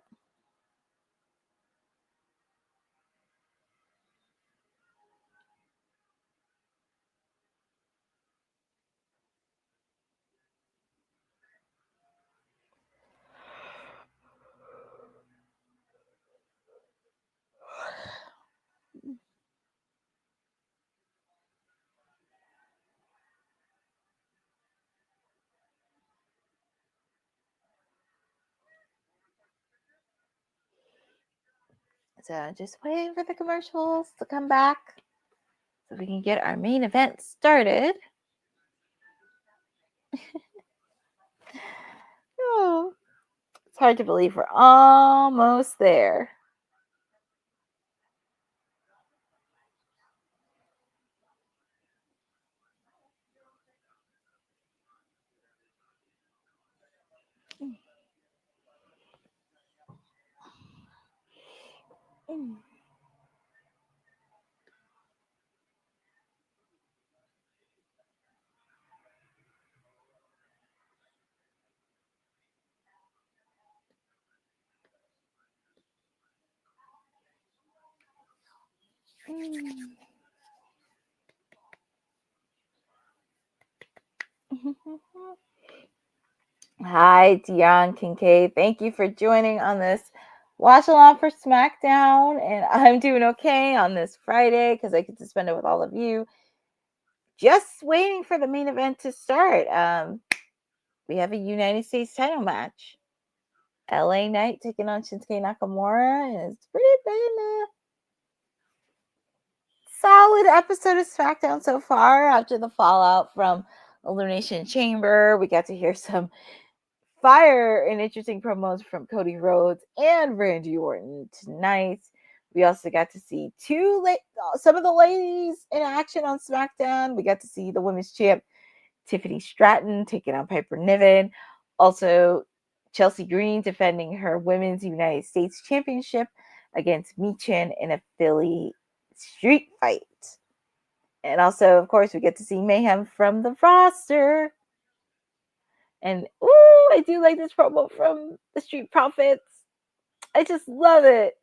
so just waiting for the commercials to come back so we can get our main event started. Oh, it's hard to believe we're almost there. Hi, Dion Kincaid. Thank you for joining on this watch along for SmackDown. And I'm doing okay on this Friday because I get to spend it with all of you. Just waiting for the main event to start. We have a United States title match. LA Knight taking on Shinsuke Nakamura. And it's pretty been a solid episode of SmackDown so far after the fallout from Elimination Chamber. We got to hear some fire and interesting promos from Cody Rhodes and Randy Orton tonight. We also got to see some of the ladies in action on SmackDown. We got to see the women's champ Tiffany Stratton taking on Piper Niven. Also, Chelsea Green defending her women's United States Championship against Michin in a Philly street fight. And also, of course, we get to see Mayhem from the roster. And I do like this promo from the Street Profits. I just love it.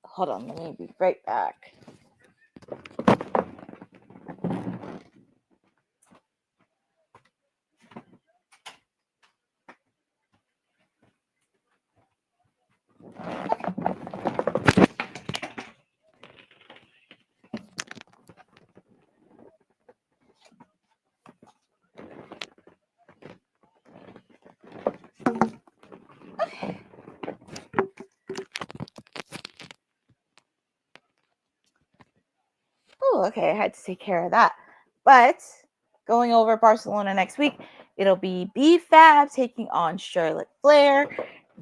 Hold on, let me be right back. Oh, okay, I had to take care of that. But going over Barcelona next week, it'll be B-Fab taking on Charlotte Flair,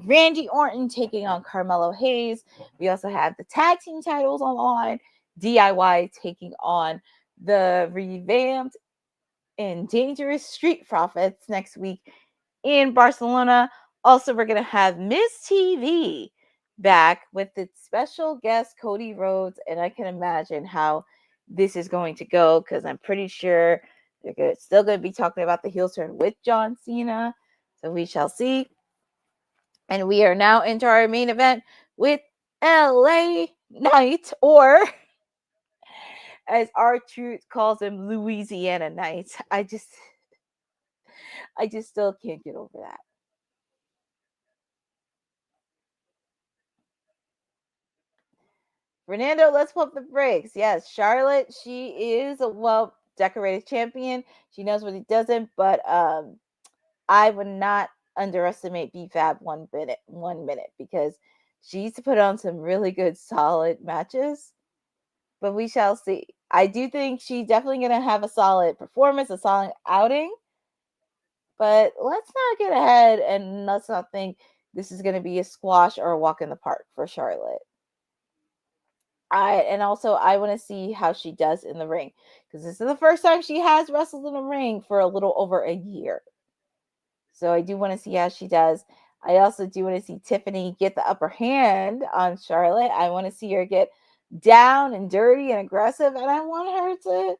Randy Orton taking on Carmelo Hayes. We also have the tag team titles on the line, DIY taking on the revamped and dangerous Street Profits next week in Barcelona. Also, we're going to have Miss TV back with its special guest, Cody Rhodes. And I can imagine how this is going to go because I'm pretty sure they're still going to be talking about the heel turn with John Cena. So we shall see. And we are now into our main event with LA Knight, or as R-Truth calls them, Louisiana nights. I just still can't get over that. Fernando, let's pump the brakes. Yes, Charlotte, she is a well-decorated champion. She knows what he doesn't, but I would not underestimate BFAB 1 minute, because she used to put on some really good, solid matches. But we shall see. I do think she's definitely going to have a solid performance, a solid outing. But let's not get ahead, and let's not think this is going to be a squash or a walk in the park for Charlotte. I want to see how she does in the ring, because this is the first time she has wrestled in a ring for a little over a year. So I do want to see how she does. I also do want to see Tiffany get the upper hand on Charlotte. I want to see her get down and dirty and aggressive, and I want her to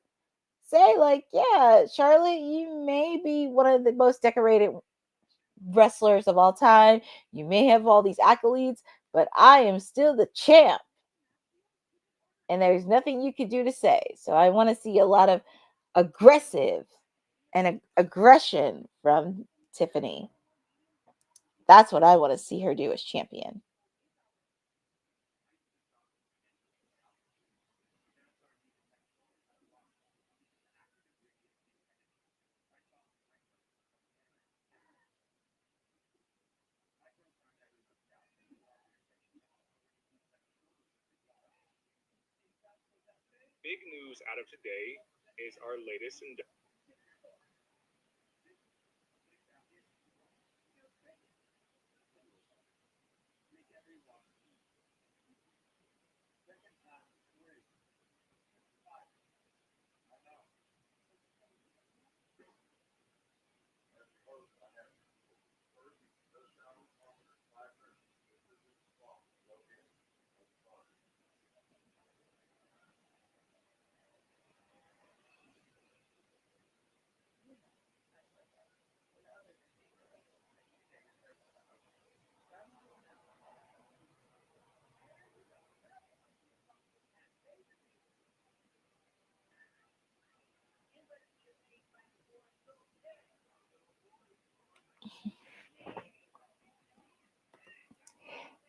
say, like, yeah, Charlotte, you may be one of the most decorated wrestlers of all time. You may have all these accolades, but I am still the champ. And there's nothing you can do to say. So I want to see a lot of aggressive and aggression from Tiffany. That's what I want to see her do as champion. Big news out of today is our latest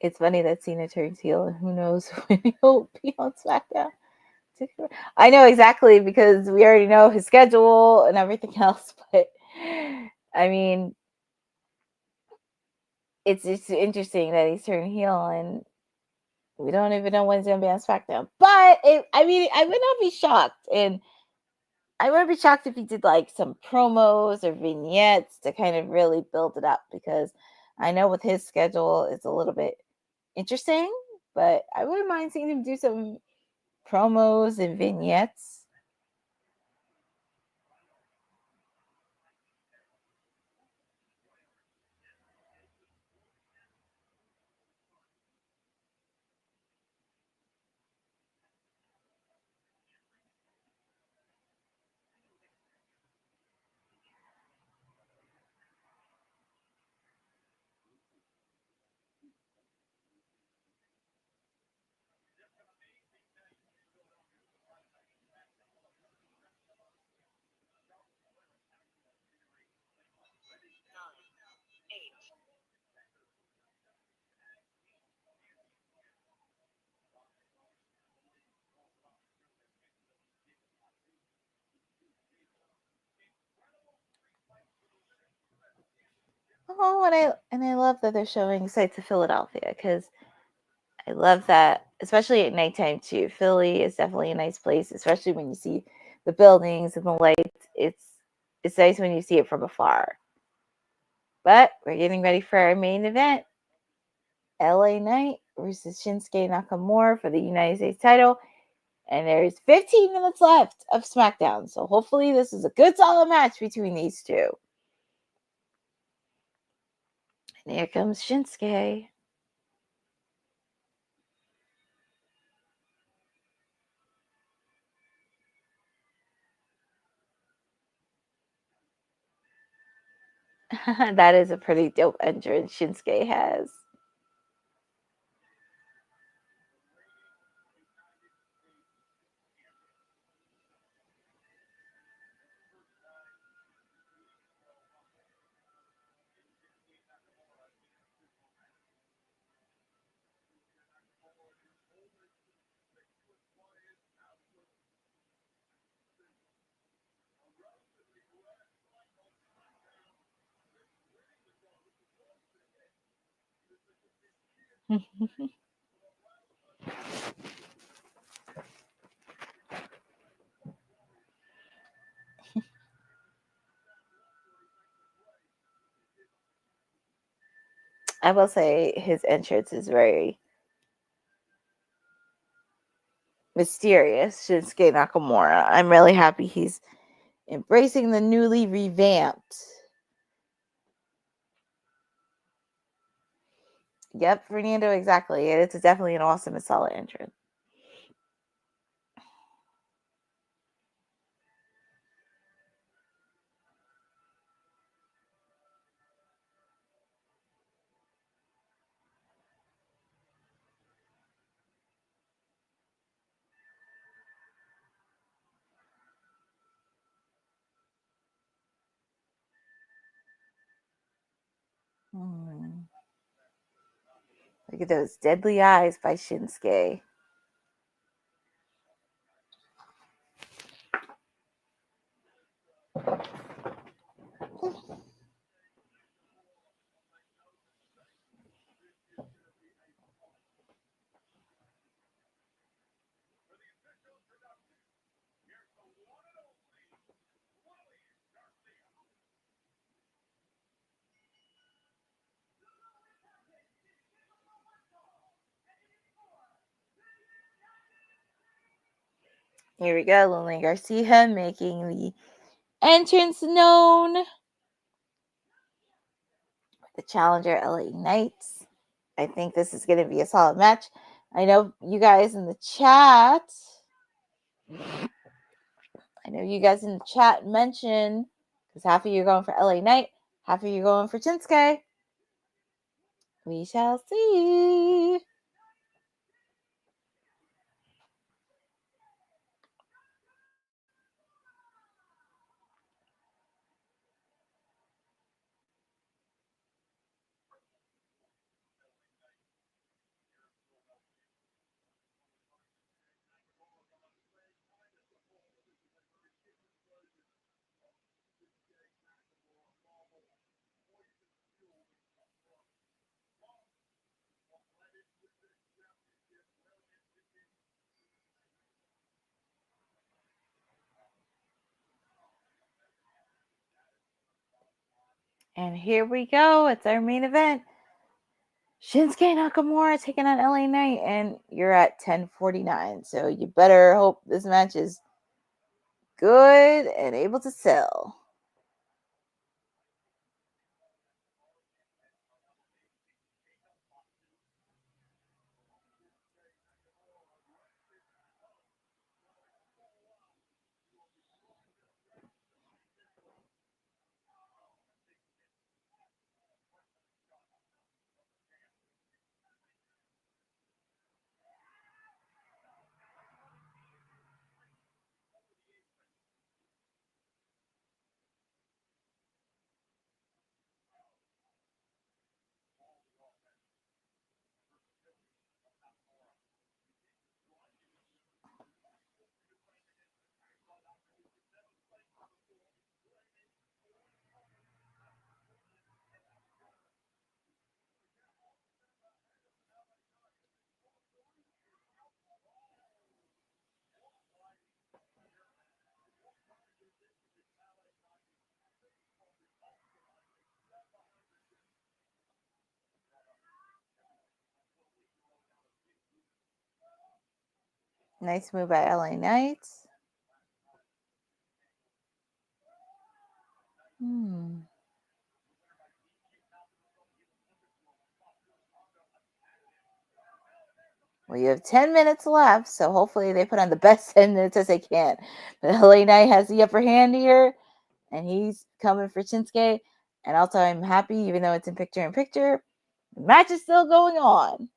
It's funny that Cena turns heel, and who knows when he'll be on SmackDown. I know exactly, because we already know his schedule and everything else, but I mean, it's interesting that he's turned heel, and we don't even know when he's going to be on SmackDown. But I would not be shocked, and I wouldn't be shocked if he did like some promos or vignettes to kind of really build it up, because I know with his schedule it's a little bit interesting, but I wouldn't mind seeing him do some promos and vignettes. Oh, and I love that they're showing sights of Philadelphia, because I love that, especially at nighttime too. Philly is definitely a nice place, especially when you see the buildings and the lights. It's nice when you see it from afar. But we're getting ready for our main event. LA Knight versus Shinsuke Nakamura for the United States title. And there's 15 minutes left of SmackDown. So hopefully this is a good solid match between these two. And here comes Shinsuke. That is a pretty dope entrance Shinsuke has. I will say his entrance is very mysterious. Shinsuke Nakamura. I'm really happy he's embracing the newly revamped. Yep, Fernando, exactly. It's definitely an awesome and solid entrance. Look at those deadly eyes by Shinsuke. Here we go, Lily Garcia making the entrance known. The challenger, LA Knights. I think this is going to be a solid match. I know you guys in the chat. Mentioned because half of you are going for LA Knight, half of you are going for Shinsuke. We shall see. And here we go. It's our main event. Shinsuke Nakamura taking on LA Knight, and you're at 10:49. So you better hope this match is good and able to sell. Nice move by LA Knight. Well, you have 10 minutes left, so hopefully they put on the best 10 minutes as they can. But LA Knight has the upper hand here, and he's coming for Shinsuke. And also, I'm happy, even though it's in picture, the match is still going on.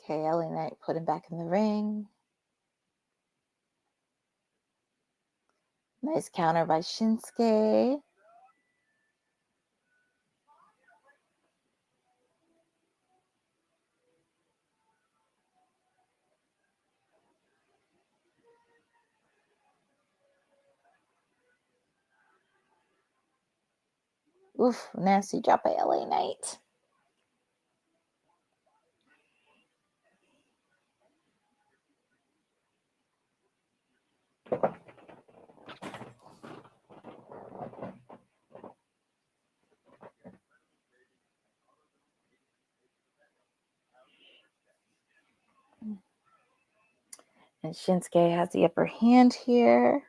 Okay, LA Knight put him back in the ring. Nice counter by Shinsuke. Oof, nasty drop by LA Knight. And Shinsuke has the upper hand here.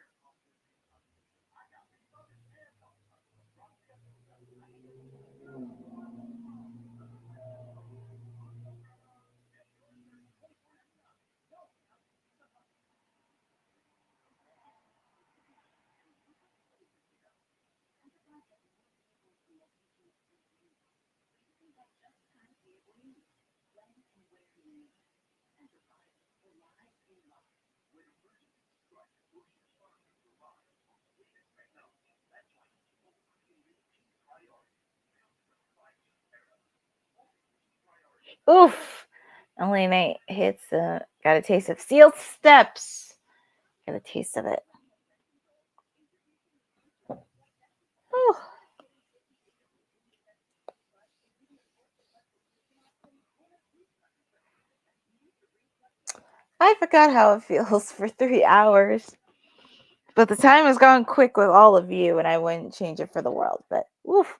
Oof. LA Knight hits, got a taste of steel steps. Got a taste of it. Ooh. I forgot how it feels for 3 hours. But the time has gone quick with all of you, and I wouldn't change it for the world. But oof.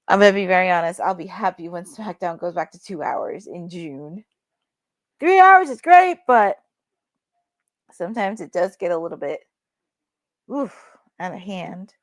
I'm going to be very honest. I'll be happy when SmackDown goes back to 2 hours in June. 3 hours is great, but sometimes it does get a little bit out of hand.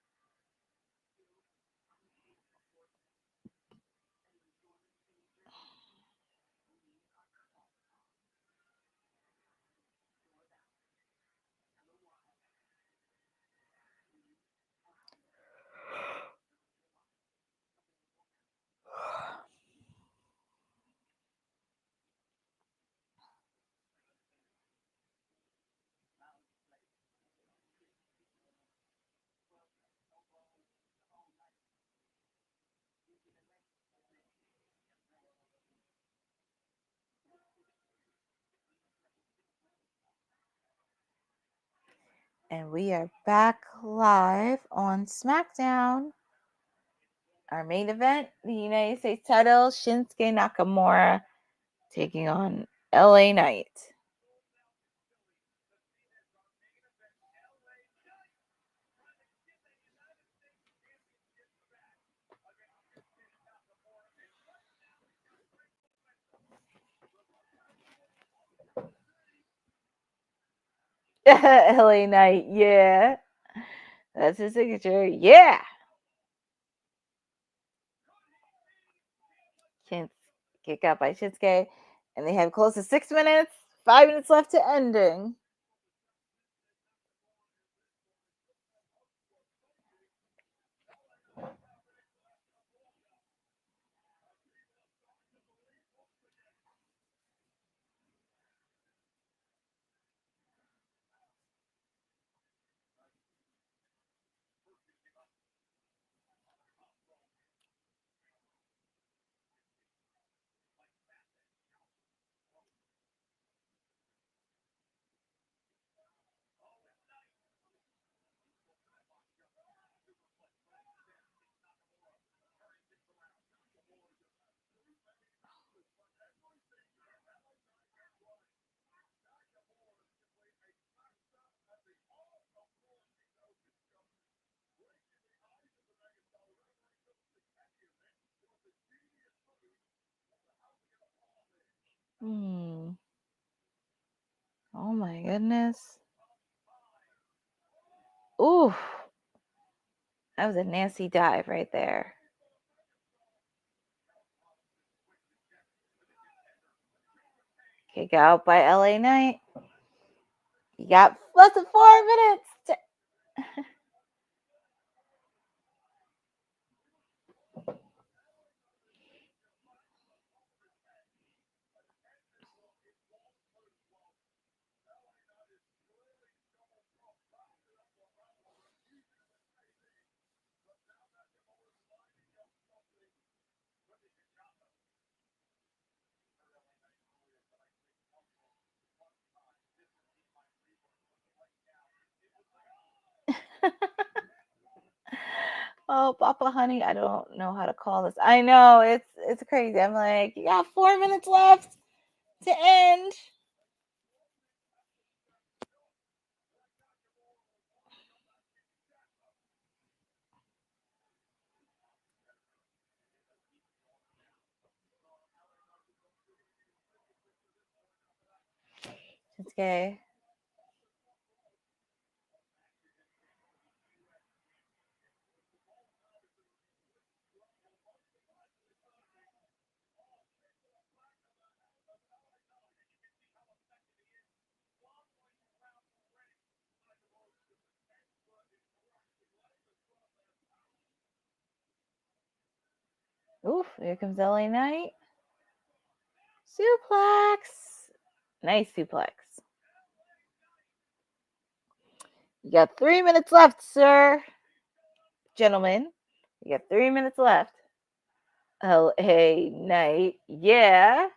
And we are back live on SmackDown. Our main event, the United States title, Shinsuke Nakamura taking on LA Knight. LA Knight, yeah. That's his signature, yeah. Kick out by Shinsuke. And they have close to 6 minutes, 5 minutes left to ending. Oh my goodness. Ooh. That was a nasty dive right there. Kick out by LA Knight. You got less than 4 minutes. Oh, Papa Honey, I don't know how to call this. I know it's crazy. I'm like, you got 4 minutes left to end. It's okay. Oof, here comes LA Knight. Suplex. Nice suplex. You got 3 minutes left, sir. Gentlemen, you got 3 minutes left. LA Knight. Yeah.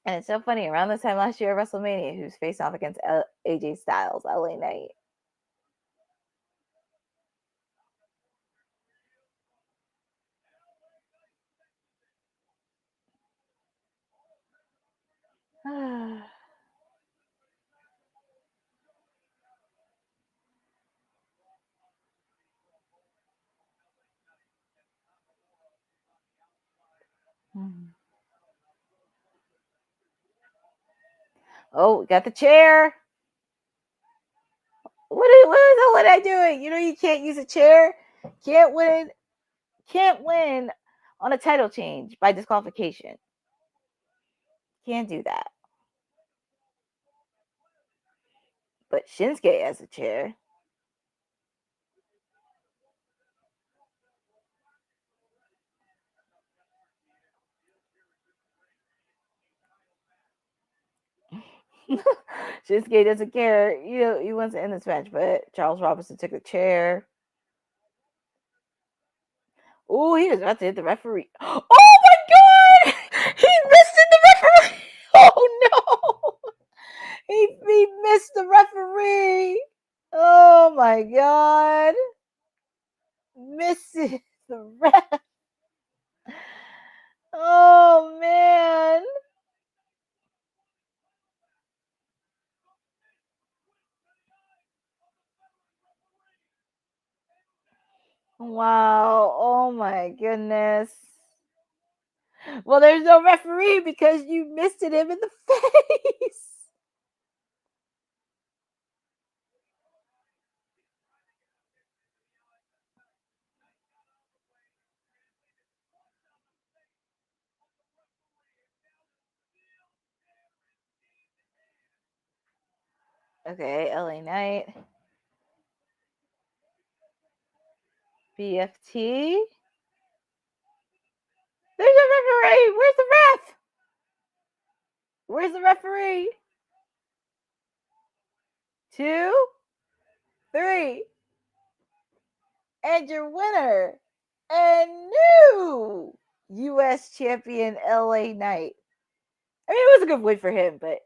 And it's so funny. Around this time last year at WrestleMania, who's faced off against AJ Styles, LA Knight. Oh, got the chair. What is I doing? You know you can't use a chair. Can't win on a title change by disqualification. Can't do that. But Shinsuke has a chair. Shinsuke doesn't care. You know, he wants to end this match, but Charles Robinson took the chair. Oh, he was about to hit the referee. Oh my God! He missed the referee. Oh no! He missed the referee. Oh my God! Misses the ref. Oh man! Wow. Oh my goodness. Well, there's no referee because you missed it him in the face. Okay, LA Knight. BFT. There's a referee. Where's the ref? Where's the referee? 2, 3. And your winner and new U.S. champion LA Knight. I mean, it was a good win for him, but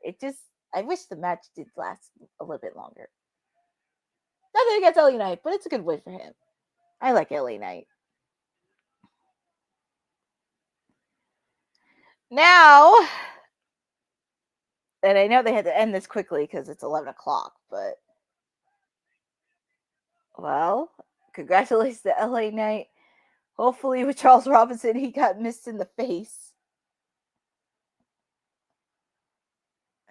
I wish the match did last a little bit longer. Nothing against LA Knight, but it's a good win for him. I like LA Knight. Now, and I know they had to end this quickly because it's 11 o'clock, but, well, congratulations to LA Knight. Hopefully with Charles Robinson, he got missed in the face.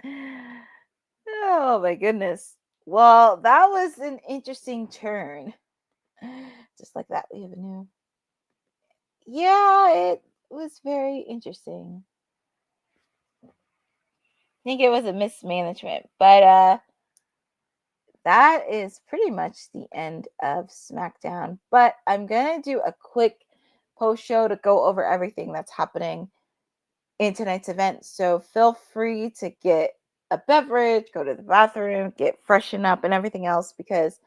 Oh my goodness. Well, that was an interesting turn. Just like that, we have a new. Yeah, it was very interesting. I think it was a mismanagement, but that is pretty much the end of SmackDown. But I'm gonna do a quick post show to go over everything that's happening in tonight's event. So feel free to get a beverage, go to the bathroom, get freshened up and everything else, because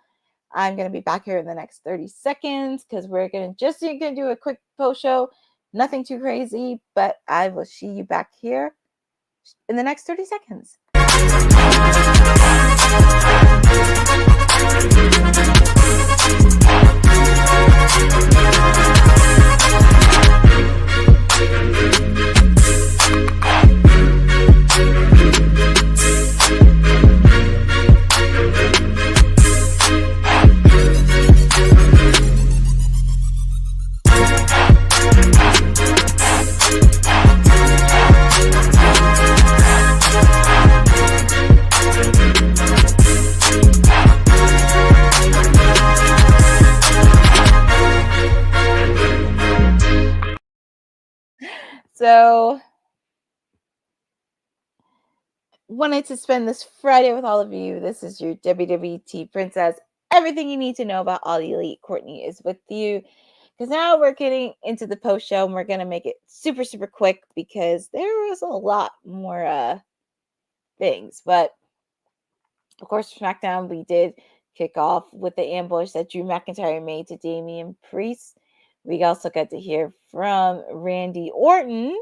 I'm going to be back here in the next 30 seconds because we're going to do a quick post show. Nothing too crazy, but I will see you back here in the next 30 seconds. So, wanted to spend this Friday with all of you. This is your WWT princess. Everything you need to know about All Elite. Courtney is with you. Because now we're getting into the post show and we're going to make it super, super quick because there was a lot more things. But of course, for SmackDown, we did kick off with the ambush that Drew McIntyre made to Damian Priest. We also got to hear from Randy Orton,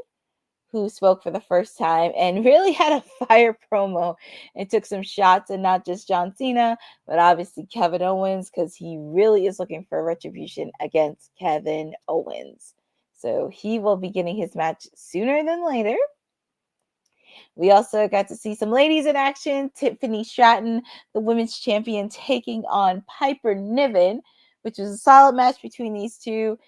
who spoke for the first time and really had a fire promo and took some shots at not just John Cena, but obviously Kevin Owens, because he really is looking for retribution against Kevin Owens. So he will be getting his match sooner than later. We also got to see some ladies in action. Tiffany Stratton, the women's champion, taking on Piper Niven, which was a solid match between these two.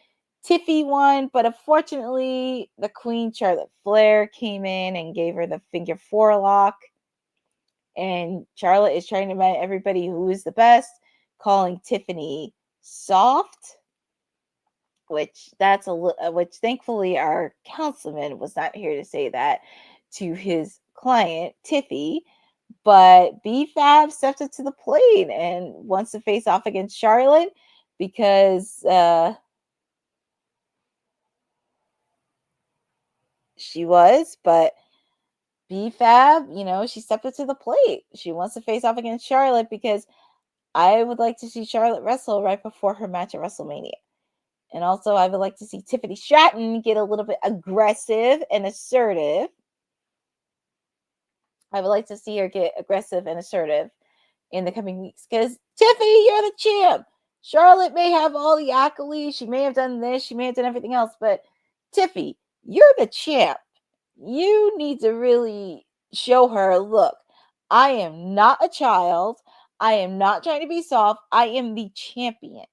Tiffy won, but unfortunately, the Queen Charlotte Flair came in and gave her the finger forelock. And Charlotte is trying to remind everybody who is the best, calling Tiffany soft, which thankfully our councilman was not here to say that to his client Tiffy. But B-Fab stepped up to the plate and wants to face off against Charlotte because she was, but B-Fab, she stepped up to the plate. She wants to face off against Charlotte because I would like to see Charlotte wrestle right before her match at WrestleMania. And also, I would like to see Tiffany Stratton get a little bit aggressive and assertive. I would like to see her get aggressive and assertive in the coming weeks because Tiffy, you're the champ. Charlotte may have all the accolades. She may have done this. She may have done everything else. But Tiffy, you're the champ. You need to really show her, look, I am not a child. I am not trying to be soft. I am the champion.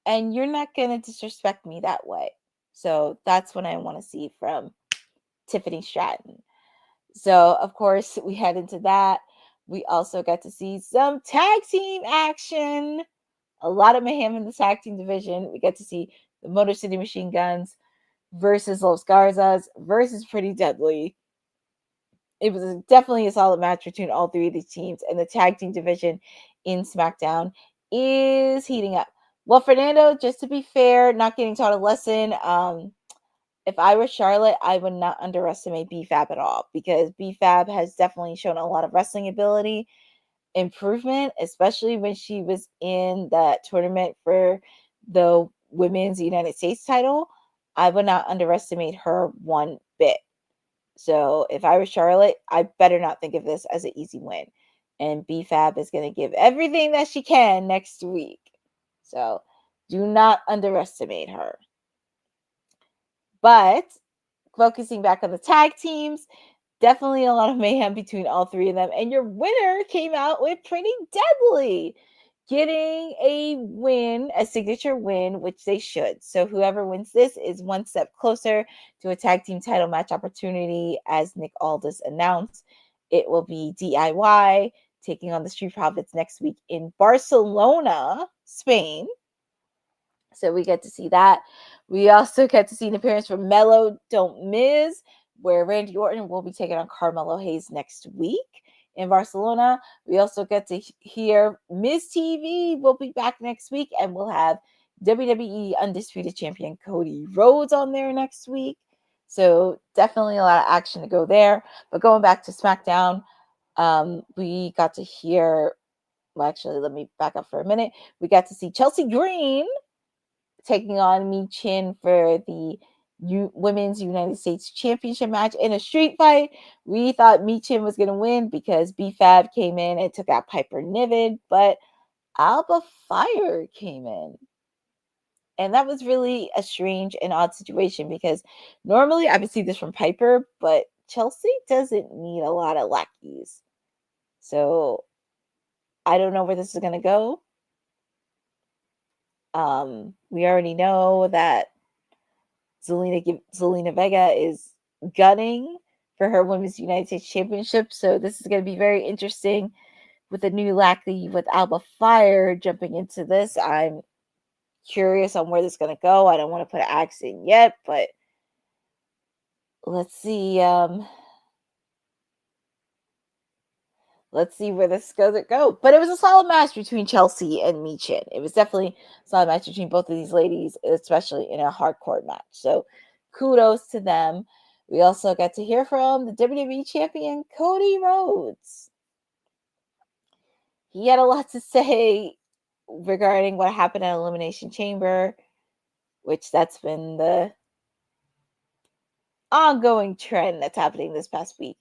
And you're not going to disrespect me that way. So that's what I want to see from Tiffany Stratton. So, of course, we head into that. We also got to see some tag team action. A lot of mayhem in the tag team division. We got to see the Motor City Machine Guns versus Los Garzas versus Pretty Deadly. It was definitely a solid match between all three of these teams. And the tag team division in SmackDown is heating up. Well, Fernando, just to be fair, not getting taught a lesson. If I were Charlotte, I would not underestimate B-Fab at all because B-Fab has definitely shown a lot of wrestling ability improvement, especially when she was in that tournament for the Women's United States title. I would not underestimate her one bit. So if I were Charlotte, I better not think of this as an easy win. And B-Fab is going to give everything that she can next week. So do not underestimate her. But focusing back on the tag teams, definitely a lot of mayhem between all three of them. And your winner came out with Pretty Deadly, getting a win, a signature win, which they should. So whoever wins this is one step closer to a tag team title match opportunity, as Nick Aldis announced. It will be DIY taking on the Street Profits next week in Barcelona, Spain. So we get to see that. We also get to see an appearance from Mello Don't Miz, where Randy Orton will be taking on Carmelo Hayes next week in Barcelona. We also get to hear Miz TV will be back next week, and we'll have WWE Undisputed Champion Cody Rhodes on there next week. So definitely a lot of action to go there. But going back to SmackDown, we got to hear, well, actually, let me back up for a minute. We got to see Chelsea Green taking on Mi Chin for the Women's United States Championship match in a street fight. We thought Mi Chin was going to win because B-Fab came in and took out Piper Niven, but Alba Fire came in. And that was really a strange and odd situation because normally I would see this from Piper, but Chelsea doesn't need a lot of lackeys. So I don't know where this is going to go. We already know that Zelina Vega is gunning for her Women's United States Championship. So this is going to be very interesting with a new lackey with Alba Fire jumping into this. I'm curious on where this is going to go. I don't want to put an axe in yet, but let's see. Let's see where this is going to go. But it was a solid match between Chelsea and Michin. It was definitely a solid match between both of these ladies, especially in a hardcore match. So kudos to them. We also got to hear from the WWE champion, Cody Rhodes. He had a lot to say regarding what happened at Elimination Chamber, which that's been the ongoing trend that's happening this past week.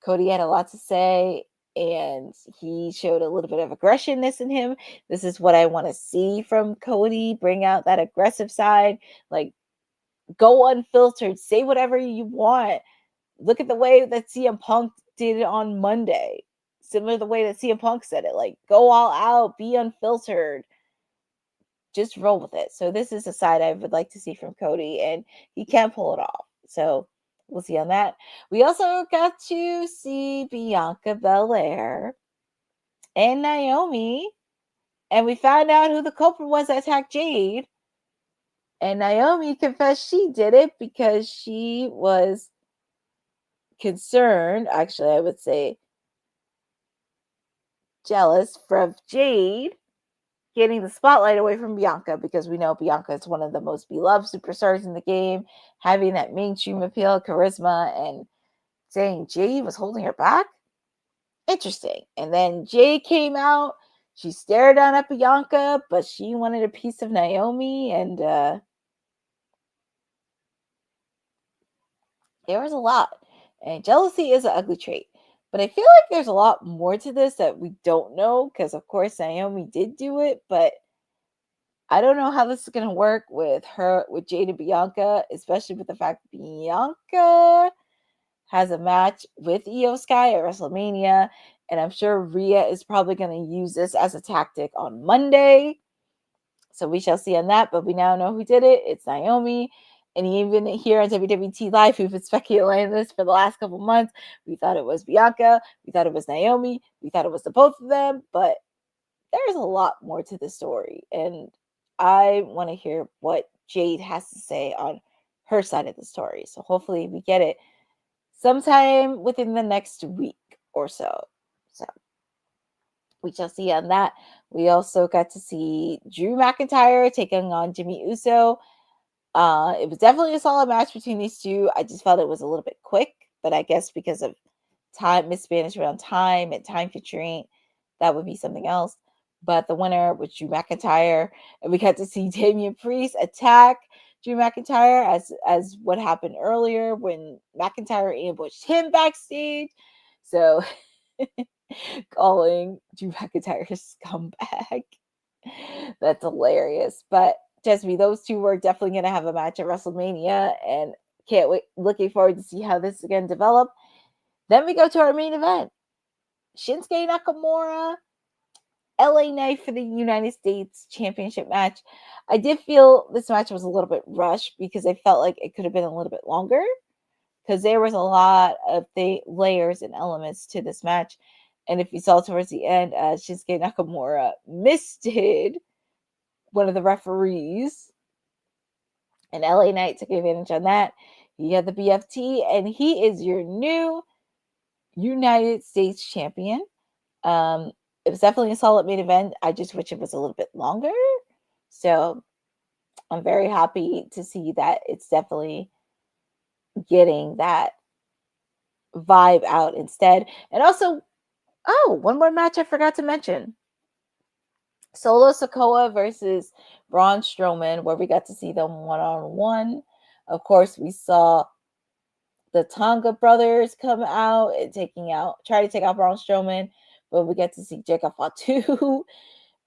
Cody had a lot to say, and he showed a little bit of aggressiveness in him. This is what I want to see from Cody. Bring out that aggressive side. Like, go unfiltered. Say whatever you want. Look at the way that CM Punk did it on Monday. Similar to the way that CM Punk said it. Like, go all out. Be unfiltered. Just roll with it. So this is a side I would like to see from Cody, and he can pull it off. So we'll see on that. We also got to see Bianca Belair and Naomi, and we found out who the culprit was that attacked Jade. And Naomi confessed she did it because she was concerned, actually I would say jealous, from Jade getting the spotlight away from Bianca, because we know Bianca is one of the most beloved superstars in the game, having that mainstream appeal, charisma, and saying Jade was holding her back. Interesting. And then Jade came out. She stared down at Bianca, but she wanted a piece of Naomi, and there was a lot. And jealousy is an ugly trait. But I feel like there's a lot more to this that we don't know, because of course Naomi did do it, but I don't know how this is going to work with Jade and Bianca, especially with the fact that Bianca has a match with Io Sky at WrestleMania, and I'm sure Rhea is probably going to use this as a tactic on Monday. So we shall see on that, but we now know who did it. It's Naomi. And even here on WWT Live, we've been speculating this for the last couple months. We thought it was Bianca. We thought it was Naomi. We thought it was the both of them. But there's a lot more to the story. And I want to hear what Jade has to say on her side of the story. So hopefully we get it sometime within the next week or so. So we shall see on that. We also got to see Drew McIntyre taking on Jimmy Uso. It was definitely a solid match between these two. I just felt it was a little bit quick, but I guess because of mismanagement on time and time constraint, that would be something else. But the winner was Drew McIntyre, and we got to see Damian Priest attack Drew McIntyre as what happened earlier when McIntyre ambushed him backstage. So calling Drew McIntyre a scumbag. That's hilarious. But trust me, those two were definitely going to have a match at WrestleMania, and can't wait. Looking forward to see how this is going to develop. Then we go to our main event. Shinsuke Nakamura, LA Knight for the United States Championship match. I did feel this match was a little bit rushed because I felt like it could have been a little bit longer, because there was a lot of layers and elements to this match. And if you saw towards the end, Shinsuke Nakamura misted one of the referees, and LA Knight took advantage on that. He had the BFT, and he is your new United States champion. It was definitely a solid main event. I just wish it was a little bit longer. So I'm very happy to see that it's definitely getting that vibe out instead. And also, one more match I forgot to mention. Solo Sikoa versus Braun Strowman, where we got to see them one-on-one. Of course, we saw the Tonga brothers come out and try to take out Braun Strowman, but we get to see Jacob Fatu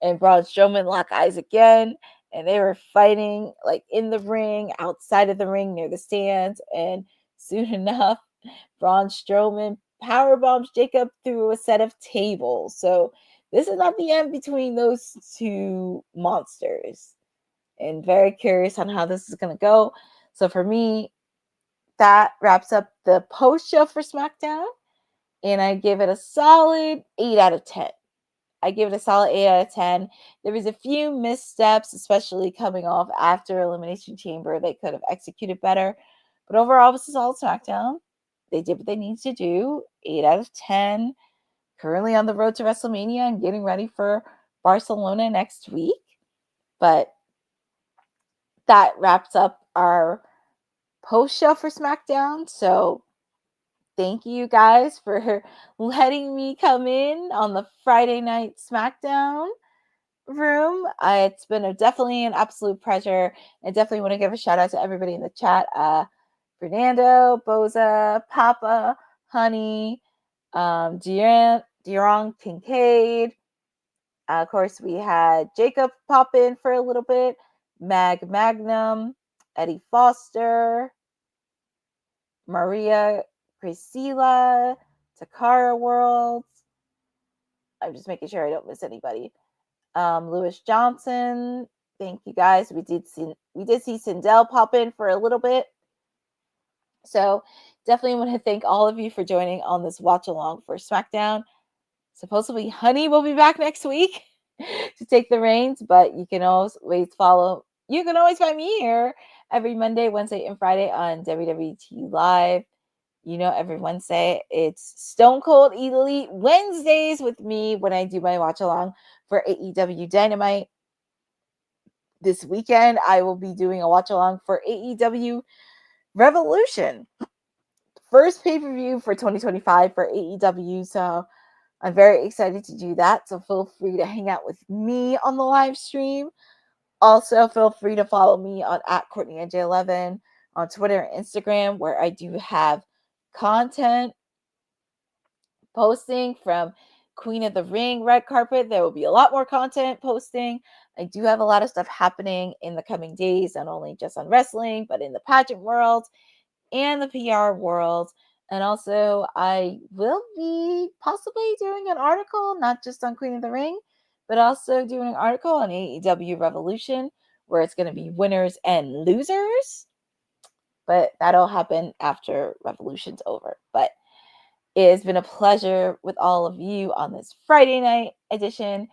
and Braun Strowman lock eyes again. and they were fighting like in the ring, outside of the ring, near the stands. And soon enough, Braun Strowman powerbombs Jacob through a set of tables. So this is not the end between those two monsters. And very curious on how this is going to go. So for me, that wraps up the post show for SmackDown. And I give it a solid 8 out of 10. I give it a solid 8 out of 10. There was a few missteps, especially coming off after Elimination Chamber. They could have executed better. But overall, this is all SmackDown. They did what they needed to do. 8 out of 10. Currently on the road to WrestleMania and getting ready for Barcelona next week. But that wraps up our post show for SmackDown. So thank you guys for letting me come in on the Friday night SmackDown room. It's been definitely an absolute pleasure. I definitely want to give a shout out to everybody in the chat. Fernando, Boza, Papa, Honey, Durong Kincaid. Of course, we had Jacob pop in for a little bit. Magnum, Eddie Foster, Maria Priscilla, Takara World. I'm just making sure I don't miss anybody. Lewis Johnson. Thank you guys. We did see Sindel pop in for a little bit. So definitely want to thank all of you for joining on this watch along for SmackDown. Supposedly Honey will be back next week to take the reins, but you can always follow. You can always find me here every Monday, Wednesday, and Friday on WWT Live. You know, every Wednesday it's Stone Cold Elite Wednesdays with me when I do my watch along for AEW Dynamite. This weekend, I will be doing a watch along for AEW Revolution. First pay-per-view for 2025 for AEW. So I'm very excited to do that. So feel free to hang out with me on the live stream. Also, feel free to follow me on @CourtneyNJ11 on Twitter and Instagram, where I do have content posting from Queen of the Ring red carpet. There will be a lot more content posting. I do have a lot of stuff happening in the coming days, not only just on wrestling, but in the pageant world and the PR world. And also, I will be possibly doing an article, not just on Queen of the Ring, but also doing an article on AEW Revolution, where it's going to be winners and losers. But that'll happen after Revolution's over. But it has been a pleasure with all of you on this Friday night edition.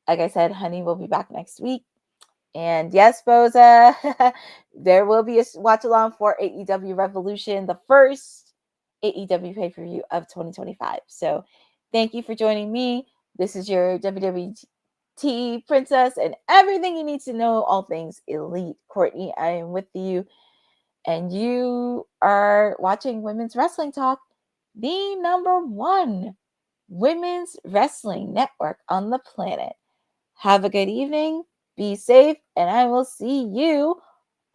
Like I said, Honey will be back next week. And yes, Boza, there will be a watch along for AEW Revolution, the first AEW pay-per-view of 2025. So thank you for joining me. This is your WWT princess and everything you need to know, all things elite. Courtney, I am with you. And you are watching Women's Wrestling Talk, the #1 women's wrestling network on the planet. Have a good evening. Be safe, and I will see you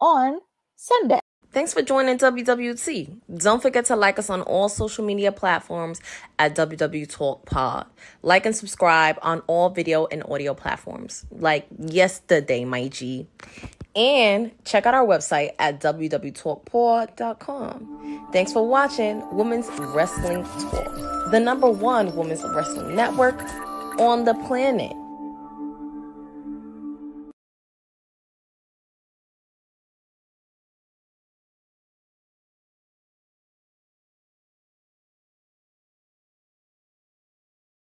on Sunday. Thanks for joining WWT. Don't forget to like us on all social media platforms at WWTalkpod. Like and subscribe on all video and audio platforms, like yesterday, my G. And check out our website at www talkpod.com. Thanks for watching Women's Wrestling Talk, the #1 women's wrestling network on the planet.